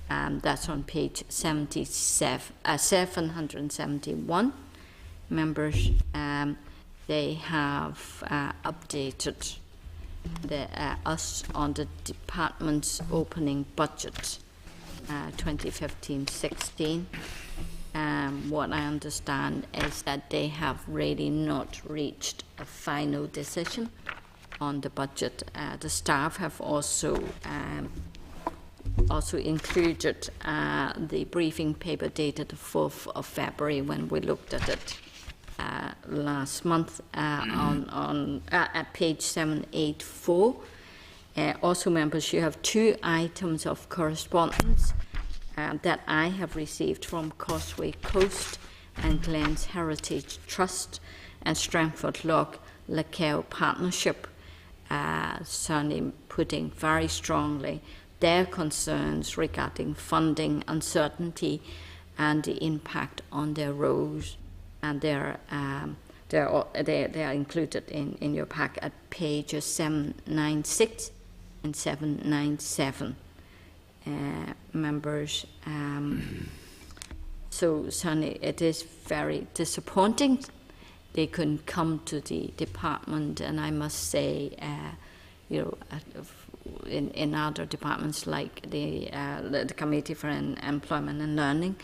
That's on page 771. Members, they have updated us on the department's opening budget 2015-16. What I understand is that they have really not reached a final decision on the budget. The staff have also included the briefing paper dated the 4th of February when we looked at it last month at page 784. Also, members, you have 2 items of correspondence that I have received from Causeway Coast and Glens Heritage Trust and Strangford Lough Lacale Partnership, certainly putting very strongly their concerns regarding funding uncertainty and the impact on their roads, and they are included in your pack at pages 796 and 797. Members, so certainly it is very disappointing they couldn't come to the department, and I must say, in other departments like the Committee for Employment and Learning,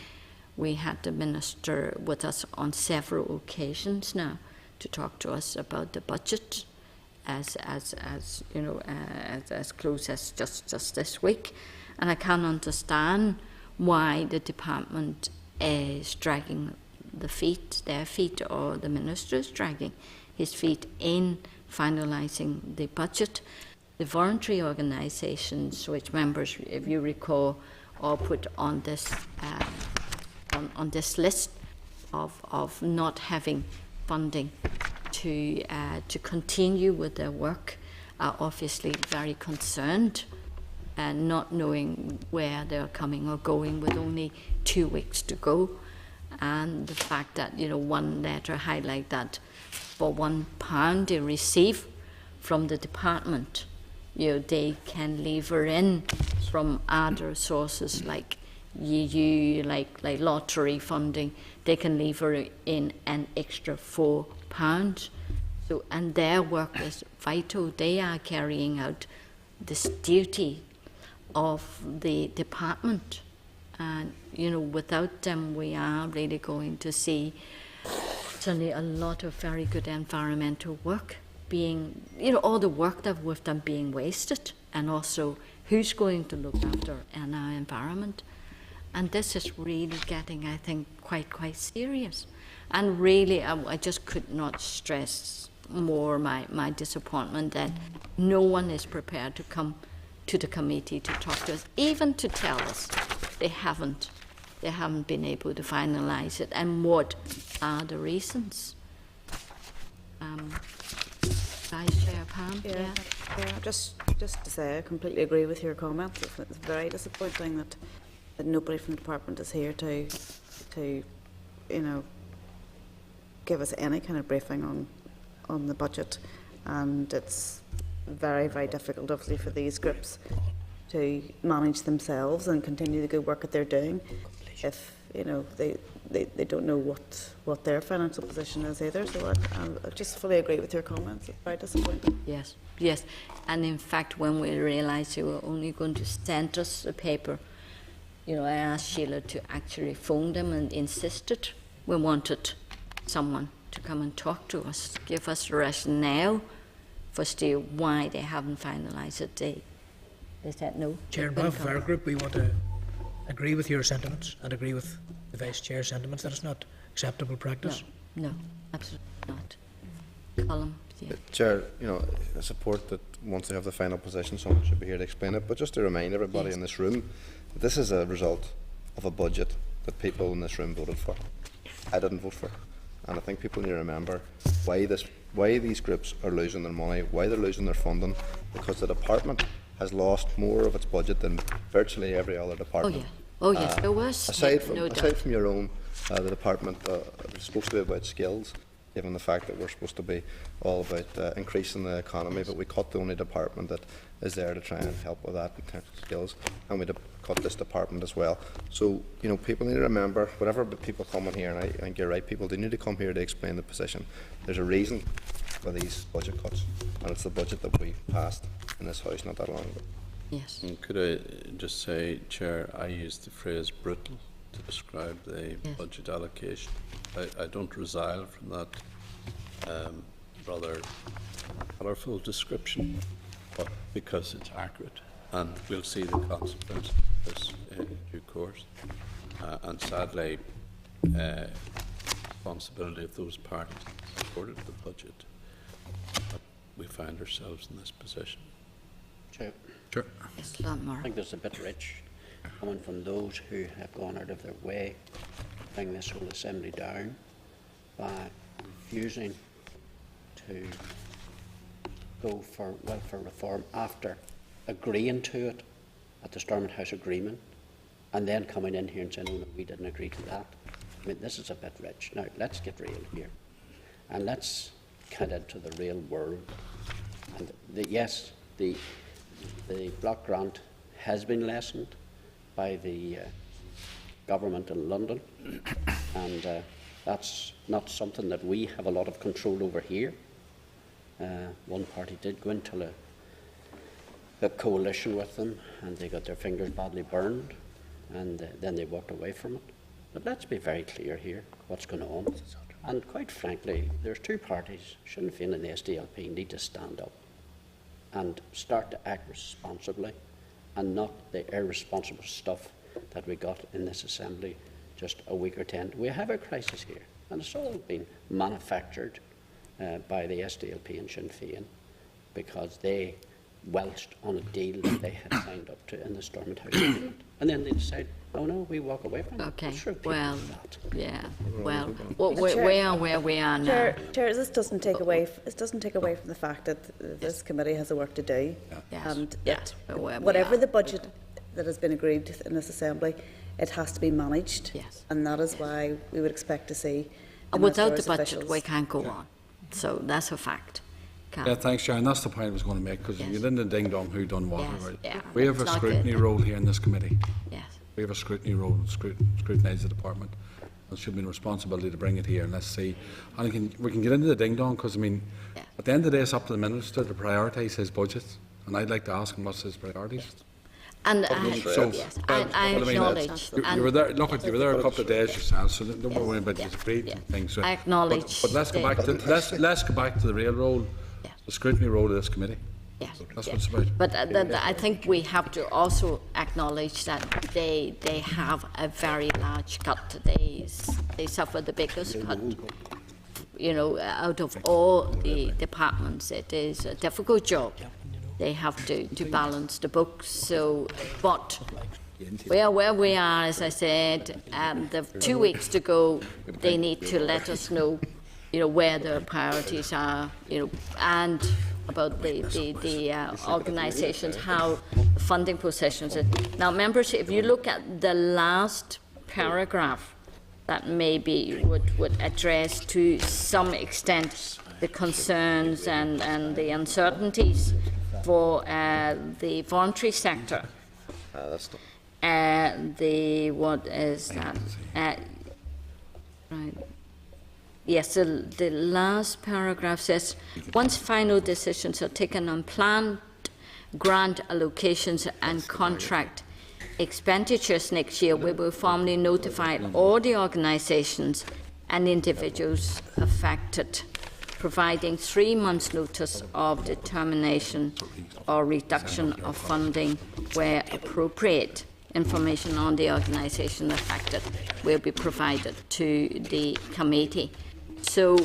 we had the minister with us on several occasions now to talk to us about the budget, as close as just this week. And I can't understand why the department is dragging their feet, or the minister is dragging his feet in finalising the budget. The voluntary organisations, which members, if you recall, are put on this on this list of not having funding to continue with their work, are obviously very concerned and not knowing where they're coming or going with only 2 weeks to go. And the fact that, you know, one letter highlight that for £1 they receive from the department, you know, they can lever in from other sources like EU, like lottery funding. They can lever in an extra £4. So, and their work is vital. They are carrying out this duty of the department. And, you know, without them, we are really going to see certainly a lot of very good environmental work being, you know, all the work that we've done being wasted, and also who's going to look after in our environment. And this is really getting, I think, quite serious. And really, I just could not stress more my disappointment that no one is prepared to come to the committee to talk to us, even to tell us they haven't been able to finalise it, and what are the reasons. Vice Chair Pam? Yeah. Just to say, I completely agree with your comments. It's very disappointing that nobody from the department is here to you know, give us any kind of briefing on the budget, and it's very, very difficult, obviously, for these groups to manage themselves and continue the good work that they're doing if, you know, they don't know what their financial position is either. So I just fully agree with your comments. It's very disappointing. Yes. And in fact, when we realised you were only going to send us a paper, you know, I asked Sheila to actually phone them and insisted we wanted someone to come and talk to us, give us a rationale for still why they haven't finalised it. They said no. Chair, on behalf of our group, we want to agree with your sentiments and agree with the Vice Chair's sentiments that it's not acceptable practice. No, absolutely not. Colin? Yeah. Chair, you know, I support that once they have the final position, someone should be here to explain it. But just to remind everybody in this room, that this is a result of a budget that people in this room voted for. I didn't vote for, and I think people need to remember why these groups are losing their money, why they're losing their funding, because the department has lost more of its budget than virtually every other department. Oh yes, there was. Aside from your own, the department is supposed to be about skills, given the fact that we're supposed to be all about increasing the economy, but we cut the only department that is there to try and help with that in terms of skills, and we cut this department as well. So, you know, people need to remember, whatever people come in here, and I think you're right, people, they need to come here to explain the position. There's a reason for these budget cuts, and it's the budget that we passed in this House not that long ago. Yes. And could I just say, Chair, I used the phrase brutal to describe the budget allocation. I don't resile from that rather colourful description, but because it's accurate, and we'll see the consequences of this in due course. And sadly, responsibility of those parties that supported the budget, we find ourselves in this position. Chair. Sure. I think there's a bit rich coming from those who have gone out of their way to bring this whole assembly down by refusing to go for welfare reform after agreeing to it at the Stormont House agreement, and then coming in here and saying, oh no, we didn't agree to that. I mean, this is a bit rich. Now, let's get real here, and let's get into the real world. And yes, the block grant has been lessened by the government in London, and that's not something that we have a lot of control over here. One party did go into a coalition with them, and they got their fingers badly burned, and then they walked away from it. But let's be very clear here what's going on. And quite frankly, there's two parties, Sinn Féin and the SDLP, need to stand up and start to act responsibly, and not the irresponsible stuff that we got in this assembly just a week or 10. We have a crisis here, and it's all been manufactured by the SDLP and Sinn Féin because they welched on a deal that they had signed up to in the Stormont House agreement. And then they decide, Oh no, we walk away from it. Okay, Sure, people well, do that. yeah, We're well, always going. well, we are where we are now. Chair, this doesn't take away. It doesn't take away from the fact that this committee has a work to do, Yes, and yes, we're where we whatever are. the budget that has been agreed in this assembly, it has to be managed. Yes. And that is why we would expect to see. And without the Ministers, budget, officials. we can't go on. So that's a fact. Can't. Yeah, thanks, Sharon. That's the point I was going to make, because Yes. you didn't ding dong who done what. Yes, Right? yeah, We have a it's not scrutiny good. role here in this committee. Yes. We have a scrutiny role, scrutinise the department. It should be a responsibility to bring it here and let's see. And we can get into the ding dong, because I mean, at the end of the day, it's up to the minister to prioritise his budget. And I'd like to ask him what's his priorities. And So, yes, well, I what I mean, acknowledge. You and were there. Look, you were there a couple of days yourself, so don't worry about yeah, the debate yeah. and things. So, I acknowledge But let's go back to let's go back to the real role, the scrutiny role of this committee. Yes, That's yes. what it's about. But I think we have to also acknowledge that they have a very large cut. They suffer the biggest cut. You know, out of all the departments, it is a difficult job. They have to balance the books. So, but we are where we are, as I said. There are 2 weeks to go. They need to let us know, you know, where their priorities are, you know, and about the organisations, how funding positions it. Now, members, if you look at the last paragraph, that maybe would address to some extent the concerns and the uncertainties for the voluntary sector. What is that? Right. Yes, the last paragraph says, once final decisions are taken on planned grant allocations and contract expenditures next year, we will formally notify all the organisations and individuals affected, providing 3 months' notice of determination or reduction of funding where appropriate. Information on the organisation affected will be provided to the committee. So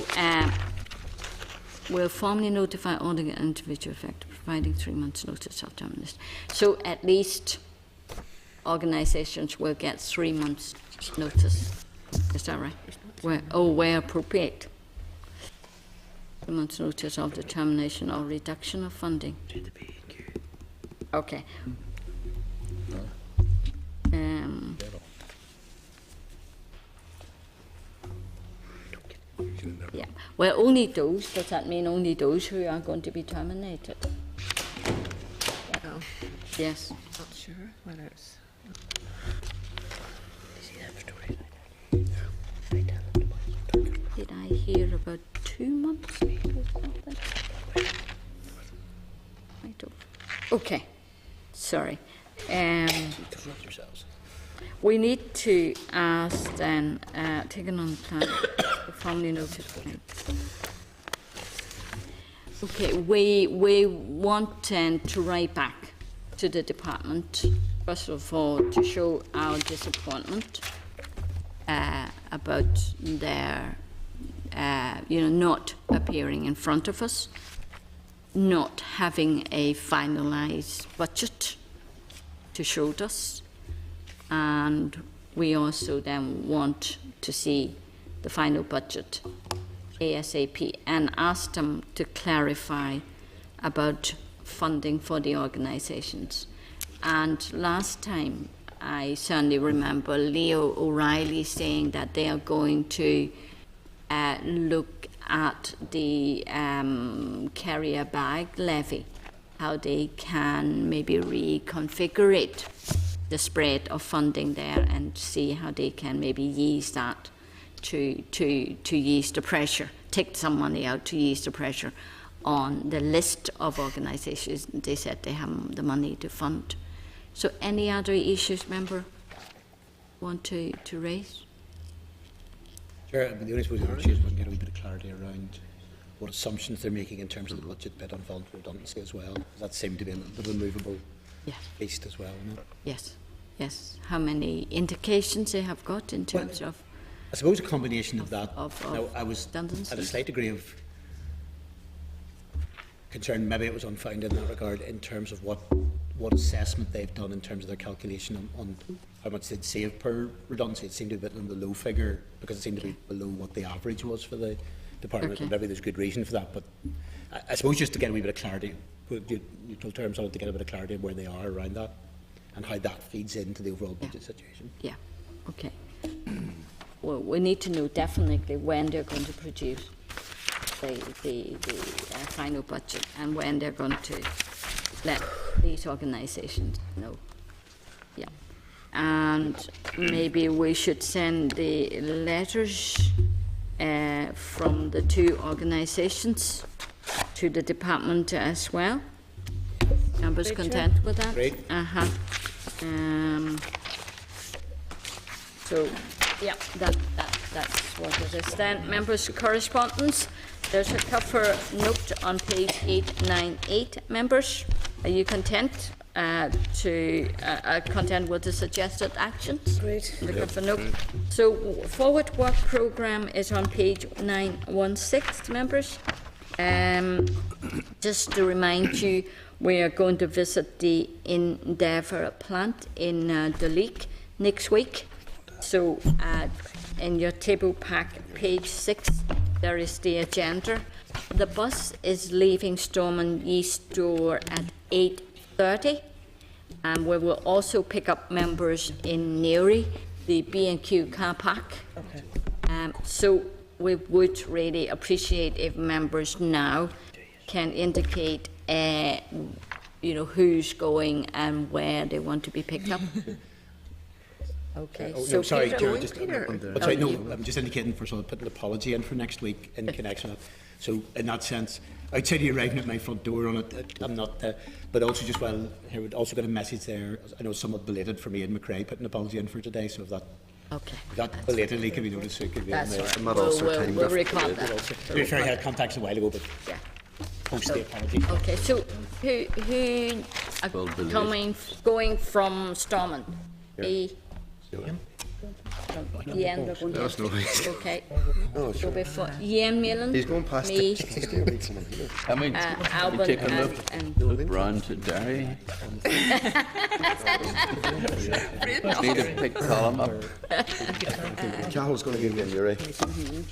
we'll formally notify all the individual affected, providing 3 months' notice of termination. So at least organisations will get 3 months' notice. Is that right? Where appropriate. 3 months' notice of determination or reduction of funding. Okay. Yeah. Well, only those. Does that mean only those who are going to be terminated? No. Yes. Not sure what else. Did I hear about 2 months? Or something? I don't. Okay. Sorry. We need to ask then, taken on the plan, formally notified. Okay, we want to write back to the department, first of all, to show our disappointment about their, not appearing in front of us, not having a finalised budget to show us, and we also then want to see the final budget ASAP and ask them to clarify about funding for the organisations. And last time, I certainly remember Leo O'Reilly saying that they are going to look at the carrier bag levy, how they can maybe reconfigure it, the spread of funding there, and see how they can maybe ease that to ease the pressure, take some money out to ease the pressure on the list of organisations they said they have the money to fund. So any other issues, member, want to raise? Sure, I mean, the only suppose the issues we can get a wee bit of clarity around what assumptions they're making in terms of the budget bit on voluntary redundancy as well. That seemed to be a little bit of a movable feast as well, no? Yes, yes. How many indications they have got in terms of? I suppose a combination of that. Now, I was at a slight degree of concern, maybe it was unfounded in that regard, in terms of what assessment they've done in terms of their calculation on how much they'd save per redundancy. It seemed a bit on the low figure because it seemed to be below what the average was for the department. Okay. And maybe there's good reason for that, but I suppose just to get a wee bit of clarity, neutral terms on it, to get a bit of clarity of where they are around that and how that feeds into the overall budget situation. Yeah, okay. Well, we need to know definitely when they're going to produce the final budget and when they're going to let these organisations know. Yeah. And maybe we should send the letters from the two organisations to the department as well. Members content with that? Great. So, yeah, that's what it is. Then, members' correspondence. There's a cover note on page 898. Members, are you content content with the suggested actions? Great. The cover note. So, forward work programme is on page 916. Members, just to remind you, we are going to visit the Endeavour plant in Duleek next week. So in your table pack, page 6, there is the agenda. The bus is leaving Stormont East Door at 8:30. And we will also pick up members in Newry, the B&Q car park. Okay. So we would really appreciate if members now can indicate who's going and where they want to be picked up. Okay. Oh, So no, sorry, Peter, Chair, that's right, no, I'm just indicating for sort of putting an apology in for next week in connection with. So in that sense, outside of you arriving at my front door on it, I'm not. But also just here we've also got a message there. I know somewhat belated for me and McRae putting an apology in for today. So if that. Okay. That belatedly can be noticed, so it could be on That's there. right. And that also timed We'll off record today. that. To be fair, I had contacts a while ago, but Yeah. post the apology. Okay. So who are going from Stormont? Ian, we're going to. Let us know. Okay. Oh, So sure. before Ian Millen, He's going past me, it. Stay away, someone here. I mean, Alban, take a look and round to Derry. Need a big column up. Carol's going to give you a Newry.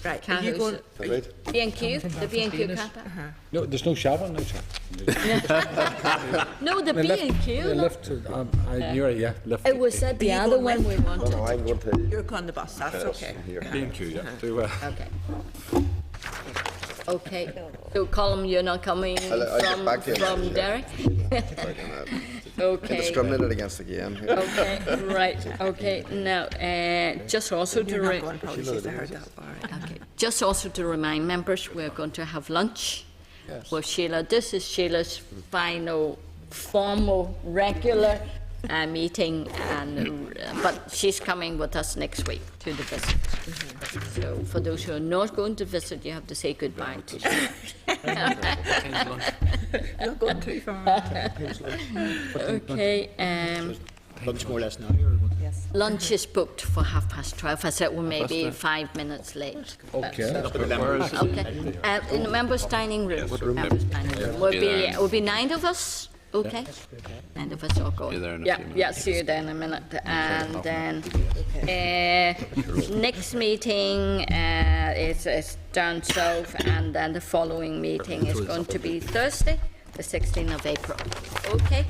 right. Are you going? Right? B&Q, the B&Q car park. No, there's no shopping now, sir. No, the B&Q. The lift to, Newry, yeah, lift. It was at the other one we No, wanted. no, I'm going to. You're on the bus, that's okay. Here. B&Q, yeah. To, Okay. Okay. So, Colm, you're not coming I'll get back to you. from Derry? Okay. Discriminated against again. Okay, right, okay. Now, just also to You're not going, probably, if I heard that. All right. okay. Just also to remind members, we're going to have lunch with Sheila. This is Sheila's final formal regular meeting, but she's coming with us next week to the visit. So for those who are not going to visit, you have to say goodbye to Sheila. You're going too far. Okay. Lunch more or less now, or what? Yes. Lunch is booked for 12:30. I said we're maybe 5 minutes late. okay. Okay. In the members' dining room. Members' dining room. Will be 9 of us. Okay. 9 of us all going. See you there in a Yeah. few minutes. Yeah. See you there in a minute. And then next meeting is down south, and then the following meeting is going to be Thursday, the 16th of April. Okay.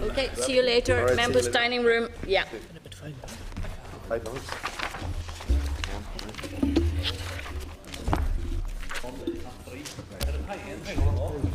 Okay. See you later. All right, see you Members' later. dining room. Yeah. 5 minutes. Hi, Ian.